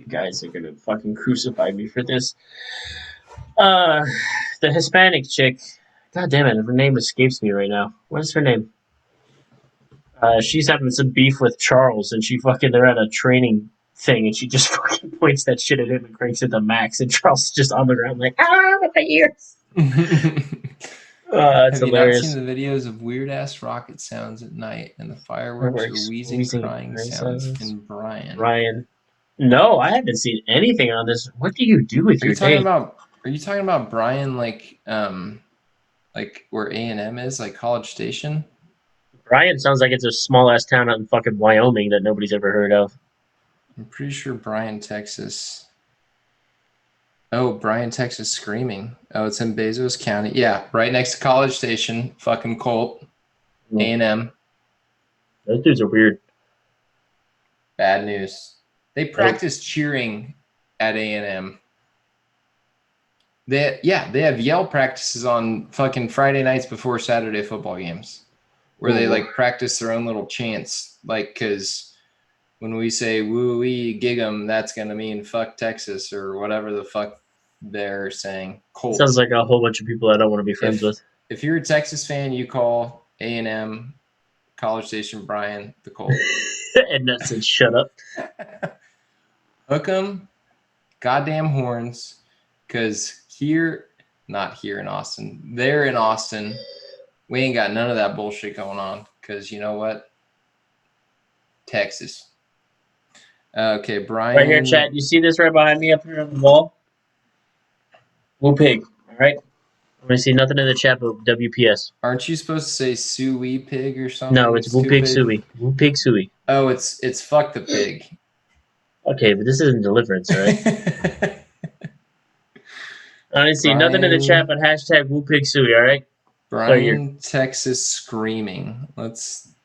guys are gonna fucking crucify me for this. Uh, the Hispanic chick. God damn it, her name escapes me right now. What is her name? She's having some beef with Charles, and they're at a training thing, and she just fucking points that shit at him and cranks it to max, and Charles is just on the ground like, my ears. It's Have you not seen hilarious. the videos of weird ass rocket sounds at night and the fireworks or Fireworks, wheezing, wheezing, crying crying sounds sounds. in Brian? Ryan. No, I haven't seen anything on this. What do you do with Are you your talking day? about? Are you talking about Brian like where A&M is, like College Station? Brian sounds like it's a small ass town out in fucking Wyoming that nobody's ever heard of. I'm pretty sure Bryan, Texas. Oh, Bryan, Texas screaming. Oh, it's in Bezos County. Yeah, right next to College Station. Fucking Colt. A&M. Those dudes are weird. Bad news. They practice cheering at A&M. They have yell practices on fucking Friday nights before Saturday football games, where they like practice their own little chants, like because when we say woo wee gig 'em, that's gonna mean fuck Texas or whatever the fuck they're saying. Colt. Sounds like a whole bunch of people I don't want to be friends with. If you're a Texas fan, you call A&M, College Station, Bryan, the Colt. And that said, shut up. Hook 'em, goddamn horns, because not here in Austin, there in Austin, we ain't got none of that bullshit going on. Because you know what? Texas. Okay, Brian. Right here, chat. You see this right behind me up here on the wall? Woo pig. All right. I'm gonna see nothing in the chat but WPS. Aren't you supposed to say Suey pig or something? No, it's Woo pig suey. Woo pig suey. Oh, it's fuck the pig. Okay, but this isn't Deliverance, all right? I see nothing in the chat but hashtag Woo pig suey. All right. Bryan, Texas screaming.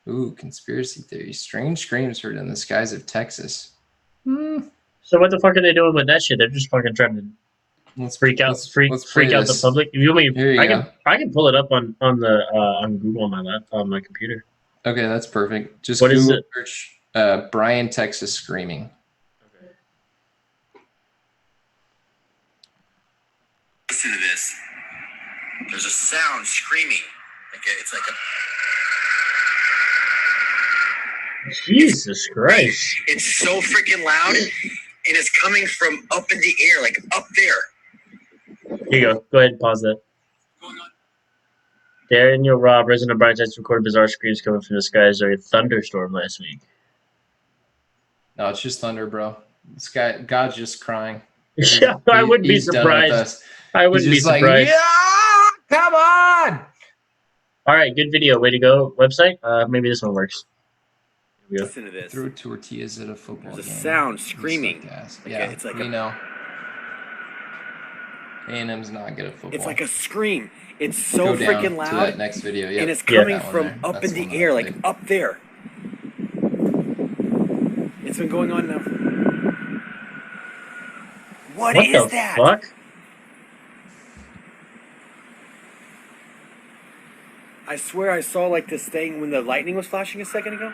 Conspiracy theory. Strange screams heard in the skies of Texas. So what the fuck are they doing with that shit? They're just fucking trying to freak out the public. If you want me, I can pull it up on Google on my computer. Okay, that's perfect. Just Google search Bryan, Texas screaming. Okay. Listen to this. There's a sound screaming. It's like a. Jesus Christ! It's so freaking loud, and it's coming from up in the air, like up there. Here you go. Go ahead and pause that. What's going on? Daniel Robb, resident of Bryan, Texas, recorded bizarre screams coming from the skies during a thunderstorm last week. No, it's just thunder, bro. God's just crying. Yeah, I wouldn't be surprised. I He's wouldn't be just like, surprised. yeah, come on. All right, good video. Way to go. Website. Maybe this one works. Here we go. Listen to this. Throw tortillas at a football There's a game. sound It's screaming. like ass. Like Yeah, it's like we know. A&M's not good at football. It's like a scream. It's so Go down freaking to loud. that next video. Yep. And it's coming that one from there. up That's in one the that I air, like played. up there. It's been going on now. What What is the that? fuck? I swear I saw like this thing when the lightning was flashing a second ago.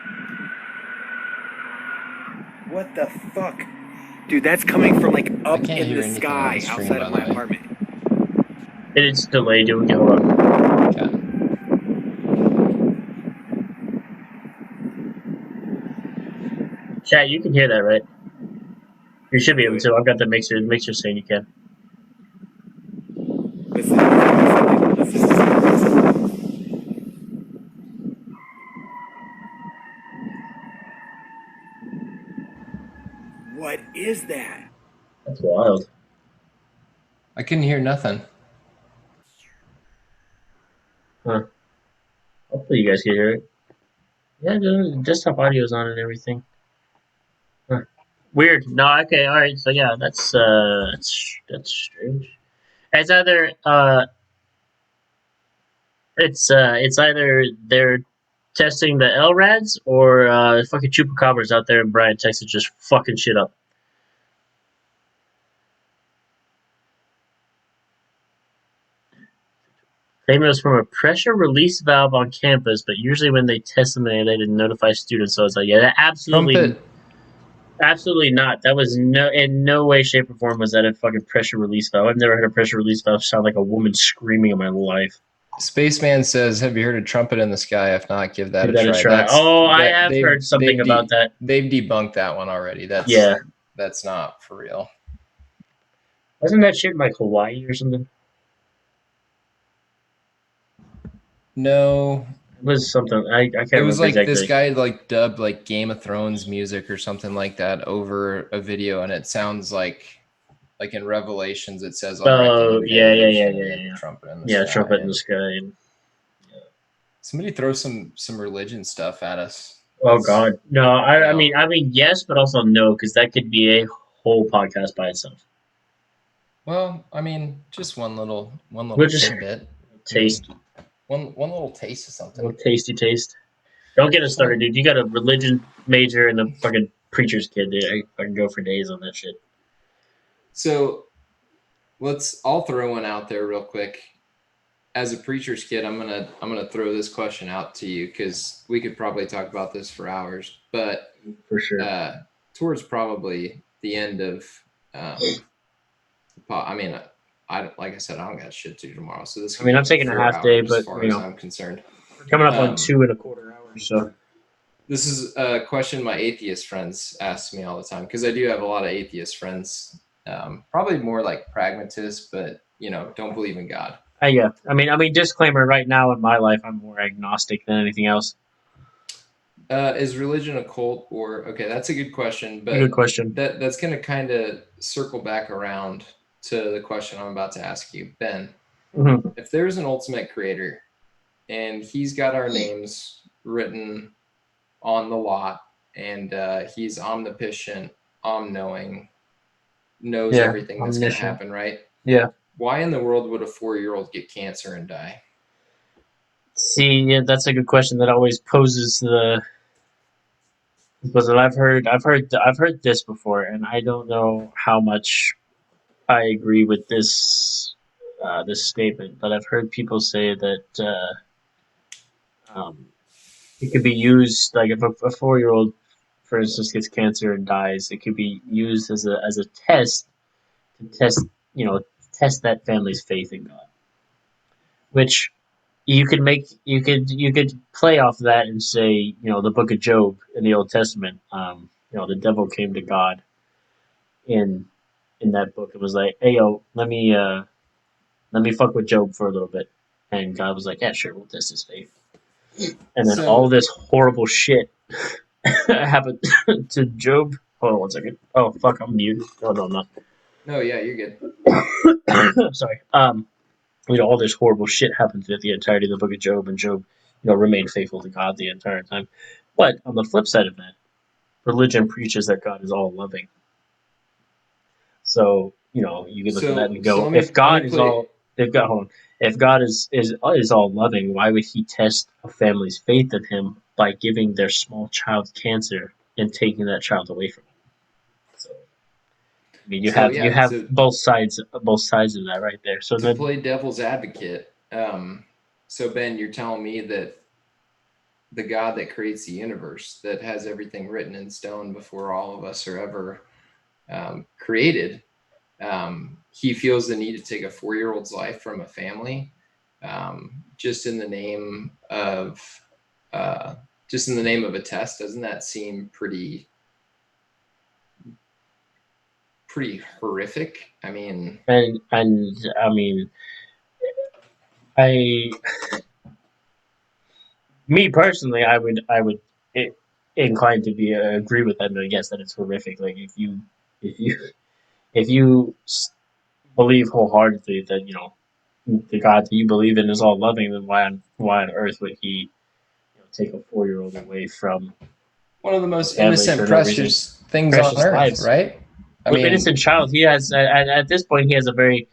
What the fuck? Dude, that's coming from like up can't in hear the anything on sky the stream, outside by of the my way. apartment. It's delayed. Hold on. Okay. Chat, you can hear that, right? You should be able to. I've got the mixer saying you can. Listen. What is that? That's wild. I couldn't hear nothing. Huh. Hopefully you guys can hear it. Yeah, the desktop audio's on and everything. Huh. Weird. No, okay, alright, so yeah, that's strange. It's either it's either they're testing the LRADs or fucking chupacabras out there in Bryan, Texas just fucking shit up. Claiming it was from a pressure release valve on campus, but usually when they test them, they didn't notify students. So I was like, yeah, that absolutely not. That was in no way, shape, or form was that a fucking pressure release valve. I've never heard a pressure release valve sound like a woman screaming in my life. Spaceman says, "Have you heard a trumpet in the sky? If not, give that a try." I have heard something about that. They've debunked that one already. That's not for real. Wasn't that shit in like Hawaii or something? No, it was something I can't remember. It was like exactly. This guy like dubbed like Game of Thrones music or something like that over a video, and it sounds like in Revelations it says, "Oh yeah, trumpet in the sky." Trumpet in the sky. And, somebody throw some religion stuff at us. Oh God, no! I mean yes, but also no, because that could be a whole podcast by itself. Well, I mean, just one little tidbit. Taste. One little taste of something. A little tasty taste. Don't get us started, dude. You got a religion major and a fucking preacher's kid, dude. I can go for days on that shit. So I'll throw one out there real quick. As a preacher's kid, I'm gonna throw this question out to you because we could probably talk about this for hours. But for sure, towards probably the end of, I mean, like I said, I don't got shit to do tomorrow. So this. I'm taking a half day, but as far as I'm concerned, we're coming up on 2.25 hours. So this is a question my atheist friends ask me all the time because I do have a lot of atheist friends. Probably more like pragmatists, but don't believe in God. Yeah, I mean, disclaimer right now in my life, I'm more agnostic than anything else. Is religion a cult or okay? That's a good question, but good question. That's going to kind of circle back around to the question I'm about to ask you, Ben. Mm-hmm. If there's an ultimate creator, and he's got our names written on the lot, and he's omnipotent, all-knowing, knows everything that's going to happen, right? Yeah. Why in the world would a 4-year-old get cancer and die? See, yeah, that's a good question that always poses the. Because I've heard this before, and I don't know how much I agree with this statement, but I've heard people say that it could be used like if a 4-year-old, for instance, gets cancer and dies, it could be used as a test to test that family's faith in God, which you could play off of that and say, the book of Job in the Old Testament, the devil came to God in that book and was like, hey yo, let me fuck with Job for a little bit, and God was like, yeah, sure, we'll test his faith, and then all this horrible shit happened to Job. Hold on 1 second. Oh fuck, I'm muted. Oh no, I'm not. No, yeah, you're good. Sorry. All this horrible shit happens at the entirety of the book of Job, and Job, remained faithful to God the entire time. But on the flip side of that, religion preaches that God is all loving. So you can look at that and So go, if let God me is put all, it. if God is all loving, why would He test a family's faith in Him by giving their small child cancer and taking that child away from Him? So I mean, So you yeah, have so both sides of that right there. So to then, play devil's advocate, so Ben, you're telling me that the God that creates the universe, that has everything written in stone before all of us are ever created, he feels the need to take a 4-year-old's life from a family, just in the name of a test. Doesn't that seem pretty horrific? I mean, and I mean, I me personally, I would I- inclined to be agree with that. And yes, that it's horrific. Like if you if you believe wholeheartedly that the God that you believe in is all loving, then why on earth would He take a 4-year-old away from one of the a most family innocent, for no reason? precious things on Precious earth, lives. right? I With mean, innocent child, he has at this point he has a very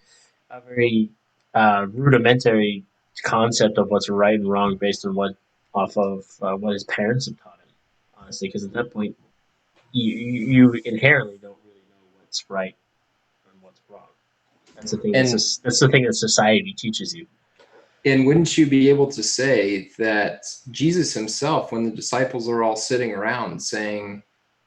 rudimentary concept of what's right and wrong based on what his parents have taught him. Honestly, because at that point you inherently don't really know what's right and what's wrong. That's the thing. and That's the thing that society teaches you. And wouldn't you be able to say that Jesus himself, when the disciples are all sitting around saying,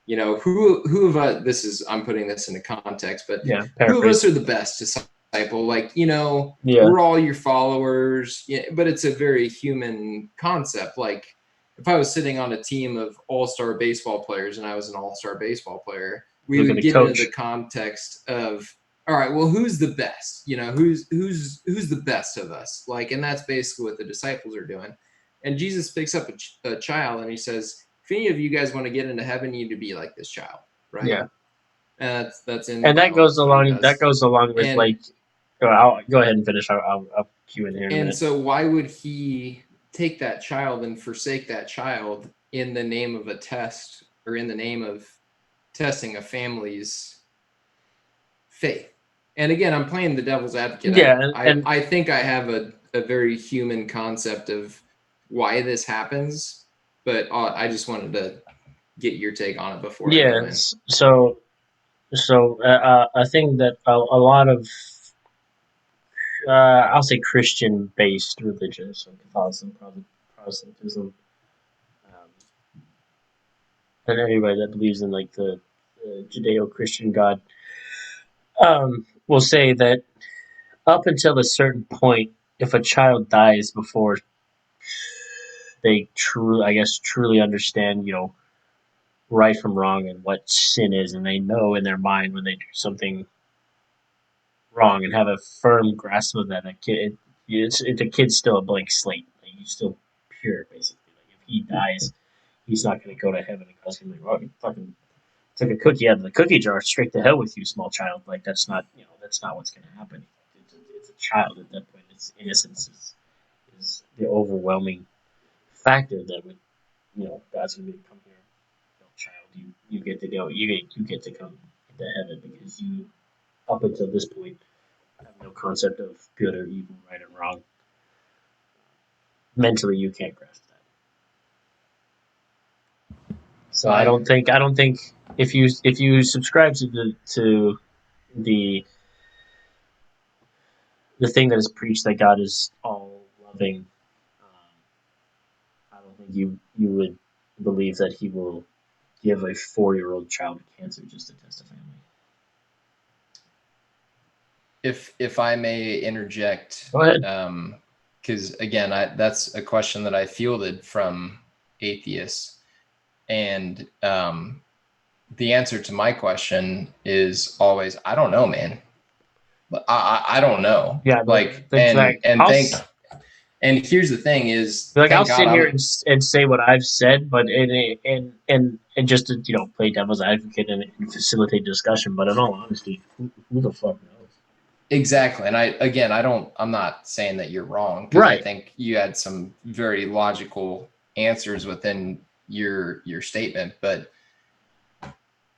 who of us, I'm putting this into context, but Yeah, who of us paraphrase. are the best disciple? Like, Yeah, we're all your followers, yeah, but it's a very human concept. Like, if I was sitting on a team of all-star baseball players and I was an all-star baseball player, we look at would the get into the coach. context of, all right, well, who's the best? Who's the best of us? Like, and that's basically what the disciples are doing. And Jesus picks up a child and he says, if any of you guys want to get into heaven, you need to be like this child, right? Yeah, And that's in the and that Bible. goes That's what he along. That does. goes along with And like. I'll go ahead and finish. I'll cue in here in a and minute. so why would he take that child and forsake that child in the name of a test, or in the name of testing a family's faith? And again, I'm playing the devil's advocate. Yeah, I think I have a very human concept of why this happens, but I just wanted to get your take on it before I go yeah. in. So I think that a lot of I'll say Christian-based religions, so Catholicism, Protestantism, um, and anybody that believes in like the Judeo-Christian God, will say that up until a certain point, if a child dies before they truly understand, right from wrong and what sin is, and they know in their mind when they do something wrong and have a firm grasp of that, the kid's still a blank slate. Like, he's still pure, basically. Like, if he dies, he's not going to go to heaven and God's going to be like, oh, you fucking took a cookie out of the cookie jar, straight to hell with you, small child. Like, that's not what's going to happen. It's a child at that point. Its innocence is the overwhelming factor that would, God's going to come here, child. You get to go. You get to come into heaven because you, up until this point, have no concept of good or evil, right and wrong. Mentally, you can't grasp that. So I I don't think if you subscribe to the the thing that is preached that God is all loving, I don't think you would believe that He will give a 4-year-old child cancer just to test a family. if I may interject, Go ahead. because again, that's a question that I fielded from atheists, and the answer to my question is always, I don't know, man. I don't know. Yeah, Like, the exact. And here's the thing: is Like I'll thank God sit here I'm and say what I've said, but and just to play devil's advocate and facilitate discussion. But in all honesty, who the fuck knows? exactly. And I'm not saying that you're wrong because I Right. think you had some very logical answers within your statement. But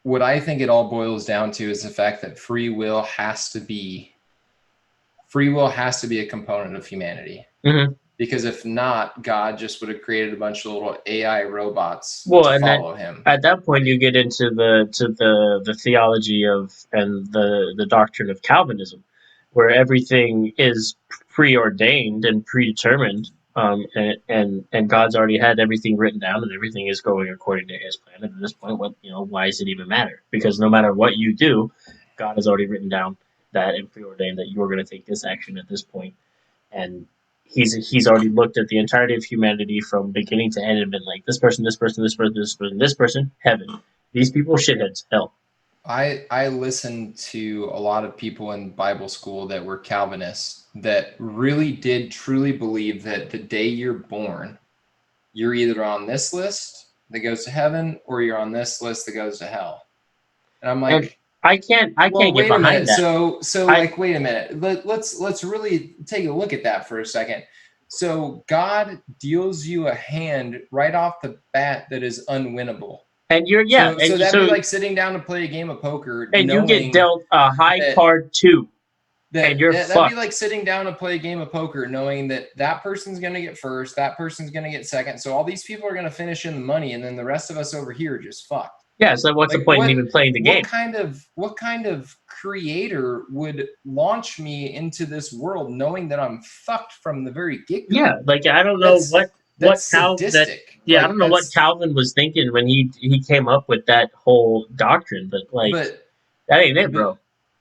what I think it all boils down to is the fact that free will has to be a component of humanity. Mm-hmm. Because if not, God just would have created a bunch of little AI robots Well, to and then follow him. at that point you get into the theology of and the doctrine of Calvinism, where everything is preordained and predetermined, and God's already had everything written down, and everything is going according to His plan. And at this point, why does it even matter? Because no matter what you do, God has already written down that and preordained that you're going to take this action at this point, and he's already looked at the entirety of humanity from beginning to end and been like this person, this person, this person, this person, this person, heaven. These people, shitheads, hell. I listened to a lot of people in Bible school that were Calvinists that really did truly believe that the day you're born, you're either on this list that goes to heaven or you're on this list that goes to hell. And I'm And like, I well, can't get wait a behind minute. that. So I like, wait a minute. Let's really take a look at that for a second. So God deals you a hand right off the bat that is unwinnable. and you're yeah, So that'd be like sitting down to play a game of poker, and you get knowing dealt a high that card too, and that you're that'd be fucked. like sitting down to play a game of poker, knowing that that person's going to get first, that person's going to get second. So all these people are going to finish in the money, and then the rest of us over here are just fucked. Yeah, so what's the Like point in even playing the game? what kind of creator would launch me into this world knowing that I'm fucked from the very get go? Yeah, like I don't know That's what that's Calvin that sadistic. yeah, I don't Like know what that's Calvin was thinking when he came up with that whole doctrine, but like but that ain't it, but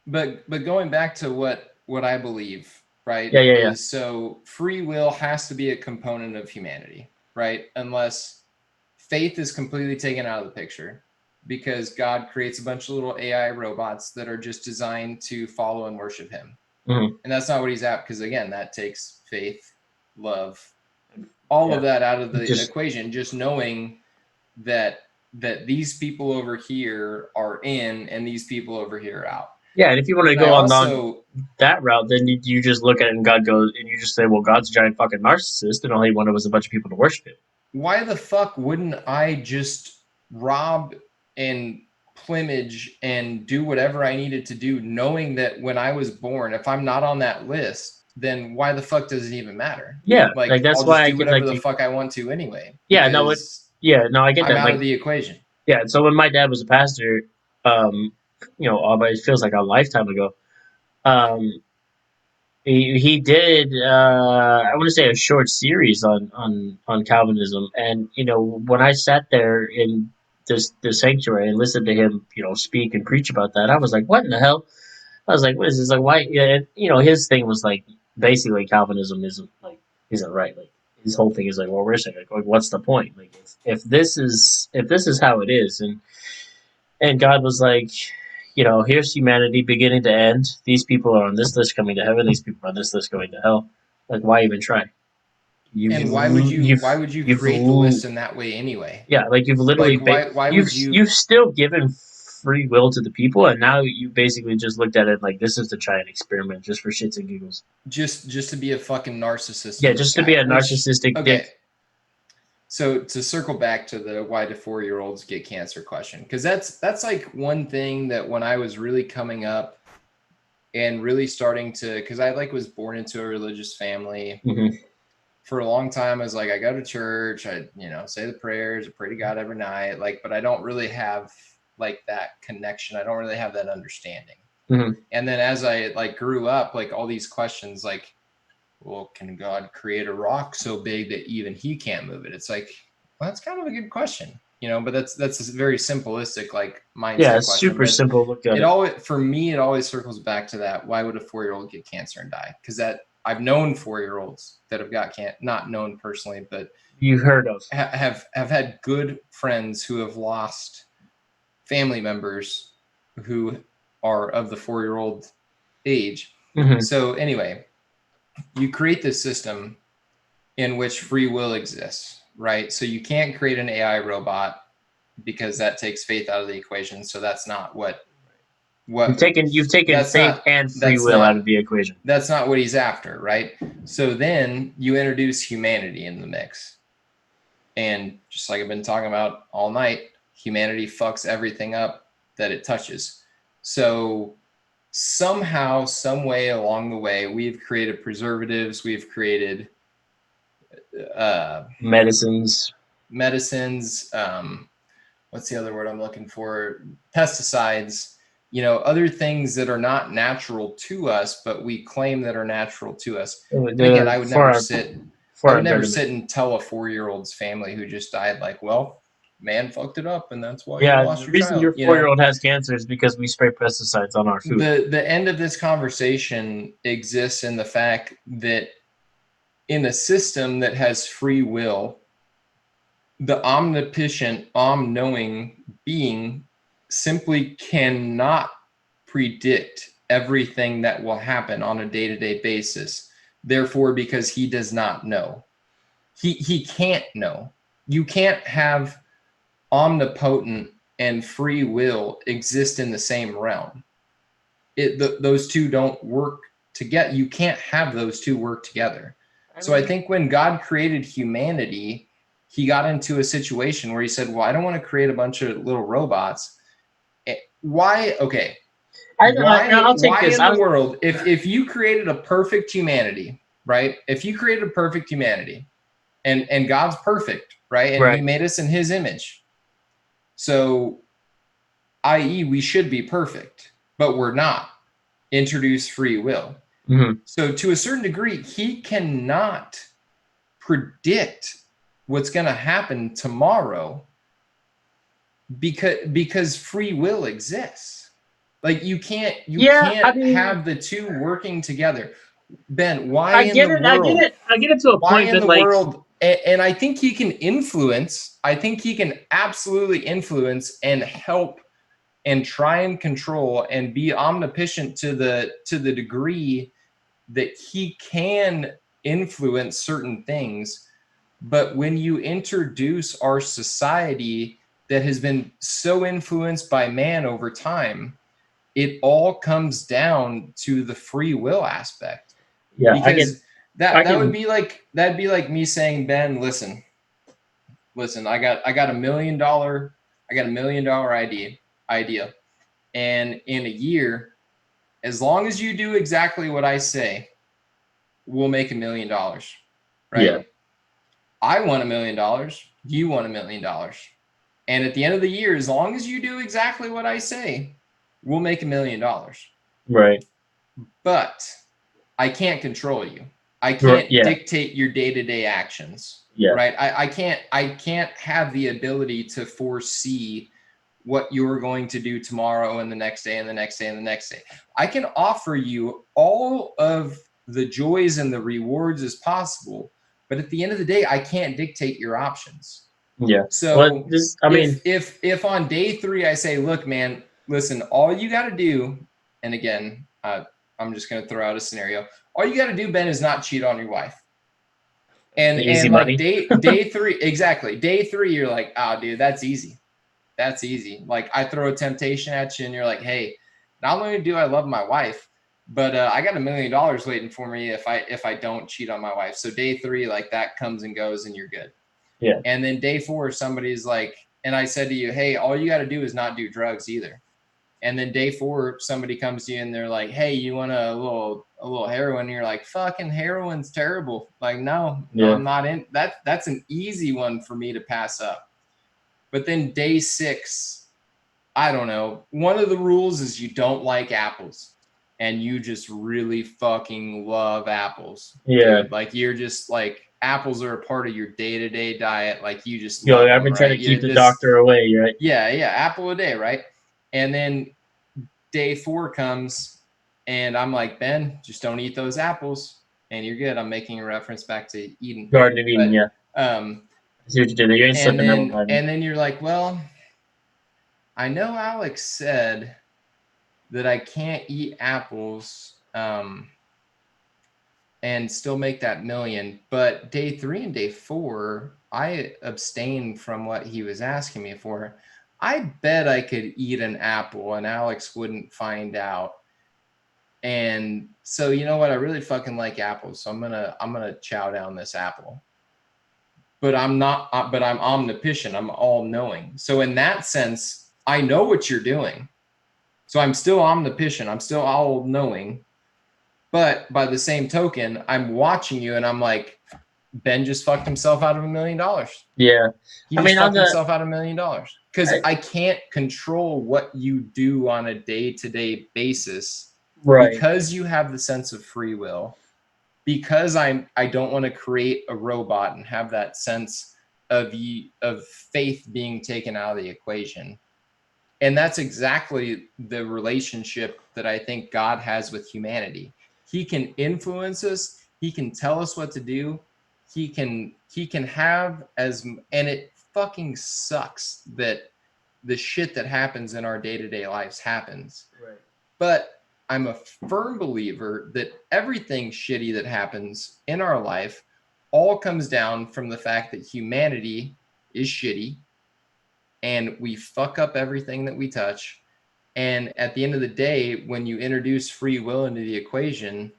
bro. but going back to what I believe, right, Yeah. is so free will has to be a component of humanity, right? Unless faith is completely taken out of the picture because God creates a bunch of little AI robots that are just designed to follow and worship him. Mm-hmm. And that's not what he's at because again, that takes faith, love, all Yeah. of that out of the Just equation, just knowing that these people over here are in and these people over here are out. yeah, and if you want to And I go on also that route, then you just look at it and God goes and you just say, well, God's a giant fucking narcissist, and all he wanted was a bunch of people to worship him. why the fuck wouldn't I just rob and plumage and do whatever I needed to do, knowing that when I was born, if I'm not on that list, then why the fuck does it even matter? Yeah, like Like, that's I'll just why I do can whatever the fuck I want to anyway, yeah, no, it because yeah, no, I get I'm that. out Like of the equation. yeah, so when my dad was a pastor, um, but it feels like a lifetime ago. Um, he did I want to say a short series on Calvinism, and when I sat there in the sanctuary and listened to him speak and preach about that, I was like, what in the hell? I was like, what is this? Like, why? Yeah, his thing was like basically Calvinism isn't right. Like his whole thing is like, well, we're saying like, what's the point? Like, if this is how it is, and God was like, here's humanity beginning to end. These people are on this list coming to heaven. These people are on this list going to hell. Like, why even try? You've And you've why would you you've create the list in that way anyway? yeah, like you've literally Like, why you've would you you've still given free will to the people, and now you basically just looked at it like this is the giant experiment just for shits and giggles. just to be a fucking narcissist Yeah, in the just to be sky? a Which, narcissistic okay, dick. so to circle back to the why do 4-year-olds get cancer question, because that's like one thing that when I was really coming up and really starting to, because I like was born into a religious family. Mm-hmm. For a long time, I was like, I go to church, I say the prayers, I pray to God every night, like, but I don't really have like that connection. I don't really have that understanding. Mm-hmm. And then as I like grew up, like all these questions, like, well, can God create a rock so big that even he can't move it? It's like, well, that's kind of a good question, but that's a very simplistic like Yeah, mindset it's question. super But simple. Look at it it. always, for me, it always circles back to that. Why would a 4-year-old get cancer and die? Because that I've known 4-year-olds that have got not known personally, but You heard of. have had good friends who have lost family members who are of the 4-year-old age. Mm-hmm. So anyway, you create this system in which free will exists, right? So you can't create an AI robot because that takes faith out of the equation. So that's not what You've taken that's faith not and free that's will out not of the equation. that's not what he's after, right? So then you introduce humanity in the mix. And just like I've been talking about all night, humanity fucks everything up that it touches. So somehow, some way along the way, we've created preservatives, we've created Medicines. medicines, what's the other word I'm looking for? Pesticides, other things that are not natural to us, but we claim that are natural to us. And again, I would never sit and tell a 4-year-old's family who just died, like, well, man fucked it up, and that's why you lost The your reason child. your 4-year-old has cancer is because we spray pesticides on our food. The end of this conversation exists in the fact that in a system that has free will, the omnipotent, all-knowing being simply cannot predict everything that will happen on a day-to-day basis. Therefore, because he does not know, he can't know. You can't have omnipotent and free will exist in the same realm. Those two don't work together. You can't have those two work together. So I think when God created humanity, he got into a situation where he said, well, I don't want to create a bunch of little robots. Why? Okay. I'll take why this. in the world, if you created a perfect humanity, right? If you created a perfect humanity and God's perfect, right? And he made us in his image. So, i.e., we should be perfect, but we're not. Introduce free will. Mm-hmm. So to a certain degree, he cannot predict what's going to happen tomorrow because free will exists. Like you can't have the two working together. Ben, why in the world? I get it to a why point in the that world? And I think he can influence. I think he can absolutely influence and help and try and control and be omnipotent to the degree that he can influence certain things. But when you introduce our society that has been so influenced by man over time, it all comes down to the free will aspect. Yeah, because that'd be like me saying, Ben, listen, I got $1 million, idea. And in a year, as long as you do exactly what I say, we'll make $1 million, right? Yeah. I want $1 million. You want $1 million. And at the end of the year, as long as you do exactly what I say, we'll make $1 million. Right. But I can't control you. I can't dictate your day-to-day actions. Yeah. Right. I can't have the ability to foresee what you're going to do tomorrow and the next day and the next day and the next day. I can offer you all of the joys and the rewards as possible, but at the end of the day, I can't dictate your options. Yeah. So if on day 3 I say, look, man, listen, all you got to do, and again, I'm just going to throw out a scenario. All you got to do, Ben, is not cheat on your wife. And like day 3, exactly. Day 3, you're like, oh, dude, that's easy. That's easy. Like I throw a temptation at you and you're like, hey, not only do I love my wife, but I got $1 million waiting for me if I don't cheat on my wife. So day 3, like that comes and goes and you're good. Yeah. And then day 4, somebody's like, and I said to you, hey, all you got to do is not do drugs either. And then day 4, somebody comes to you and they're like, hey, you want a little heroin? And you're like, fucking heroin's terrible. Like, no, I'm not in that. That's an easy one for me to pass up. But then day 6, I don't know. One of the rules is you don't like apples, and you just really fucking love apples. Yeah. Dude. Like you're just like apples are a part of your day-to-day diet. Like you just love them, I've been trying right? to keep the doctor away, right? Yeah, apple a day, right? And then day 4 comes, and I'm like, Ben, just don't eat those apples, and you're good. I'm making a reference back to Eden. Garden of Eden, yeah. I see what you did there. You ain't slipping that one. And then you're like, well, I know Alex said that I can't eat apples. And and still make that million. But day 3 and day 4, I abstained from what he was asking me for. I bet I could eat an apple and Alex wouldn't find out. And so, you know what? I really fucking like apples. So I'm gonna chow down this apple. But I'm not, but I'm omniscient. I'm all knowing. So in that sense, I know what you're doing. So I'm still omniscient. I'm still all knowing. But by the same token, I'm watching you and I'm like, Ben just fucked himself out of $1 million. Yeah. He just fucked himself out of $1 million. Because I can't control what you do on a day-to-day basis. Right. Because you have the sense of free will. Because I don't want to create a robot and have that sense of faith being taken out of the equation. And that's exactly the relationship that I think God has with humanity. He can influence us. He can tell us what to do. He can have and it fucking sucks that the shit that happens in our day-to-day lives happens. Right. But I'm a firm believer that everything shitty that happens in our life all comes down from the fact that humanity is shitty and we fuck up everything that we touch. And at the end of the day, when you introduce free will into the equation,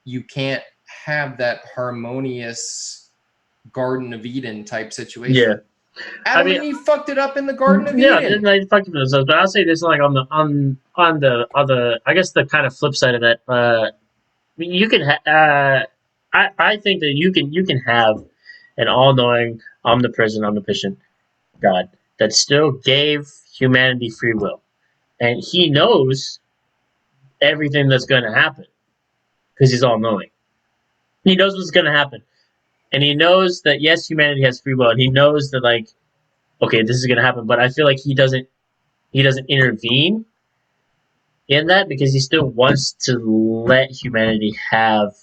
you can't have that harmonious Garden of Eden type situation. Yeah. Adam and Eve fucked it up in the Garden of Eden. Yeah, they fucked themselves. But I'll say this, like on the other, I guess the kind of flip side of that, you can. I think that you can have an all-knowing, omniscient God that still gave humanity free will, and He knows everything that's going to happen because He's all-knowing. He knows what's going to happen, and He knows that yes, humanity has free will, and He knows that like, okay, this is going to happen. But I feel like He doesn't intervene in that because He still wants to let humanity have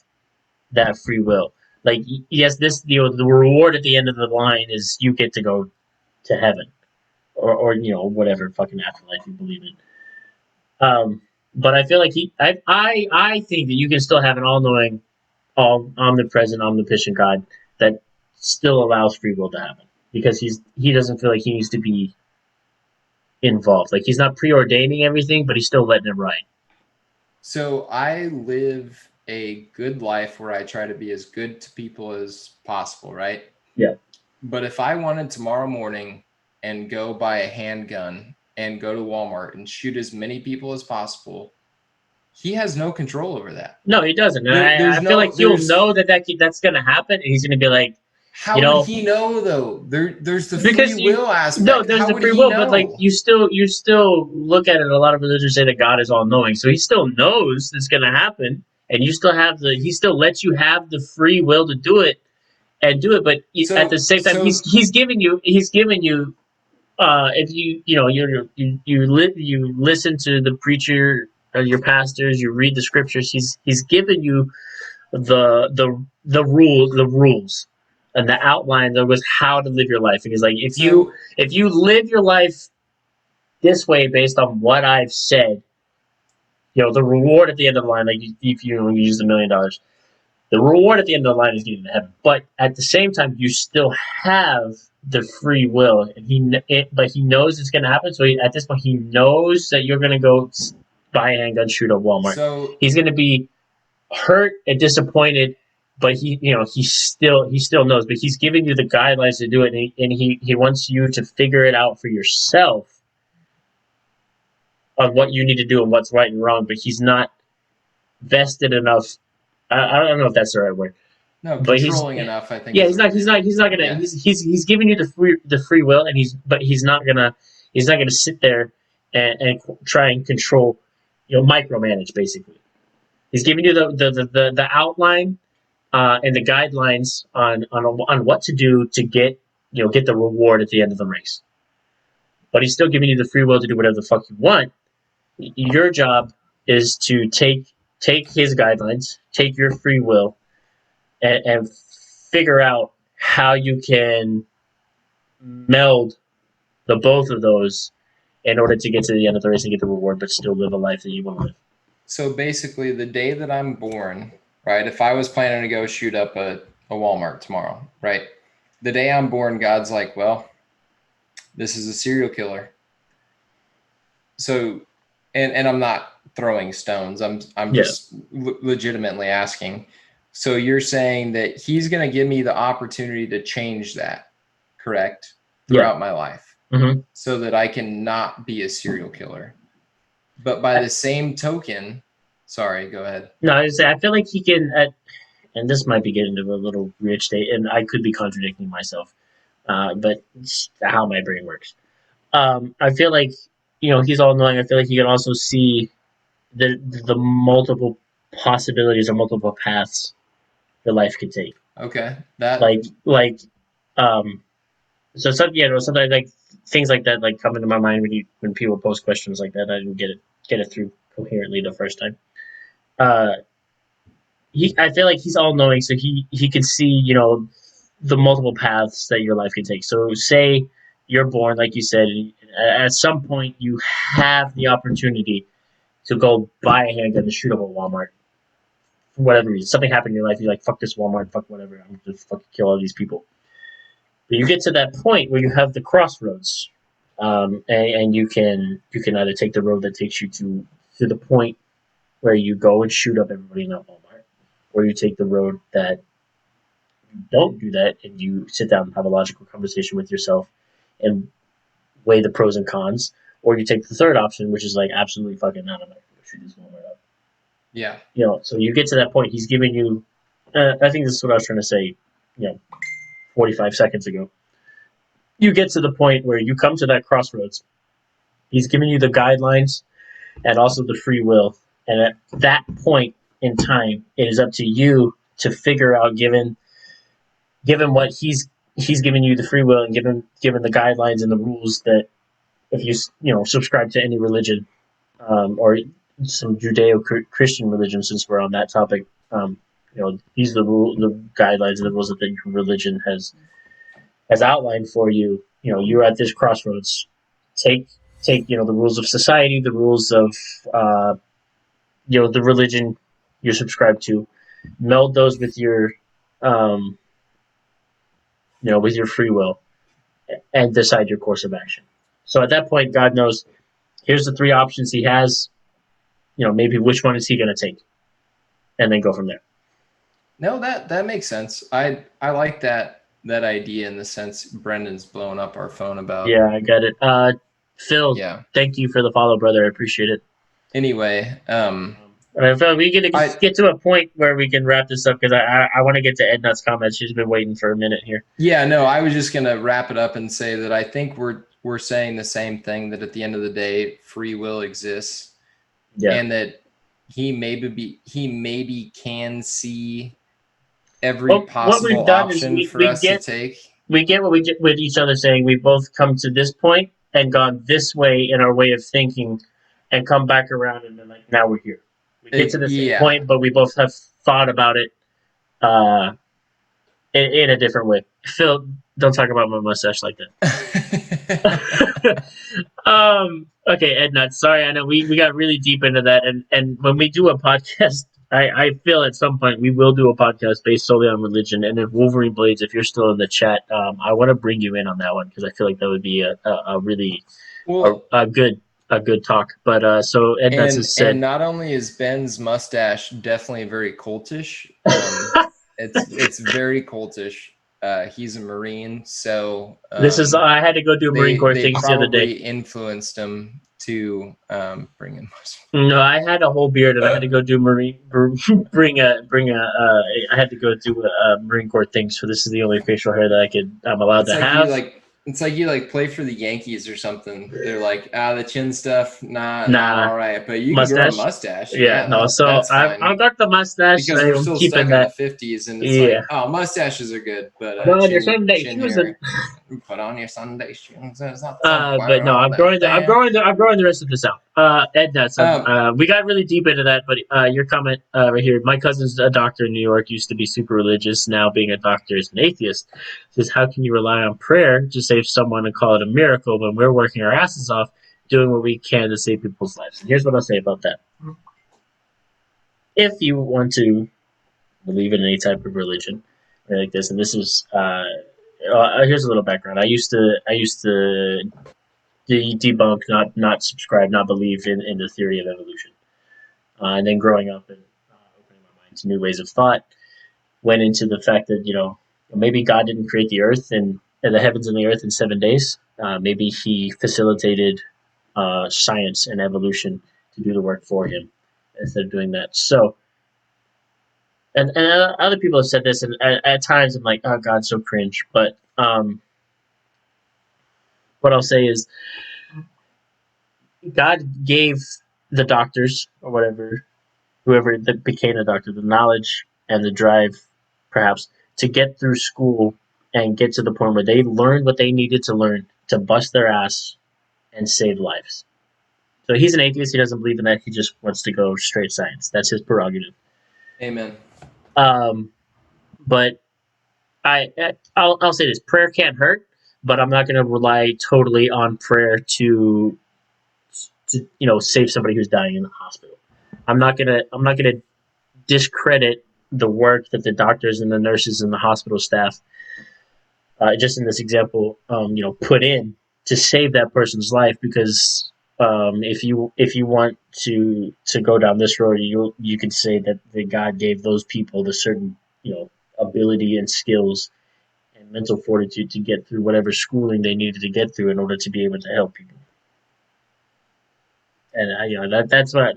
that free will. Like yes, the reward at the end of the line is you get to go to heaven, or whatever fucking afterlife you believe in. But I feel like I think that you can still have an all-knowing, omnipresent, omniscient God that still allows free will to happen because he doesn't feel like he needs to be involved. Like he's not preordaining everything, but he's still letting it ride. So I live a good life where I try to be as good to people as possible, right? Yeah. But if I wanted tomorrow morning and go buy a handgun and go to Walmart and shoot as many people as possible, he has no control over that. No, he doesn't. I feel like he'll know that's going to happen, and he's going to be like, how would he know though? There's the free will aspect. No, there's the free will, but like you still look at it. A lot of religions say that God is all knowing, so he still knows it's going to happen, and you still have he still lets you have the free will to do it and do it. But at the same time, he's giving you if you listen to the preacher, your pastors, you read the scriptures. He's given you the rules and the outline that was how to live your life. And he's like, if you live your life this way based on what I've said, the reward at the end of the line, like if you use $1 million, the reward at the end of the line is getting to heaven. But at the same time, you still have the free will, and but he knows it's going to happen. So at this point, he knows that you're going to go buy a handgun, shoot at Walmart. So he's going to be hurt and disappointed, but he still knows. But he's giving you the guidelines to do it, and he wants you to figure it out for yourself on what you need to do and what's right and wrong. But he's not vested enough. I don't know if that's the right word. No, controlling enough. I think. Yeah, he's not gonna. Yeah. He's giving you the free will, and he's not gonna sit there and try and control, micromanage basically. He's giving you the outline and the guidelines on what to do to get the reward at the end of the race. But he's still giving you the free will to do whatever the fuck you want. Your job is to take his guidelines, take your free will, and figure out how you can meld the both of those in order to get to the end of the race and get the reward, but still live a life that you want to live. So basically, the day that I'm born, right? If I was planning to go shoot up a Walmart tomorrow, right? The day I'm born, God's like, well, this is a serial killer. So, and I'm not throwing stones. I'm just legitimately asking. So you're saying that he's going to give me the opportunity to change that, correct? Throughout my life, so that I can not be a serial killer. But by the same token, sorry, go ahead. No, I feel like he can, and this might be getting into a little weird state, and I could be contradicting myself, but it's how my brain works. I feel like, he's all knowing. I feel like he can also see the multiple possibilities or multiple paths that life could take. Okay, So sometimes like things like that like come into my mind when people post questions like that. I didn't get it through coherently the first time. I feel like he's all knowing, so he can see the multiple paths that your life can take. So say you're born, like you said, and at some point you have the opportunity to go buy a handgun and shoot up a Walmart for whatever reason. Something happened in your life. You're like, fuck this Walmart, fuck whatever. I'm gonna fucking kill all these people. But you get to that point where you have the crossroads, and you can either take the road that takes you to the point where you go and shoot up everybody in that Walmart, or you take the road that you don't do that and you sit down and have a logical conversation with yourself and weigh the pros and cons, or you take the third option, which is like absolutely fucking not. I'm not gonna shoot this Walmart up. Yeah. So you get to that point. He's giving you. I think this is what I was trying to say. 45 seconds ago. You get to the point where you come to that crossroads. He's giving you the guidelines and also the free will. And at that point in time, it is up to you to figure out, given what he's giving you the free will and given the guidelines and the rules, that if you subscribe to any religion, or some Judeo-Christian religion, since we're on that topic, these are the guidelines and the rules that the religion has outlined for you. You're at this crossroads. Take the rules of society, the rules of the religion you're subscribed to, meld those with your with your free will, and decide your course of action. So at that point, God knows, here's the three options he has. Maybe which one is he going to take, and then go from there. No, that makes sense. I like that idea, in the sense Brendan's blowing up our phone about. Yeah, I got it. Phil, thank you for the follow, brother. I appreciate it. Anyway, Phil, we get to a point where we can wrap this up, because I want to get to Edna's comments. She's been waiting for a minute here. Yeah, no, I was just gonna wrap it up and say that I think we're saying the same thing, that at the end of the day, free will exists, and that he maybe can see every possible option for us to take. We get what we get with each other saying. We both come to this point and gone this way in our way of thinking, and come back around, and then like, now we're here. We get to the same point, but we both have thought about it in a different way. Phil, don't talk about my mustache like that. Okay, Edna, sorry, I know we got really deep into that, and when we do a podcast, I feel at some point we will do a podcast based solely on religion. And if Wolverine Blades, if you're still in the chat, I want to bring you in on that one, because I feel like that would be a really a good talk. But so Edna said, and not only is Ben's mustache definitely very cultish, it's very cultish. He's a Marine, so this is. I had to go do Marine Corps things the other day. Influenced him to bring in. No, I had a whole beard, and I had to go do I had to go do Marine Corps things. So this is the only facial hair that I'm allowed to have. It's like you play for the Yankees or something. They're like, the chin stuff, nah, all right. But you can grow a mustache. Yeah, no. So I've got the mustache, because we're still stuck in the 50s, and it's like, mustaches are good, but your Sunday shoes. Put on your Sunday shoes. But no, I'm growing the rest of this out. Edna, we got really deep into that, but your comment right here. My cousin's a doctor in New York. Used to be super religious. Now being a doctor is an atheist. Says, how can you rely on prayer to save someone and call it a miracle when we're working our asses off doing what we can to save people's lives? And here's what I'll say about that. If you want to believe in any type of religion or like this. And this is here's a little background. I used to debunk, not subscribe, not believe in the theory of evolution. And then growing up and opening my mind to new ways of thought, went into the fact that maybe God didn't create the earth and the heavens and the earth in 7 days. Maybe He facilitated science and evolution to do the work for Him instead of doing that. So, and other people have said this, and at times I'm like, oh, God's so cringe. But what I'll say is, God gave the doctors or whatever, whoever that became a doctor, the knowledge and the drive, perhaps, to get through school and get to the point where they learned what they needed to learn to bust their ass and save lives. So he's an atheist. He doesn't believe in that. He just wants to go straight science. That's his prerogative. Amen. But I'll say this: prayer can't hurt, but I'm not going to rely totally on prayer to save somebody who's dying in the hospital. I'm not gonna discredit the work that the doctors and the nurses and the hospital staff, just in this example, put in to save that person's life. Because if you want to go down this road, you could say that God gave those people the certain ability and skills and mental fortitude to get through whatever schooling they needed to get through in order to be able to help people. And that's what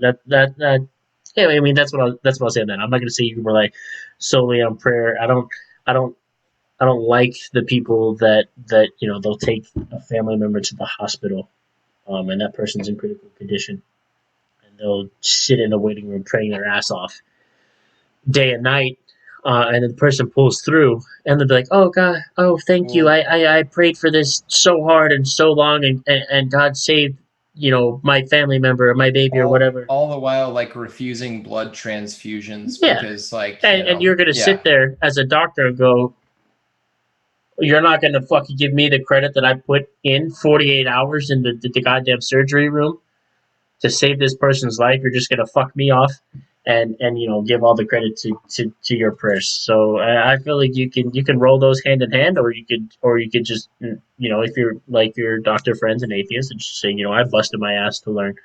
yeah, I mean that's what I'll say on that. I'm not going to say you rely solely on prayer. I don't like the people that they'll take a family member to the hospital, and that person's in critical condition, and they'll sit in a waiting room praying their ass off day and night, and then the person pulls through, and they'll be like, "Oh God, oh thank you, I prayed for this so hard and so long, and God saved my family member or my baby or whatever." All the while, like refusing blood transfusions Yeah, because, like, and you're gonna sit there as a doctor and go, "You're not gonna fucking give me the credit that I put in 48 hours in the goddamn surgery room to save this person's life. You're just gonna fuck me off and give all the credit to your prayers." So I feel like you can roll those hand in hand, or you could just if you're like your doctor friends and atheists and just saying I busted my ass to learn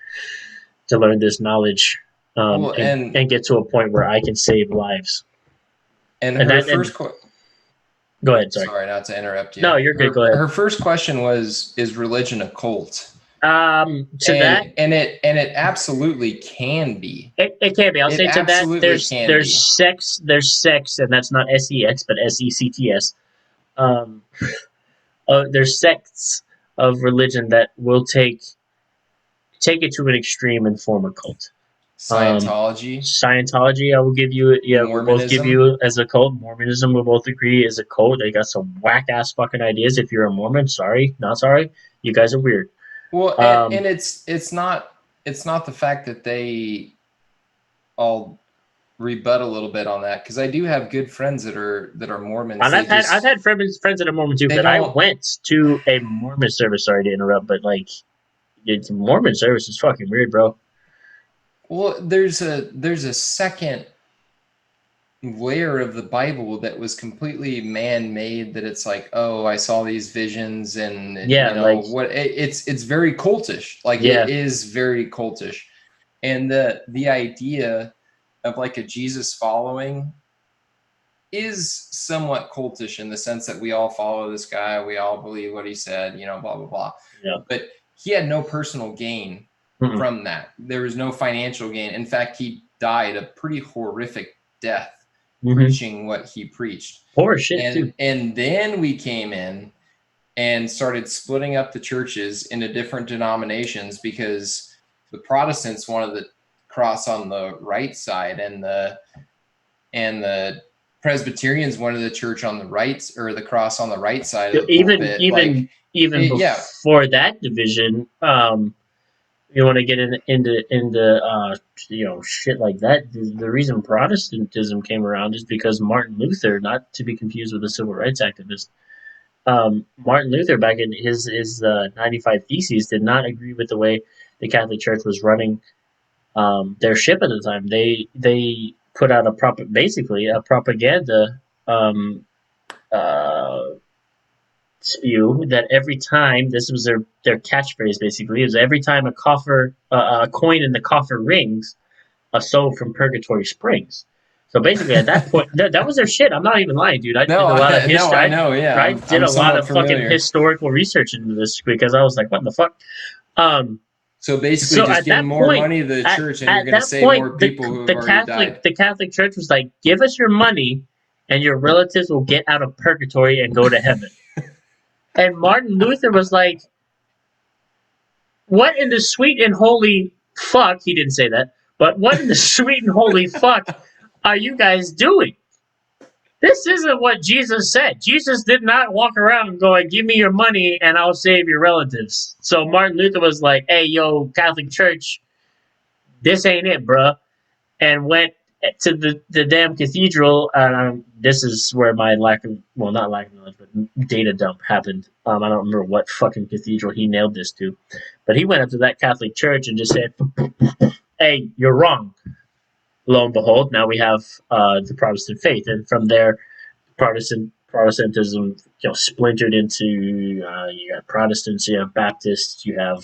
this knowledge, and get to a point where I can save lives. And And her that first go ahead, sorry. Sorry, not to interrupt you. No, you're good. Go ahead. Her first question was, "Is religion a cult?" And it absolutely can be. It can be. I'll say to that. There's sex. There's sex, and that's not sex, but sects. There's sects of religion that will take it to an extreme and form a cult. Scientology, I will give you. Yeah, we'll both give you as a cult. Mormonism, we'll both agree, is a cult. They got some whack ass fucking ideas. If you're a Mormon, sorry, not sorry. You guys are weird. Well, and it's not the fact that they all rebut a little bit on that, because I do have good friends that are Mormons. And I've had friends that are Mormon too. But I went to a Mormon service. Sorry to interrupt, but like, Mormon service is fucking weird, bro. Well, there's a second layer of the Bible that was completely man-made, that it's like, oh, I saw these visions, and it's very cultish. Like, it is very cultish. And the idea of like a Jesus following is somewhat cultish, in the sense that we all follow this guy, we all believe what he said, blah blah blah. Yeah. But he had no personal gain from that. There was no financial gain. In fact, he died a pretty horrific death preaching what he preached. Poor shit, too. And then we came in and started splitting up the churches into different denominations, because the Protestants wanted the cross on the right side, and the Presbyterians wanted the church on the right, or the cross on the right side of the pulpit. Even before that division, you want to get into shit like that. The reason Protestantism came around is because Martin Luther, not to be confused with a civil rights activist, Martin Luther, back in his 95 Theses, did not agree with the way the Catholic Church was running their ship at the time. They put out basically a propaganda uh, spew that every time, this was their catchphrase basically, is every time a coin in the coffer rings, a soul from purgatory springs. So basically, at that point, that was their shit. I'm not even lying, dude. I did a lot of No, history. I know. Yeah, I did I'm a lot somewhat of fucking familiar. historical research into this because I was like, what the fuck? So basically, So just at give that more point, money to the church, and you're at going to that save more point, people who have already died. The Catholic Church was like, give us your money, and your relatives will get out of purgatory and go to heaven. And Martin Luther was like, what in the sweet and holy fuck? He didn't say that, but what in the sweet and holy fuck are you guys doing? This isn't what Jesus said. Jesus did not walk around going, give me your money and I'll save your relatives. So Martin Luther was like, hey, yo, Catholic Church, this ain't it, bruh. And went to the damn cathedral. This is where my not lack of knowledge, but data dump happened. I don't remember what fucking cathedral he nailed this to. But he went up to that Catholic Church and just said, hey, you're wrong. Lo and behold, now we have the Protestant faith. And from there, Protestantism, splintered into you got Protestants, you have Baptists, you have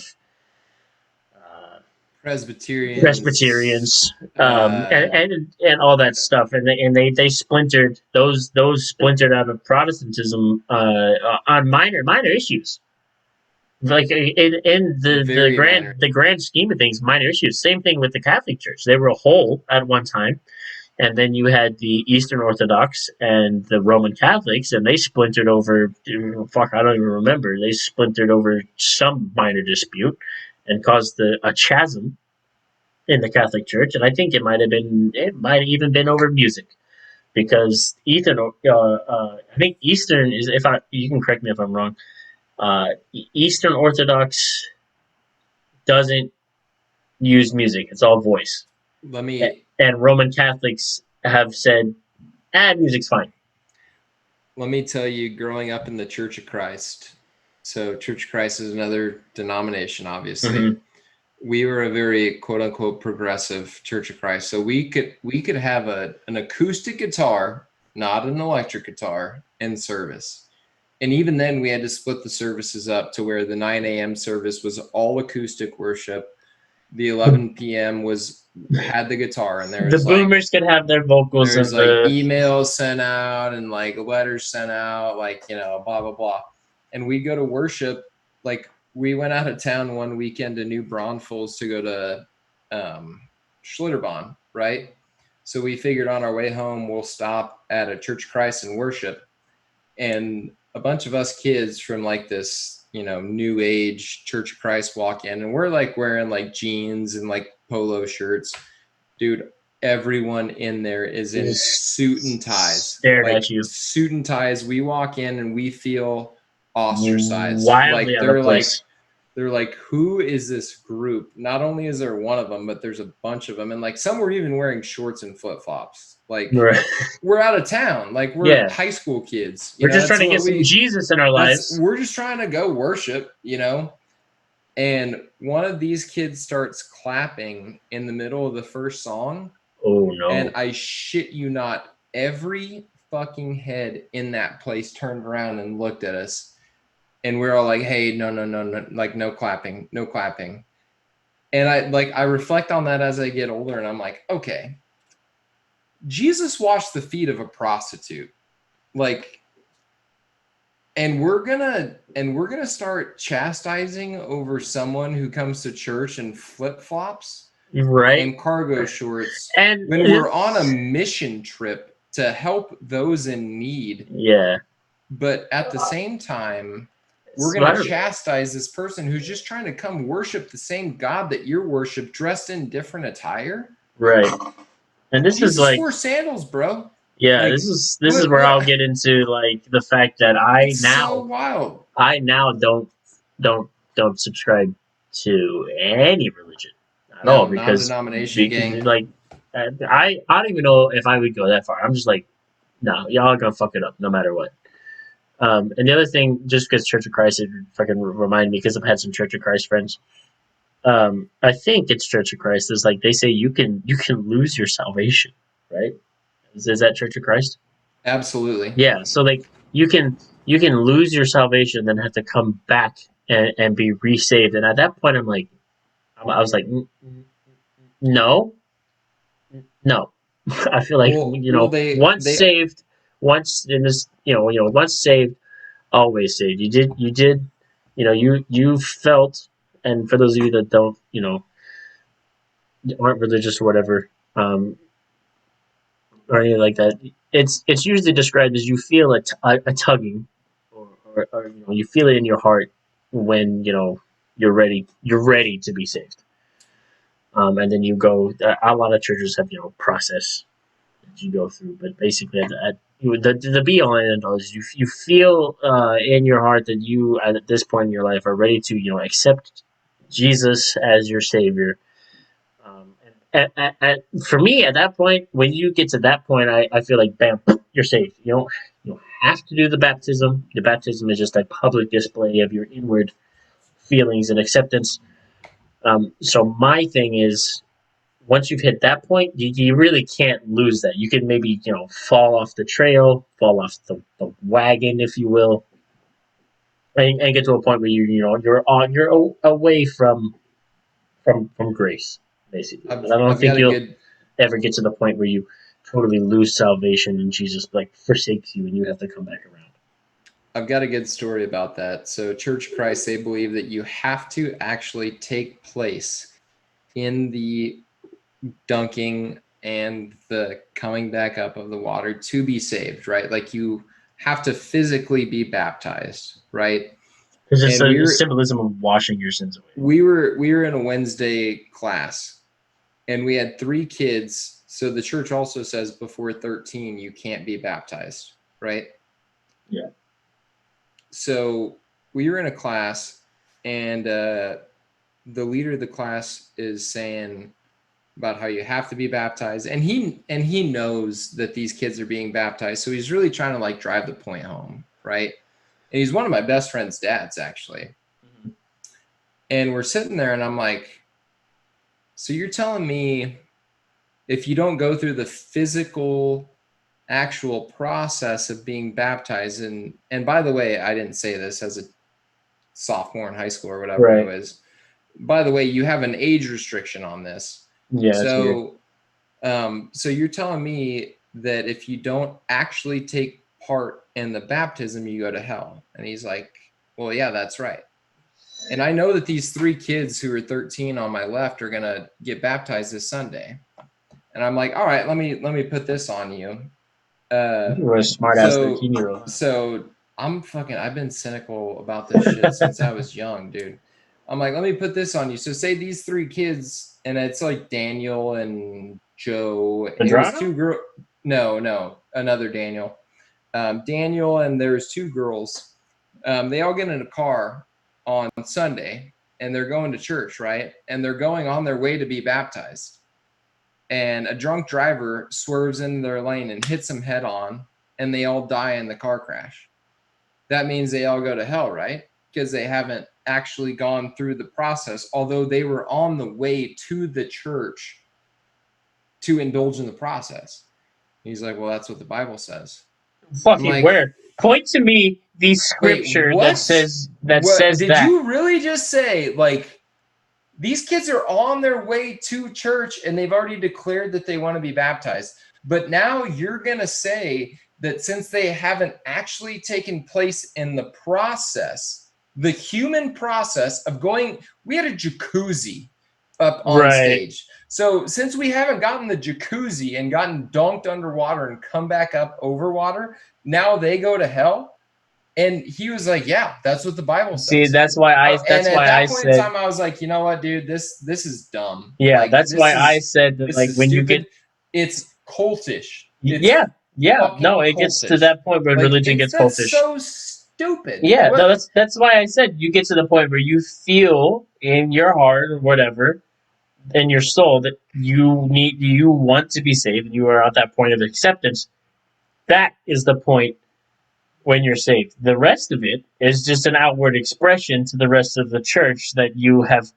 Presbyterians. Presbyterians, and all that stuff, and they splintered those splintered out of Protestantism on minor issues, like in the grand scheme of things, minor issues. Same thing with the Catholic Church; they were a whole at one time. And then you had the Eastern Orthodox and the Roman Catholics, and they splintered over, fuck, I don't even remember. They splintered over some minor dispute and caused a chasm in the Catholic Church. And I think it might have even been over music. Because I think Eastern is, you can correct me if I'm wrong, Eastern Orthodox doesn't use music, it's all voice. And Roman Catholics have said, music's fine. Let me tell you, growing up in the Church of Christ, so Church of Christ is another denomination, obviously. Mm-hmm. We were a very quote unquote progressive Church of Christ. So we could have an acoustic guitar, not an electric guitar, in service. And even then we had to split the services up to where the 9 a.m. service was all acoustic worship. The 11 p.m. had the guitar, and there was the boomers could have their vocals. There's emails sent out and letters sent out, blah blah blah. And we go to worship. We went out of town one weekend to New Braunfels to go to Schlitterbahn, right? So we figured on our way home we'll stop at a Church of Christ and worship. And a bunch of us kids from this new age Church of Christ walk in, and we're wearing jeans and polo shirts. Dude, everyone in there is in suit and ties. Staring at you. Suit and ties. We walk in and we feel ostracized. Wildly they're like, who is this group? Not only is there one of them, but there's a bunch of them. And some were even wearing shorts and flip-flops. Right. We're out of town. We're high school kids. We're just trying to get some Jesus in our lives. We're just trying to go worship, And one of these kids starts clapping in the middle of the first song. Oh, no. And I shit you not, every fucking head in that place turned around and looked at us. And we're all like, hey, no, no clapping, no clapping. And I reflect on that as I get older, and I'm like, okay, Jesus washed the feet of a prostitute. And we're gonna start chastising over someone who comes to church in flip-flops, right, and cargo shorts, and when we're on a mission trip to help those in need. Yeah. But at the same time, we're gonna chastise this person who's just trying to come worship the same God that you're worship, dressed in different attire. Right. And this Jesus is wore sandals, bro. Yeah, this is where I'll get into the fact that I now don't subscribe to any religion at all, because non-denomination gang. I don't even know if I would go that far. I'm just no, y'all are gonna fuck it up no matter what. And the other thing, just because Church of Christ, it fucking reminded me, because I've had some Church of Christ friends. I think it's Church of Christ is they say you can lose your salvation. right? Is that Church of Christ? Absolutely. Yeah. So like you can lose your salvation, then have to come back and be resaved. And at that point, I was like, no, no. I feel like Well, once they saved, once in this, once saved, always saved. You did, you felt, and for those of you that don't, aren't religious or whatever, or anything like that, it's usually described as you feel a tugging, or you feel it in your heart when you're ready to be saved. And then you go. A lot of churches have process that you go through, but basically the be all and end all is you feel in your heart that you at this point in your life are ready to accept Jesus as your savior. For me, at that point, when you get to that point, I feel like bam, you're saved. You don't have to do the baptism. The baptism is just a public display of your inward feelings and acceptance. So my thing is, once you've hit that point, you really can't lose that. You can maybe fall off the trail, fall off the wagon, if you will, and get to a point where you're away from grace, basically. But I don't I've think got a you'll good ever get to the point where you totally lose salvation and Jesus like forsakes you and you have to come back around. I've got a good story about that. So Church of Christ, they believe that you have to actually take place in the dunking and the coming back up of the water to be saved, right? Like you have to physically be baptized, right? Because it's And a symbolism of washing your sins away. we were in a Wednesday class and we had 3 kids. So the church also says before 13 you can't be baptized, right? Yeah. So we were in a class and the leader of the class is saying about how you have to be baptized, and he knows that these kids are being baptized, so he's really trying to like drive the point home, right? And he's one of my best friend's dads, actually. Mm-hmm. And we're sitting there and I'm like, so you're telling me if you don't go through the physical actual process of being baptized, and by the way, I didn't say this as a sophomore in high school or whatever, Right. anyways, by the way, you have an age restriction on this. Yeah. So so you're telling me that if you don't actually take part in the baptism, you go to hell? And he's like, well, yeah, that's right. And I know that these 3 kids who are 13 on my left are going to get baptized this Sunday. And I'm like, all right, let me put this on you. You're a smart ass 13-year-old. So I've been cynical about this shit since I was young, dude. I'm like, let me put this on you. So say these 3 kids, and it's like Daniel and Joe. It was 2 girls. No, another Daniel. Daniel, and there's 2 girls. They all get in a car on Sunday, and they're going to church, right? And they're going on their way to be baptized. And a drunk driver swerves in their lane and hits them head on, and they all die in the car crash. That means they all go to hell, right? Because they haven't actually gone through the process, although they were on the way to the church to indulge in the process. He's like, well, that's what the Bible says. Fucking like, where? Point to me the scripture that says that. Did you really just say, like, these kids are on their way to church and they've already declared that they want to be baptized, but now you're going to say that since they haven't actually taken place in the process, the human process of going, we had a jacuzzi up on stage. So since we haven't gotten the jacuzzi and gotten dunked underwater and come back up over water, now they go to hell? And he was like, yeah, that's what the Bible says. See, that's why I said, in time, I was like, you know what, dude, this is dumb. Yeah, like, that's why I said that, like, when you get, it's cultish. Yeah. No, it gets to that point where religion gets cultish. That's so stupid. Yeah, no, that's why I said you get to the point where you feel in your heart or whatever, in your soul, that you want to be saved, and you are at that point of acceptance. That is the point when you're saved. The rest of it is just an outward expression to the rest of the church that you have,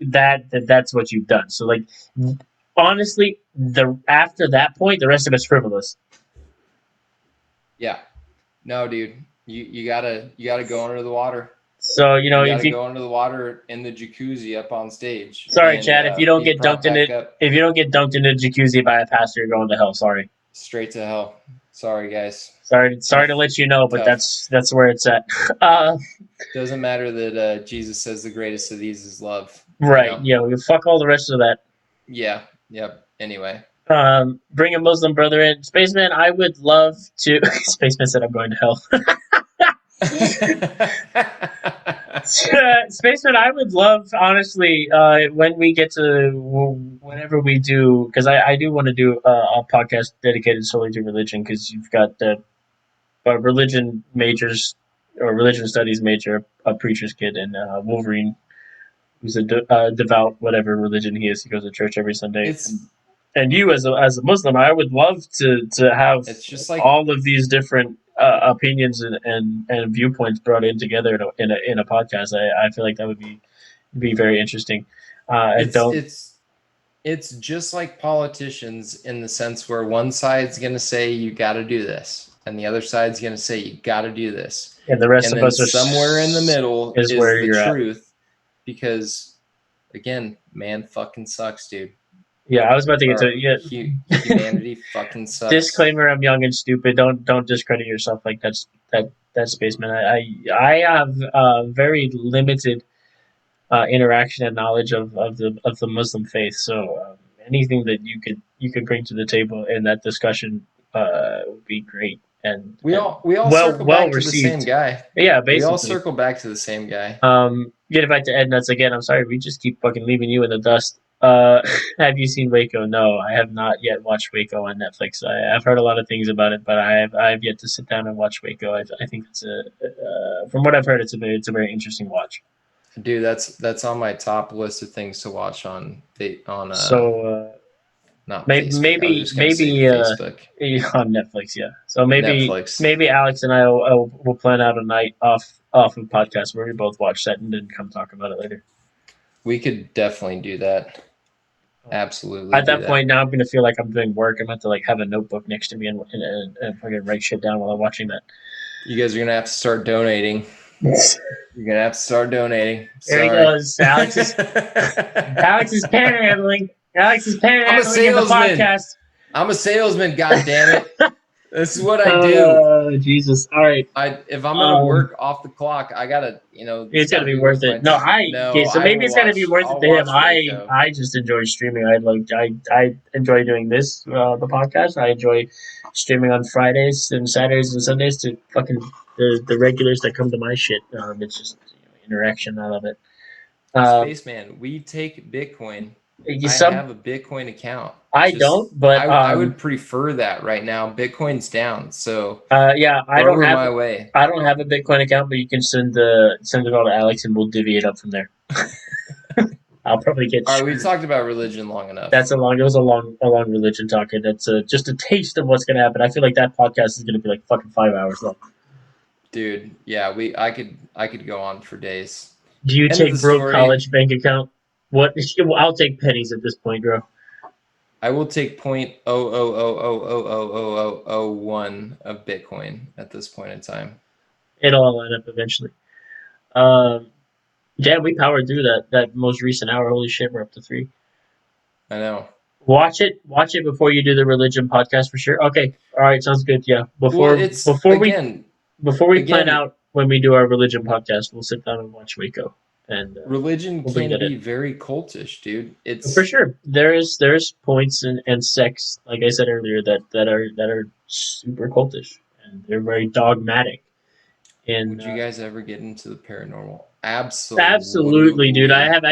that's what you've done. So, like, honestly, after that point, the rest of it's frivolous. Yeah. No, dude. You gotta go under the water. So You if gotta you go under the water in the jacuzzi up on stage. sorry, and, Chad, if you don't be get brought dunked in back it, up if you don't get dunked in a jacuzzi by a pastor, you're going to hell. Sorry. straight to hell. Sorry, guys. Sorry Tough. to let you know, but Tough. that's where it's at. Doesn't matter that Jesus says the greatest of these is love. Right. You know? Yeah. Fuck all the rest of that. Yeah. Yep. Anyway. Bring a Muslim brother in. Spaceman, I would love to. Spaceman said I'm going to hell. Spaceman, I would love, honestly, when we get to whenever we do, because I do want to do a podcast dedicated solely to religion, because you've got the religion majors or religion studies major, a preacher's kid, and Wolverine, who's a devout, whatever religion he is. He goes to church every Sunday. And you, as a Muslim, I would love to have It's just like all of these different opinions and viewpoints brought in together in a podcast. I feel like that would be very interesting. It's just like politicians in the sense where one side's going to say you got to do this and the other side's going to say you got to do this, and the rest and of then us are somewhere in the middle is where the you're truth, because again, man fucking sucks, dude. Yeah, I was about to get to humanity fucking sucks. Disclaimer: I'm young and stupid. Don't discredit yourself like that spaceman. I have very limited interaction and knowledge of the Muslim faith. So anything that you could bring to the table in that discussion would be great. And we all circle well back received. to the same guy. Yeah, basically. We all circle back to the same guy. Getting back to Ed Nuts again. I'm sorry, we just keep fucking leaving you in the dust. Have you seen Waco? No, I have not yet watched Waco on Netflix. I've heard a lot of things about it, but I have yet to sit down and watch Waco. I think it's from what I've heard, it's a very interesting watch. Dude, that's on my top list of things to watch on not Facebook. maybe Facebook on Netflix, yeah. So maybe Netflix. Maybe Alex and I will plan out a night off of podcast where we both watch that and then come talk about it later. We could definitely do that. Absolutely. At that point, now I'm gonna feel like I'm doing work. I'm gonna have to like have a notebook next to me and fucking write shit down while I'm watching that. You guys are gonna have to start donating. You're gonna have to start donating. There he goes. Alex is panhandling. Alex is panhandling in the podcast. I'm a salesman. God damn it! This is what I do. Oh, Jesus! All right. If I'm gonna work off the clock, I gotta, it's gotta be worth it. So maybe it's gotta be worth it to him. I just enjoy streaming. I enjoy doing this the podcast. I enjoy streaming on Fridays and Saturdays and Sundays to fucking the regulars that come to my shit. It's just interaction. I love it. Spaceman, we take Bitcoin. I have a Bitcoin account. I don't, but I would prefer that right now. Bitcoin's down, so I don't have a Bitcoin account, but you can send it all to Alex, and we'll divvy it up from there. I'll probably get. All right, we talked about religion long enough. It was a long religion talk, and that's just a taste of what's gonna happen. I feel like that podcast is gonna be like fucking 5 hours long. Dude, yeah, I could go on for days. Do you take broke college bank account? What? I'll take pennies at this point, bro. I will take 0.000000001 of Bitcoin at this point in time. It'll all line up eventually. Yeah, we powered through that most recent hour. Holy shit, we're up to 3. I know. Watch it before you do the religion podcast for sure. Okay, all right, sounds good. Yeah, before we plan out when we do our religion podcast, we'll sit down and watch Waco. And religion can be very cultish, dude. It's for sure. There's points and sects, like I said earlier, that are super cultish and they're very dogmatic. And would you guys ever get into the paranormal? Absolutely, dude. I have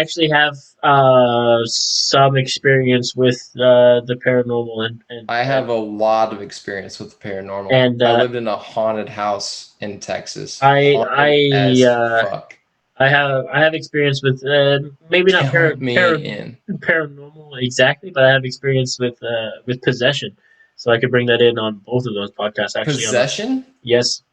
some experience with the paranormal, and I have a lot of experience with the paranormal. And I lived in a haunted house in Texas. I have experience with maybe not paranormal exactly, but I have experience with possession, so I could bring that in on both of those podcasts. Actually, possession? Yes,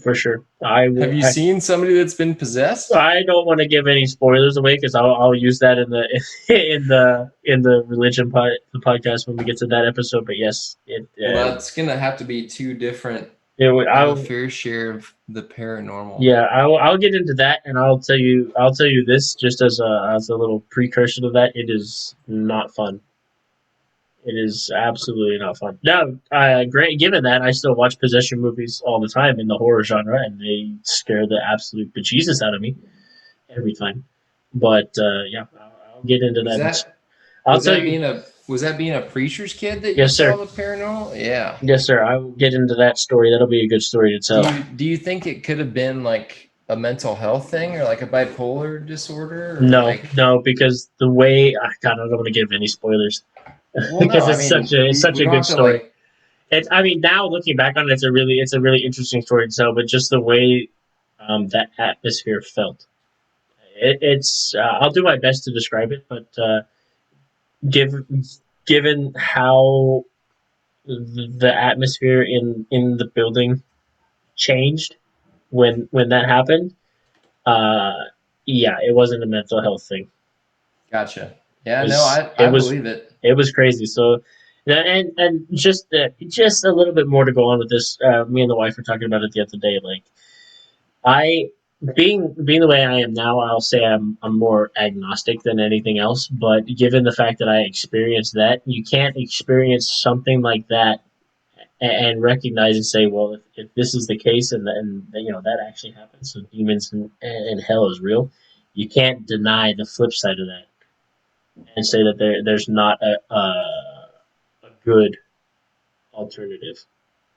for sure. I Have will. you seen somebody that's been possessed? I don't want to give any spoilers away because I'll use that in the in the religion the podcast when we get to that episode. But yes, Well, that's gonna have to be two different. it would. Have a fair share of the paranormal. Yeah, I'll get into that, and I'll tell you this just as a little precursor to that. It is not fun. It is absolutely not fun. Now, great. Given that, I still watch possession movies all the time in the horror genre, and they scare the absolute bejesus out of me every time. But yeah, I'll get into Was that. that I'll was tell that you. being a preacher's kid that you Yes, saw sir. the paranormal? Yeah. Yes, sir. I will get into that story. That'll be a good story to Do tell. you think it could have been like a mental health thing or like a bipolar disorder or No, like? no, because the way God, I don't want to give any spoilers Well, no. because I mean, it's such we a don't good have to story. like. It's I mean now looking back on it, it's a really interesting story to tell. But just the way that atmosphere felt, it's I'll do my best to describe it, but given given how the atmosphere in the building changed when that happened, uh, yeah, it wasn't a mental health thing. Gotcha. It Yeah. No. was I believe it. it was crazy. So, and just a little bit more to go on with this. Me and the wife were talking about it the other day. Like I being the way I am now, I'll say I'm more agnostic than anything else. But given the fact that I experienced that, you can't experience something like that and recognize and say, well, if this is the case and you know that actually happens, so demons and hell is real, you can't deny the flip side of that and say that there's not a good alternative.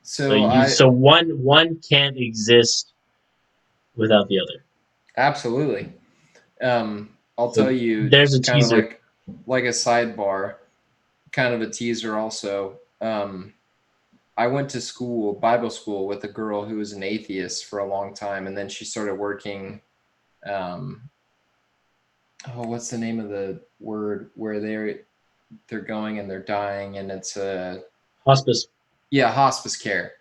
So So I one can't exist without the other. absolutely. I'll So tell you there's a kind of teaser. like a sidebar, kind of a teaser also. I went to school, Bible school, with a girl who was an atheist for a long time, and then she started working. Um, oh, what's the name of the word where they're going and they're dying, and it's Hospice. yeah, hospice care.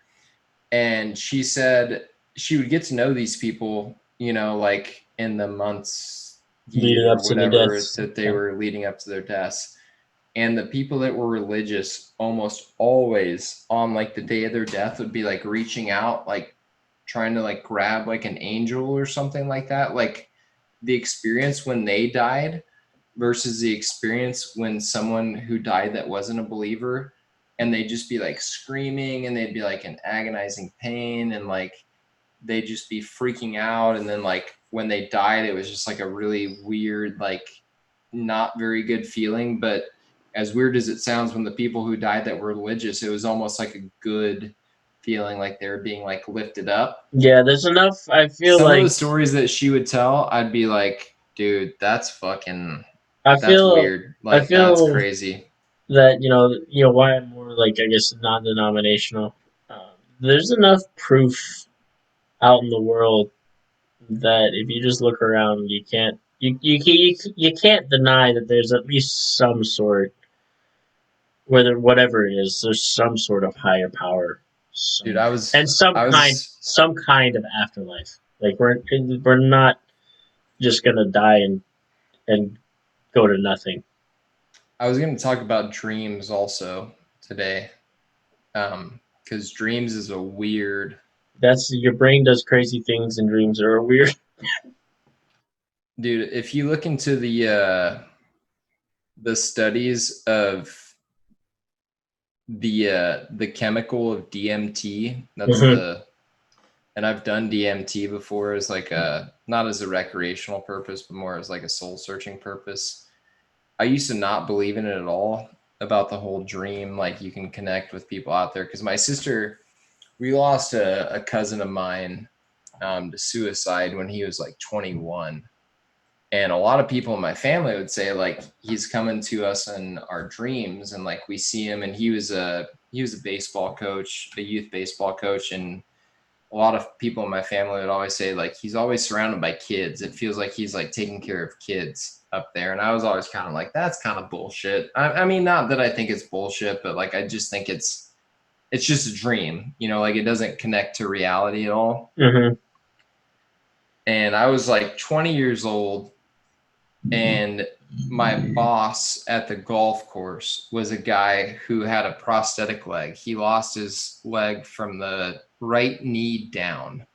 And she said she would get to know these people, you know, like in the months, Leading year, up or to the whatever deaths. that they Yeah. were leading up to their deaths. And the people that were religious almost always on like the day of their death would be like reaching out, like trying to like grab like an angel or something like that. Like the experience when they died versus the experience when someone who died that wasn't a believer, and they'd just be like screaming and they'd be like in agonizing pain and like they'd just be freaking out. And then like when they died, it was just like a really weird, like not very good feeling. But as weird as it sounds, when the people who died that were religious, it was almost like a good feeling, like they were being like lifted up. Yeah, there's enough. I feel Some of the like stories that she would tell, I'd be like, dude, I that's feel weird. I Like that's feel crazy. that why I'm more like I guess non-denominational. There's enough proof out in the world that if you just look around, you can't deny that there's at least some sort, whether whatever it is, there's some sort of higher power, Dude, and I was some kind of afterlife. Like we're not just gonna die and go to nothing. I was going to talk about dreams also today. Because dreams is a weird. That's your brain does crazy things, and dreams are weird. Dude, if you look into the studies of the chemical of DMT, that's Mm-hmm. the and I've done DMT before as like a not as a recreational purpose, but more as like a soul searching purpose. I used to not believe in it at all about the whole dream, like you can connect with people out there. Because my sister, we lost a cousin of mine to suicide when he was like 21. And a lot of people in my family would say like he's coming to us in our dreams, and like we see him, and he was a baseball coach, a youth baseball coach. And a lot of people in my family would always say like he's always surrounded by kids. It feels like he's like taking care of kids up there. And I was always kind of like, that's kind of bullshit. I mean, not that I think it's bullshit, but like I just think it's it's just a dream, you know, like it doesn't connect to reality at all. Mm-hmm. And I was like 20 years old, and my boss at the golf course was a guy who had a prosthetic leg. He lost his leg from the right knee down.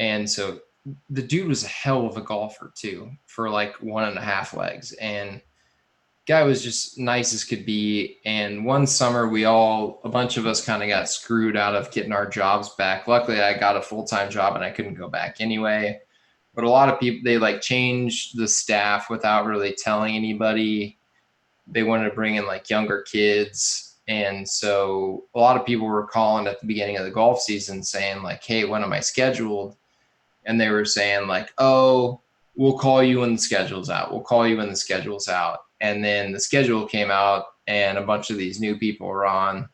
And so the dude was a hell of a golfer too, for like 1.5 legs. And guy was just nice as could be. And one summer a bunch of us kind of got screwed out of getting our jobs back. Luckily I got a full-time job and I couldn't go back anyway. But a lot of people, they like changed the staff without really telling anybody. They wanted to bring in like younger kids. And so a lot of people were calling at the beginning of the golf season saying like, hey, when am I scheduled? And they were saying like, oh, we'll call you when the schedule's out. We'll call you when the schedule's out. And then the schedule came out and a bunch of these new people were on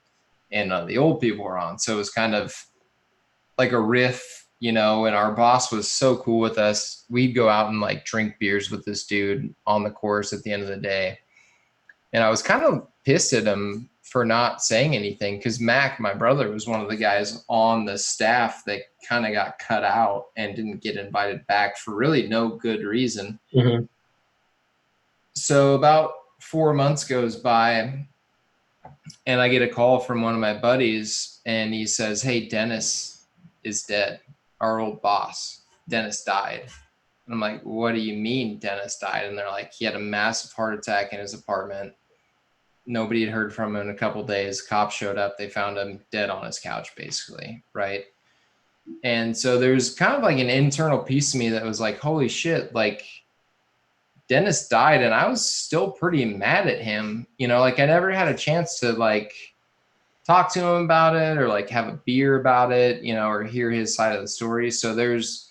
and the old people were on. So it was kind of like a riff, you know, and our boss was so cool with us. We'd go out and like drink beers with this dude on the course at the end of the day. And I was kind of pissed at him for not saying anything because Mac, my brother, was one of the guys on the staff that kind of got cut out and didn't get invited back for really no good reason. Mm-hmm. So about 4 months goes by and I get a call from one of my buddies and he says, hey, Dennis is dead. Our old boss, Dennis died. And I'm like, what do you mean Dennis died? And they're like, he had a massive heart attack in his apartment. Nobody had heard from him in a couple of days. Cops showed up. They found him dead on his couch, basically, right? And so there's kind of like an internal piece of me that was like, holy shit, like Dennis died and I was still pretty mad at him. You know, like I never had a chance to like talk to him about it or like have a beer about it, you know, or hear his side of the story. So there's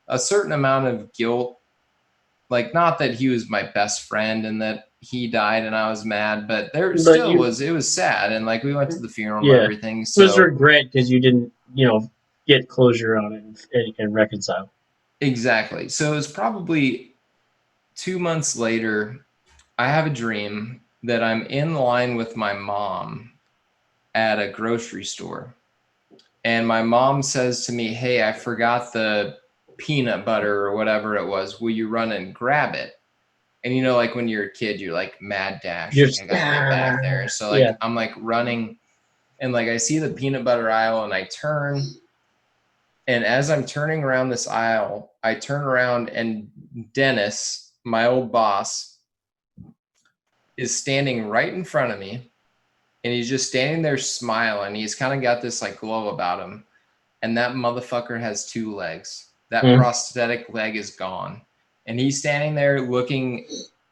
a certain amount of guilt, like not that he was my best friend and that he died and I was mad, but there But still you, was, it was sad. And like we went to the funeral and yeah, everything. it was So regret because you didn't, get closure on it and reconcile. exactly. So it was probably 2 months later, I have a dream that I'm in line with my mom at a grocery store. And my mom says to me, hey, I forgot the peanut butter or whatever it was. Will you run and grab it? And you know, like when you're a kid, you're like mad dash, like Just I gotta get back there. So yeah. like I'm like running and like I see the peanut butter aisle and I turn. And as I'm turning around this aisle, I turn around and Dennis, my old boss, is standing right in front of me. And he's just standing there smiling. He's kind of got this like glow about him. And that motherfucker has 2 legs. That prosthetic leg is gone. And he's standing there looking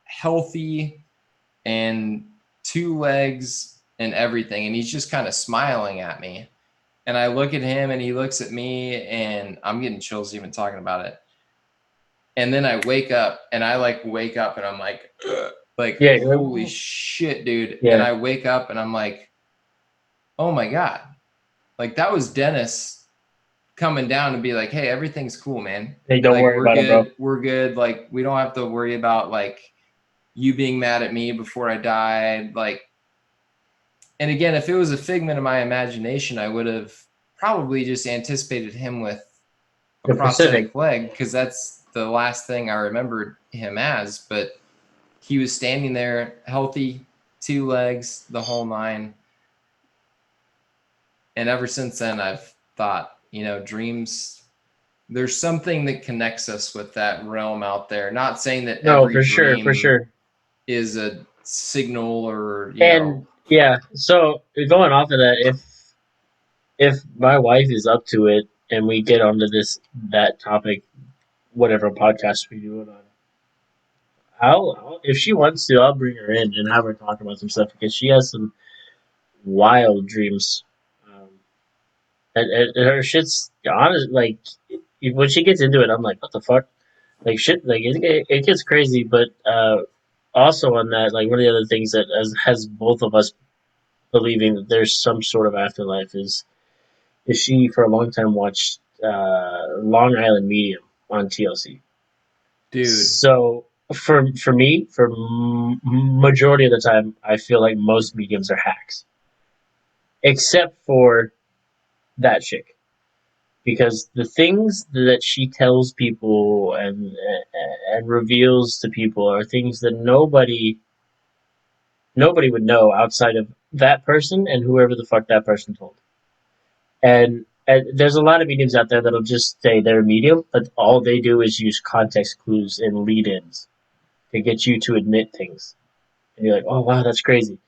healthy and 2 legs and everything. And he's just kind of smiling at me. And I look at him and he looks at me and I'm getting chills even talking about it. And then I wake up and I like wake up and I'm like, like, Yeah, holy shit, dude. yeah. And I wake up and I'm like, oh my God. Like that was Dennis coming down and be like, hey, everything's cool, man. Hey, don't like, worry we're about good. it, bro. We're good. Like, we don't have to worry about like you being mad at me before I died. Like, and again, if it was a figment of my imagination, I would have probably just anticipated him with a The prosthetic Pacific. leg because that's the last thing I remembered him as. But he was standing there, healthy, 2 legs, the whole 9. And ever since then, I've thought, you know, dreams, there's something that connects us with that realm out there. Not saying that No, every for sure, for dream sure. is a signal or, you know, And yeah, so going off of that, if my wife is up to it and we get onto that topic, whatever podcast we do it on, I'll if she wants to, I'll bring her in and have her talk about some stuff because she has some wild dreams. And her shit's honest. Like when she gets into it, I'm like, what the fuck? Like shit. Like it gets crazy. But also on that, like one of the other things that has both of us believing that there's some sort of afterlife is she for a long time watched Long Island Medium on TLC. dude, So for me, for majority of the time, I feel like most mediums are hacks. except for that chick, because the things that she tells people and reveals to people are things that nobody would know outside of that person and whoever the fuck that person told. And there's a lot of mediums out there that'll just say they're a medium, but all they do is use context clues and lead-ins to get you to admit things. And you're like, oh wow, that's crazy.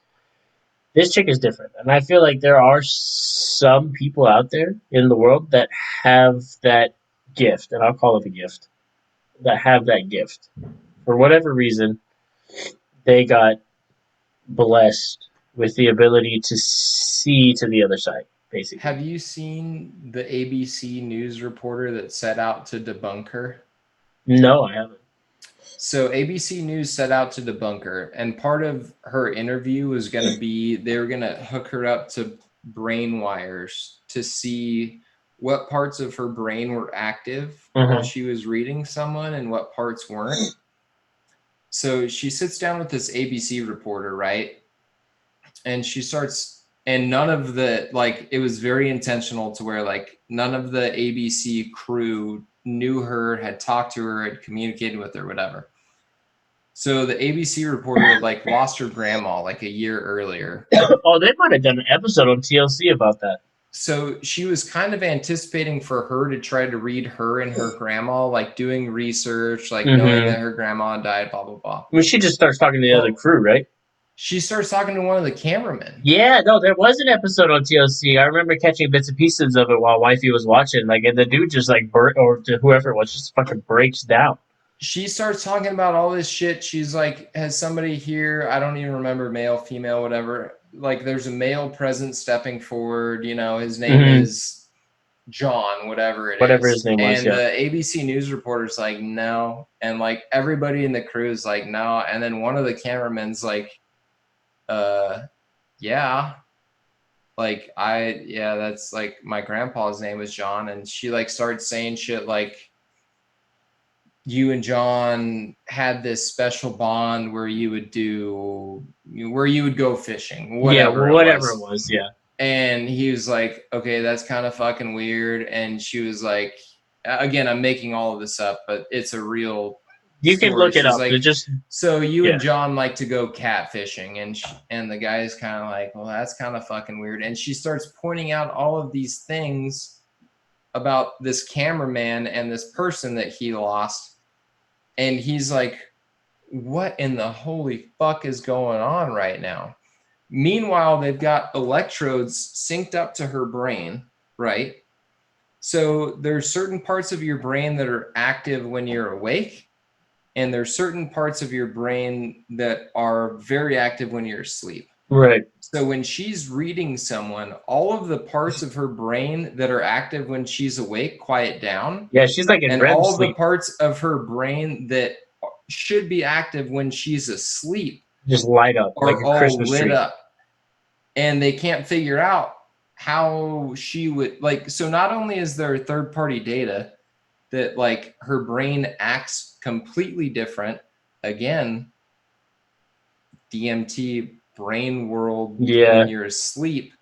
This chick is different, and I feel like there are some people out there in the world that have that gift, and I'll call it a gift, that have that gift. For whatever reason, they got blessed with the ability to see to the other side, basically. Have you seen the ABC News reporter that set out to debunk her? No, I haven't. So ABC News set out to debunk her, and part of her interview was going to be they were going to hook her up to brain wires to see what parts of her brain were active while she was reading someone and what parts weren't. So she sits down with this ABC reporter, right? And she starts, and none of the, like, it was very intentional to where, like, none of the ABC crew knew her, had talked to her, had communicated with her, whatever. So the ABC reporter, like, lost her grandma, like, a year earlier. Oh, they might have done an episode on TLC about that. So she was kind of anticipating for her to try to read her and her grandma, like, doing research, like, knowing that her grandma died, blah, blah, blah. I mean, she just starts talking to the other crew, right? She starts talking to one of the cameramen. Yeah, no, there was an episode on TLC. I remember catching bits and pieces of it while wifey was watching. Like, and the dude just like or to whoever it was, just fucking breaks down. She starts talking about all this shit. She's like, has somebody here? I don't even remember, male, female, whatever. Like, there's a male present stepping forward. You know, his name is John, whatever his name was. And Yeah. the ABC News reporter's like, no. And like everybody in the crew is like, no. And then one of the cameramen's like, yeah. Like, that's like my grandpa's name was John. And she like started saying shit like, you and John had this special bond where you would go fishing, whatever it was. Yeah. And he was like, okay, that's kind of fucking weird. And she was like, again, I'm making all of this up, but it's a real You can story. look it She's up. like, just so you and John like to go catfishing, and the guy's kind of like, well, that's kind of fucking weird. And she starts pointing out all of these things about this cameraman and this person that he lost. And he's like, what in the holy fuck is going on right now? Meanwhile, they've got electrodes synced up to her brain, right? So there's certain parts of your brain that are active when you're awake, and there's certain parts of your brain that are very active when you're asleep. Right. So when she's reading someone, all of the parts of her brain that are active when she's awake quiet down. Yeah, she's like in and REM all sleep. The parts of her brain that should be active when she's asleep just light up are like a all Christmas lit tree. up. And they can't figure out how she would, like, so not only is there third-party data that like her brain acts completely different, again, DMT brain world when you're asleep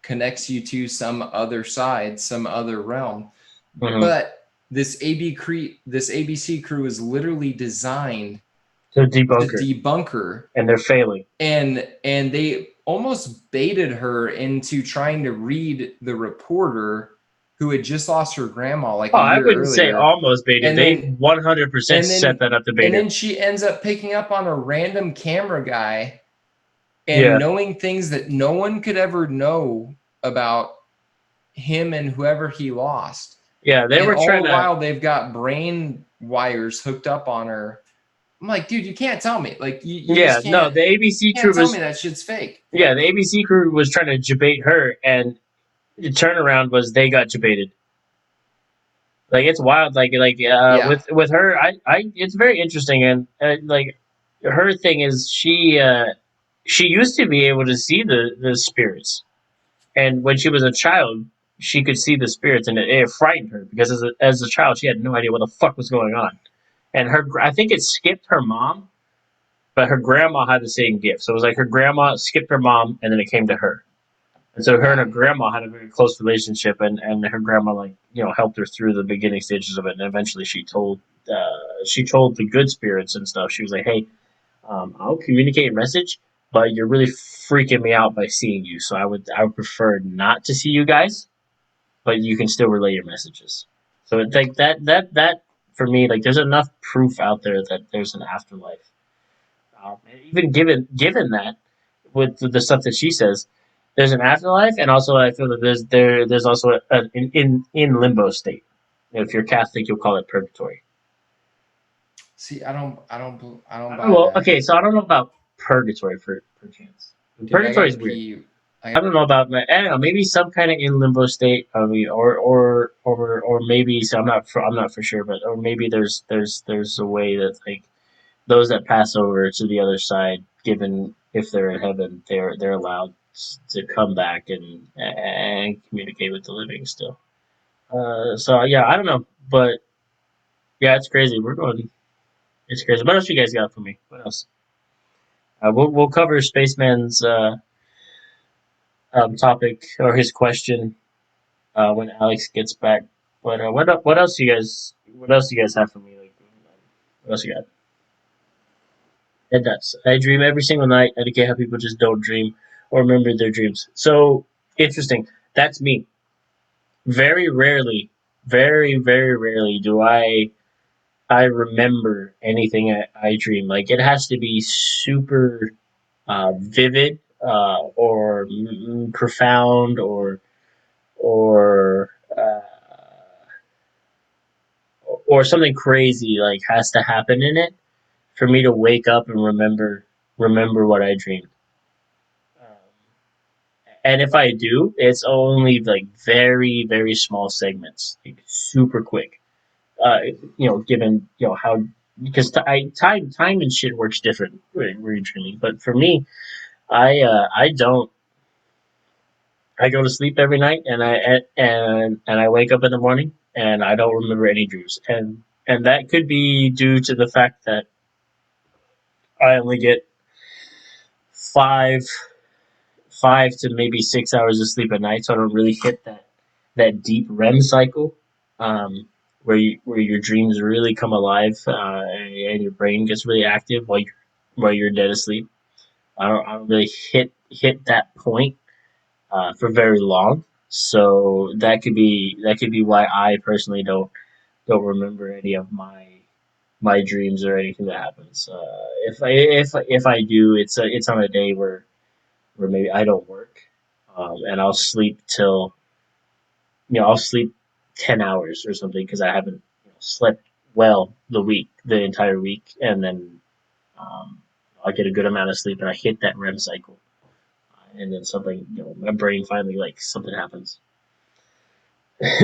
connects you to some other side, some other realm. But this ABC crew is literally designed to debunk her, and they're failing. And they almost baited her into trying to read the reporter who had just lost her grandma like a year I wouldn't earlier. say almost baited. And they 100% set that up to bait her. And her. then she ends up picking up on a random camera guy and knowing things that no one could ever know about him and whoever he lost. Yeah, they were trying to. All the while they've got brain wires hooked up on her. I'm like, dude, you can't tell me. Like, you just can't. The ABC crew tell me that shit's fake. Yeah, the ABC crew was trying to debate her, and the turnaround was they got debated. Like, it's wild. With her, I it's very interesting, and like her thing is she used to be able to see the spirits, and when she was a child, she could see the spirits, and it frightened her because as a child, she had no idea what the fuck was going on. And I think it skipped her mom, but her grandma had the same gift. So it was like her grandma skipped her mom, and then it came to her. And so her and her grandma had a very close relationship, and her grandma helped her through the beginning stages of it, and eventually she told the good spirits and stuff. She was like, "Hey, I'll communicate a message, but you're really freaking me out by seeing you. So I would prefer not to see you guys, but you can still relay your messages." So it's like that for me, like there's enough proof out there that there's an afterlife. Even given that with the stuff that she says, there's an afterlife, and also I feel that there's also an in limbo state. If you're Catholic, you'll call it purgatory. See, I don't buy Well, that. okay, so I don't know about purgatory for chance. Dude, I Purgatory gotta is weird. pee. I don't know about. I don't know. Maybe some kind of in limbo state. I mean, or maybe. So I'm not for sure, but or maybe there's a way that like those that pass over to the other side, given if they're in heaven, they're allowed to come back and communicate with the living still. So yeah, I don't know, but yeah, it's crazy. We're going. It's crazy. What else you guys got for me? What else? We'll cover Spaceman's topic or his question when Alex gets back. But what else you guys have for me? Like what else you got? Head nuts. I dream every single night. I get how people just don't dream or remember their dreams. So interesting. That's me. Very rarely, very rarely do I remember anything I dream. Like it has to be super vivid or profound or or something crazy like has to happen in it for me to wake up and remember what I dreamed. And if I do, it's only like very small segments, like super quick. Given how because time and shit works different where you're dreaming. But for me, I don't. I go to sleep every night, and I wake up in the morning, and I don't remember any dreams, and that could be due to the fact that I only get five 5 to maybe 6 hours of sleep at night, so I don't really hit that deep REM cycle, where your dreams really come alive and your brain gets really active while you're dead asleep. I don't really hit that point for very long, so that could be why I personally don't remember any of my dreams or anything that happens. If I do, it's on a day where maybe I don't work, and I'll sleep till I'll sleep 10 hours or something because I haven't slept well the entire week, and then um, I get a good amount of sleep and I hit that REM cycle, and then something my brain finally like something happens.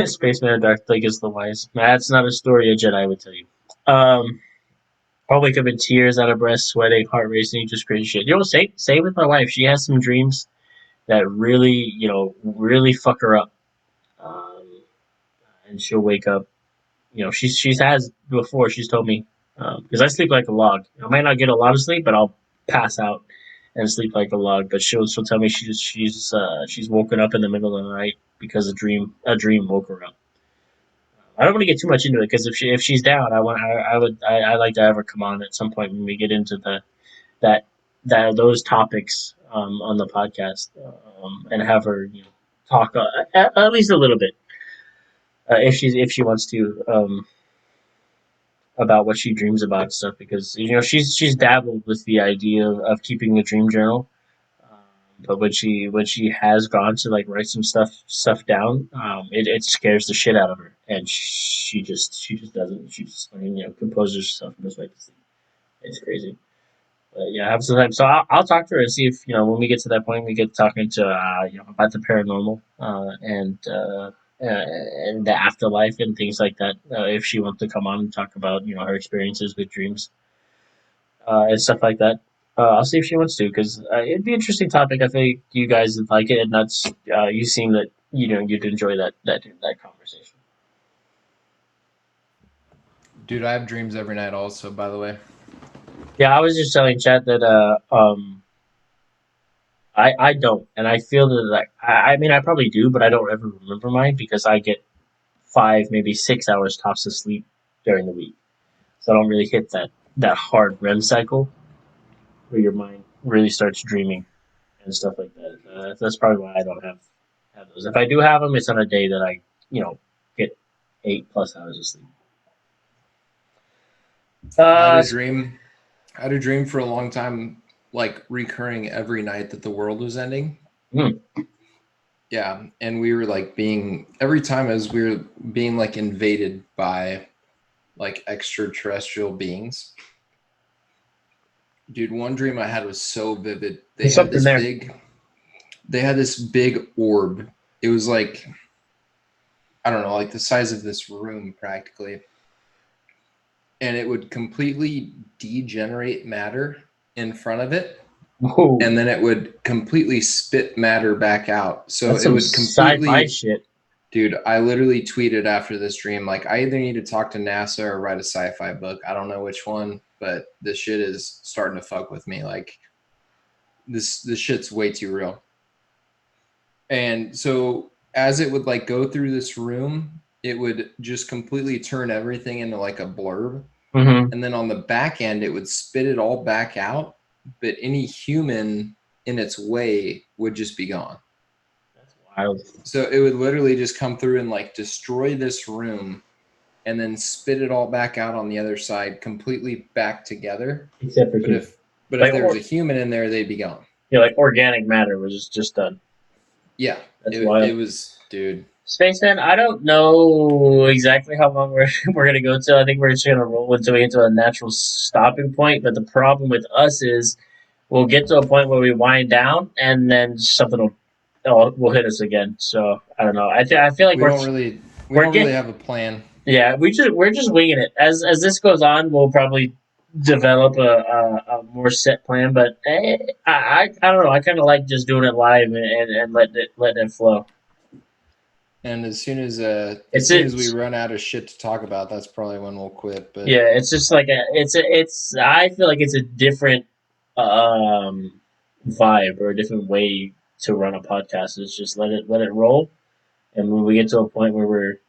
Spaceman Dark Lake is the wise. That's not a story a Jedi would tell you. Um, I'll wake up in tears, out of breath, sweating, heart racing, just crazy shit. Same with my wife. She has some dreams that really, really fuck her up. Um, and she'll wake up. She's has before. She's told me because I sleep like a log. I might not get a lot of sleep, but I'll pass out and sleep like a log. But she'll tell me she's woken up in the middle of the night because a dream woke her up. I don't want to get too much into it because if she's down, I like to have her come on at some point when we get into that those topics on the podcast, and have her talk at least a little bit if she wants to, about what she dreams about and stuff, because she's dabbled with the idea of keeping a dream journal, but when she has gone to like write some stuff down, it scares the shit out of her, and she just doesn't. She just composes herself and goes right to sleep. It's crazy. But yeah, I have some time. So I'll talk to her and see if when we get to that point, we get talking to about the paranormal, and the afterlife and things like that. If she wants to come on and talk about her experiences with dreams, and stuff like that. I'll see if she wants to, because it'd be an interesting topic. I think you guys would like it, and that's you seem that you'd enjoy that conversation. Dude, I have dreams every night also, by the way. Yeah, I was just telling Chad that I don't, and I feel that like I mean I probably do, but I don't ever remember mine because I get 5 maybe 6 hours tops of sleep during the week, so I don't really hit that hard REM cycle where your mind really starts dreaming and stuff like that. That's probably why I don't have those. If I do have them, it's on a day that I get 8+ hours of sleep. I had Uh, a dream. I had a dream for a long time, like recurring every night that the world was ending. hmm. Yeah, and we were like being every time as we were being like invaded by like extraterrestrial beings. Dude, one dream I had was so vivid. There's something there. They had this big orb. It was like, I don't know, like the size of this room practically. And it would completely degenerate matter in front of it. Whoa, And then it would completely spit matter back out. So that's it some would sci-fi completely, shit. dude, I literally tweeted after this dream, like, I either need to talk to NASA or write a sci-fi book. I don't know which one, but this shit is starting to fuck with me. Like, this shit's way too real. And so as it would like go through this room, it would just completely turn everything into like a blurb. Mm-hmm. And then on the back end, it would spit it all back out. But any human in its way would just be gone. That's wild. So it would literally just come through and like destroy this room and then spit it all back out on the other side, completely back together. Except for But humans. if there was a human in there, they'd be gone. Yeah, like organic matter was just done. Yeah, That's wild. it was, dude. Spaceman, I don't know exactly how long we're gonna go to. I think we're just gonna roll until we get to a natural stopping point. But the problem with us is we'll get to a point where we wind down, and then something will hit us again. So I don't know. I feel like We don't we're really getting have a plan. yeah we're just winging it. As this goes on, we'll probably develop a more set plan. But I don't know. I kind of like just doing it live and letting it flow. And as soon as we run out of shit to talk about, that's probably when we'll quit. But yeah, it's just like it's I feel like it's a different vibe or a different way to run a podcast. It's just let it roll, and when we get to a point where we're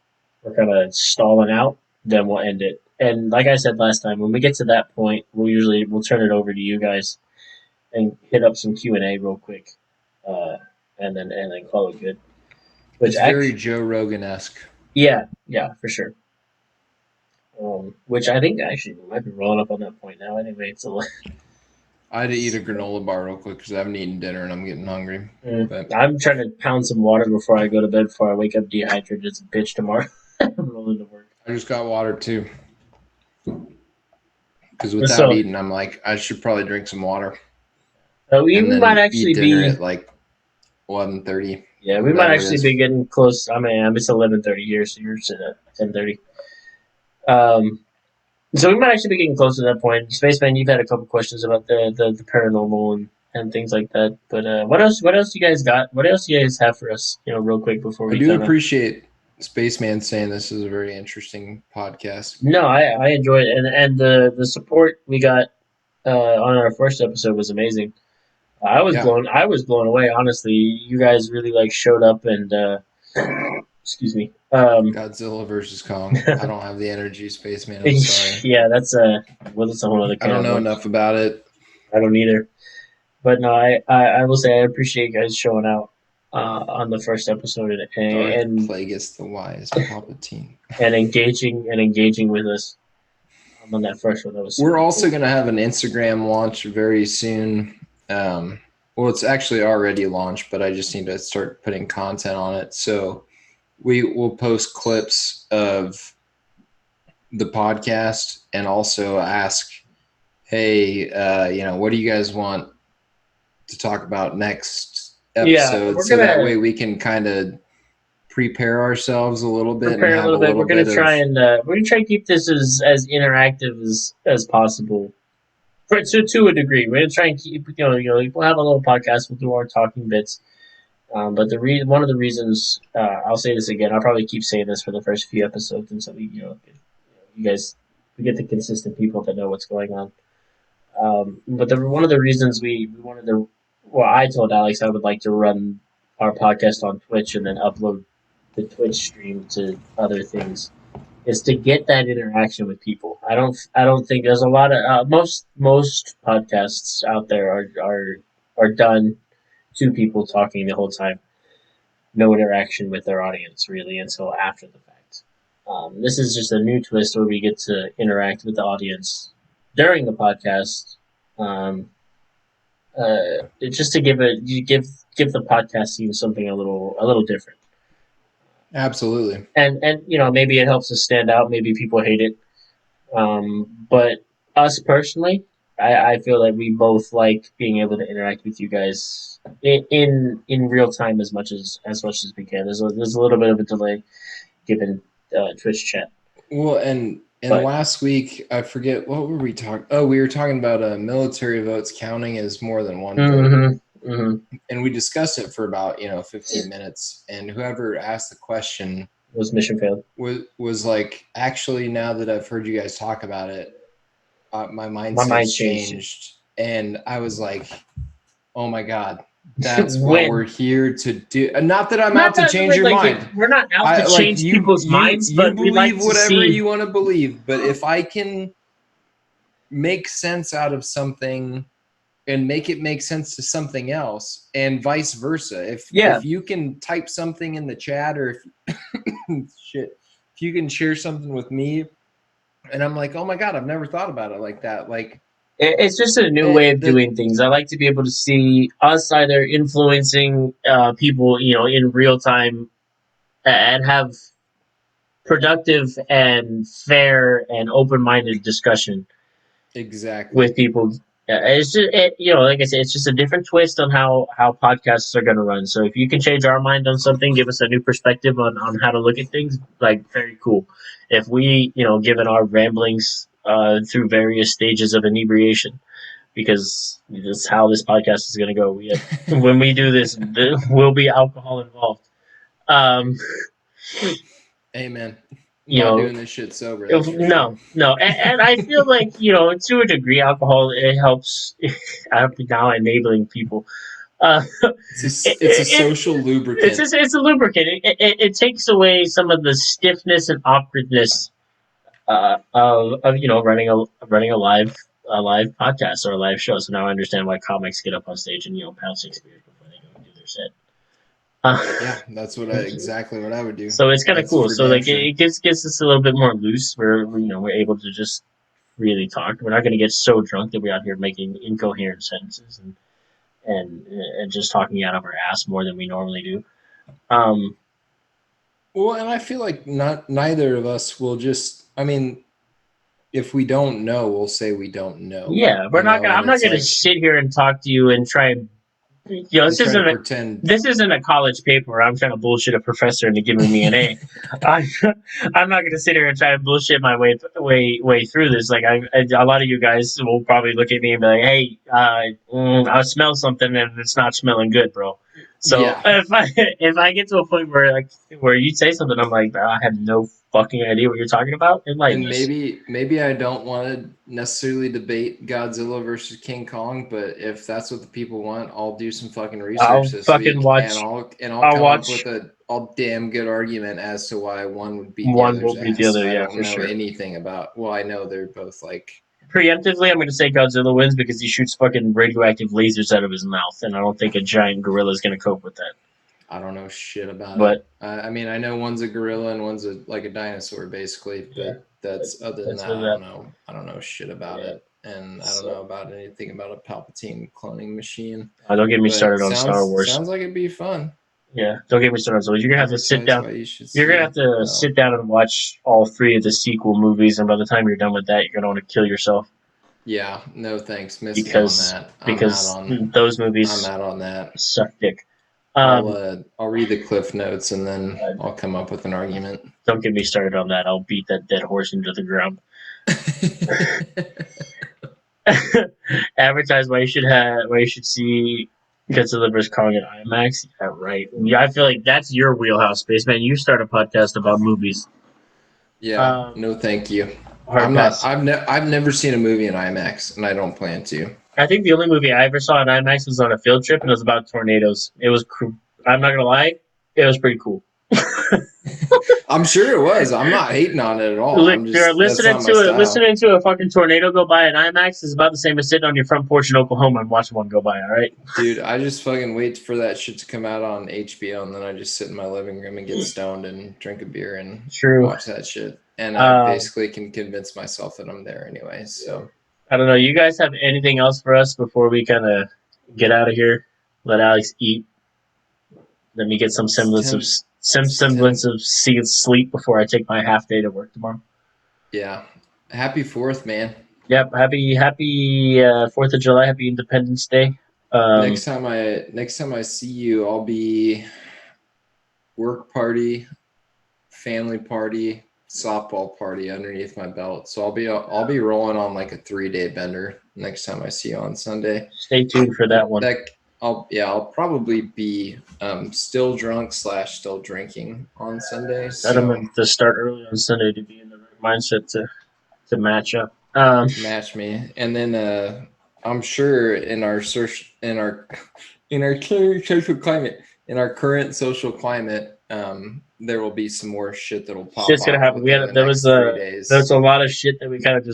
kind of stalling out, then we'll end it. And like I said last time, when we get to that point, we'll turn it over to you guys and hit up some Q&A real quick, uh, and then call it good. Which it's very Joe Rogan-esque. yeah, for sure. Which I think actually we might be rolling up on that point now. Anyway, it's I had to eat a granola bar real quick because I haven't eaten dinner and I'm getting hungry. But I'm trying to pound some water before I go to bed before I wake up dehydrated as a bitch tomorrow. I'm rolling to work. I just got water too. Because without eating, I'm like, I should probably drink some water. We might actually eat dinner be at like 11:30. Yeah, we might actually be getting close. I mean, it's 11:30 here, so you're sitting at 10:30. So we might actually be getting close to that point. Spaceman, you've had a couple questions about the paranormal and things like that. But what else? What else you guys got? What else you guys have for us? Real quick before we. I do appreciate Spaceman saying this is a very interesting podcast. No, I enjoyed it, and the support we got on our first episode was amazing. I was blown away. Honestly, you guys really like showed up and excuse me. Godzilla versus Kong. I don't have the energy, Spaceman. I'm sorry. Yeah, that's a whole other. I don't know enough about it. I don't either. But no, I will say I appreciate you guys showing out on the first episode and Plagueis the Wise, Palpatine, and engaging with us on that first one. We're also going to have an Instagram launch very soon. Well, it's actually already launched, but I just need to start putting content on it. So we will post clips of the podcast and also ask, hey, what do you guys want to talk about next episode? Yeah, so that way we can kind of prepare ourselves a little bit. We're gonna try and keep this as interactive as possible. To a degree, we're gonna try and keep we'll have a little podcast. We'll do our talking bits. But one of the reasons I'll say this again, I'll probably keep saying this for the first few episodes until you guys we get the consistent people that know what's going on. But one of the reasons we wanted to Well, I told Alex I would like to run our podcast on Twitch and then upload the Twitch stream to other things. Is to get that interaction with people. I don't think there's a lot of most podcasts out there are done two people talking the whole time, no interaction with their audience really until after the fact. This is just a new twist where we get to interact with the audience during the podcast. Just to give the podcast scene something a little different. Absolutely. And maybe it helps us stand out. Maybe people hate it. But us personally, I feel like we both like being able to interact with you guys in real time as much as we can. There's a little bit of a delay given Twitch chat. Well, and last week I forget what were we talking. Oh, we were talking about military votes counting as more than one vote, and we discussed it for about 15 minutes. And whoever asked the question was mission failed. Was like, actually, now that I've heard you guys talk about it, my mind's changed, and I was like, oh my god, that's what we're here to do. Not that I'm out to change your mind. We're not out to change people's minds, but you we like believe whatever you want to believe. But if I can make sense out of something and make it make sense to something else, and vice versa, if you can type something in the chat, or if you can share something with me, and I'm like, oh my god, I've never thought about it like that. Like, it's just a new way of doing things. I like to be able to see us either influencing people, in real time, and have productive and fair and open-minded discussion. Exactly. With people. It's just, like I said, it's just a different twist on how podcasts are going to run. So if you can change our mind on something, give us a new perspective on how to look at things, like, very cool. If we, given our ramblings through various stages of inebriation, because that's how this podcast is going to go. When we do this, there will be alcohol involved. Amen. Not doing this shit sober. No. And I feel like, to a degree, alcohol, it helps. I'm now enabling people. It's a social lubricant. It's a lubricant. It takes away some of the stiffness and awkwardness of running a live podcast or a live show. So now I understand why comics get up on stage and pound Shakespeare before they go and do their set. Yeah, that's exactly what I would do. So it's kind of cool. So like it gets us a little bit more loose. We're able to just really talk. We're not going to get so drunk that we're out here making incoherent sentences and just talking out of our ass more than we normally do. Well, and I feel like neither of us will just. I mean, if we don't know, we'll say we don't know. Yeah, I'm not going to sit here and talk to you and try and. This isn't a college paper where I'm trying to bullshit a professor into giving me an A. I'm not going to sit here and try to bullshit my way through this. Like a lot of you guys will probably look at me and be like, "Hey, I smell something and it's not smelling good, bro." So if I get to a point where you say something, I'm like, I have no fucking idea what you're talking about. And maybe I don't want to necessarily debate Godzilla versus King Kong, but if that's what the people want, I'll do some fucking research this week, and I'll come up with a damn good argument as to why one would beat the other. I don't know anything about. Well, I know they're both like. Preemptively, I'm going to say Godzilla wins because he shoots fucking radioactive lasers out of his mouth, and I don't think a giant gorilla is going to cope with that. I don't know shit about it. I mean, I know one's a gorilla and one's like a dinosaur, basically. But other than that, I don't know shit about it, and I don't know about anything about a Palpatine cloning machine. Don't get me started on Star Wars. Sounds like it'd be fun. Yeah, don't get me started. So you're gonna have to sit down. You're gonna have to sit down and watch all 3 of the sequel movies, and by the time you're done with that, you're gonna want to kill yourself. Yeah, no thanks. Miss me on that. Because those movies. I'm out on that. Suck dick. I'll read the cliff notes and then I'll come up with an argument. Don't get me started on that. I'll beat that dead horse into the ground. Advertise why you should see Godzilla vs. Kong in IMAX. Yeah, right. I feel like that's your wheelhouse, Spaceman. You start a podcast about movies. Yeah. No, thank you. I've never seen a movie in IMAX, and I don't plan to. I think the only movie I ever saw in IMAX was on a field trip, and it was about tornadoes. It was. I'm not gonna lie, it was pretty cool. I'm sure it was. I'm not hating on it at all. Look, I'm just that's listening not my to it. style. Listening to a fucking tornado go by in IMAX is about the same as sitting on your front porch in Oklahoma and watching one go by. All right. Dude, I just fucking wait for that shit to come out on HBO, and then I just sit in my living room and get stoned and drink a beer and True. watch that shit. And I Um, basically can convince myself that I'm there anyway. So I don't know. You guys have anything else for us before we kind of get out of here? Let Alex eat. Let me get some semblance of sleep before I take my half day to work tomorrow. yeah, happy 4th, man. Yep. Happy 4th of July. Happy Independence Day. Next time I see you, I'll be work party, family party, softball party underneath my belt. So I'll be rolling on like a 3-day bender next time I see you on Sunday. Stay tuned for that one. I'll probably be still drunk / still drinking on Sunday. I'm going to start early on Sunday to be in the right mindset to match up. Match me, and then I'm sure in our current social climate, there will be some more shit that'll pop. Shit's gonna happen. There was a lot of shit that we kind of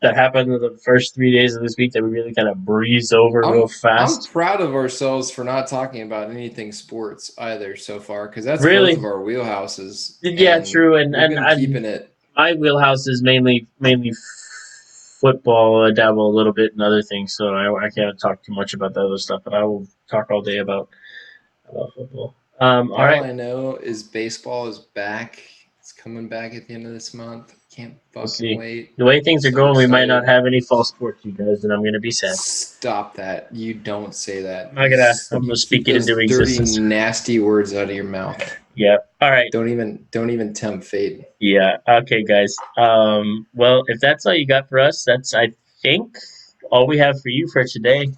that happened in the first 3 days of this week that we really kind of breezed over real fast. I'm proud of ourselves for not talking about anything sports either so far, because that's really both of our wheelhouses. Yeah, true. And keeping it. My wheelhouse is mainly football. I dabble a little bit in other things, so I can't talk too much about the other stuff. But I will talk all day about football. All right. I know is baseball is back. It's coming back at the end of this month. Can't fucking wait. The way things are going, we might not have any fall sports, you guys, and I'm gonna be sad. Stop that! You don't say that. I'm gonna speak it into existence. Dirty, nasty words out of your mouth. Yeah. All right. Don't even tempt fate. Yeah. Okay, guys. Well, if that's all you got for us, that's I think all we have for you for today.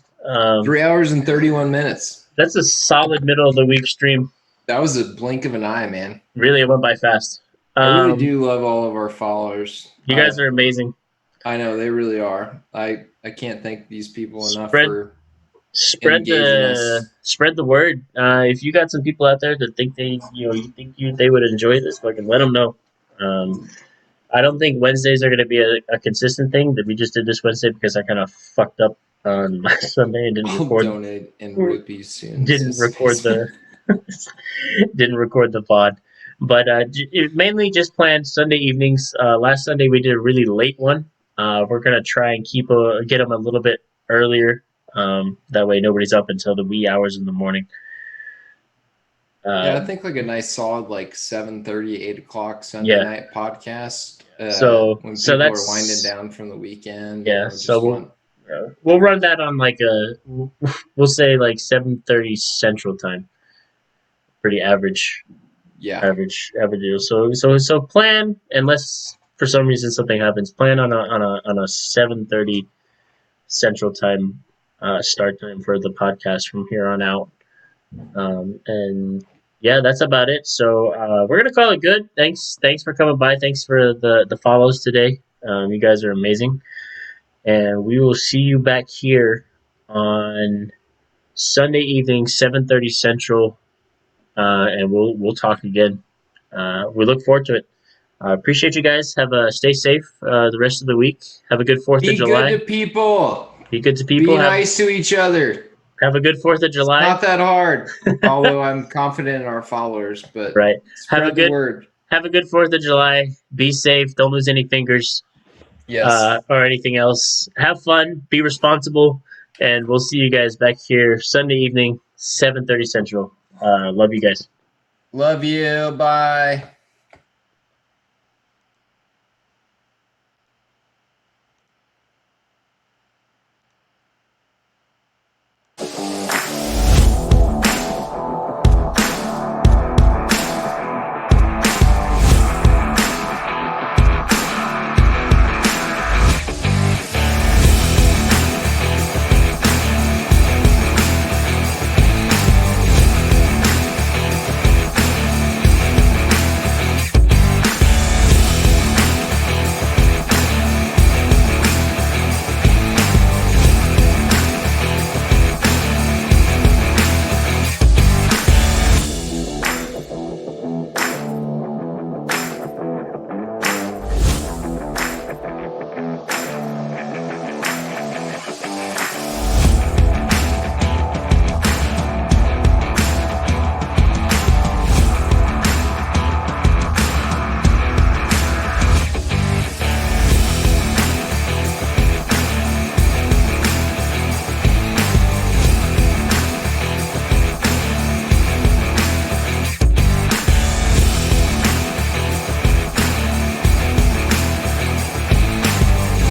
3 hours and 31 minutes. That's a solid middle of the week stream. That was a blink of an eye, man. Really, it went by fast. I really do love all of our followers. You guys are amazing. I know they really are. I can't thank these people enough for spread the word. If you got some people out there that think they would enjoy this, fucking let them know. I don't think Wednesdays are going to be a consistent thing. That we just did this Wednesday because I kind of fucked up on my Sunday and didn't record. Donate and rupees soon. Didn't record the pod. But it mainly just planned Sunday evenings. Last Sunday we did a really late one. We're gonna try and get them a little bit earlier. That way nobody's up until the wee hours in the morning. I think like a nice solid like 7:30, 8 o'clock Sunday night podcast. When people are winding down from the weekend. Yeah, we'll run that on like we'll say like 7:30 Central Time. Pretty average. Yeah. Average deal. So plan, unless for some reason something happens, plan on a 7:30 Central Time start time for the podcast from here on out. And yeah, that's about it. So we're gonna call it good. Thanks for coming by. Thanks for the follows today. You guys are amazing. And we will see you back here on Sunday evening, 7:30 Central. And we'll talk again. We look forward to it. Appreciate you guys. Stay safe the rest of the week. Have a good 4th of July. Be good to people. Be good to people. Be nice to each other. Have a good 4th of July. It's not that hard, although I'm confident in our followers. But right. Have a good word. Have a good 4th of July. Be safe. Don't lose any fingers. Yes. Or anything else. Have fun. Be responsible. And we'll see you guys back here Sunday evening, 7:30 Central. Love you guys. Love you. Bye.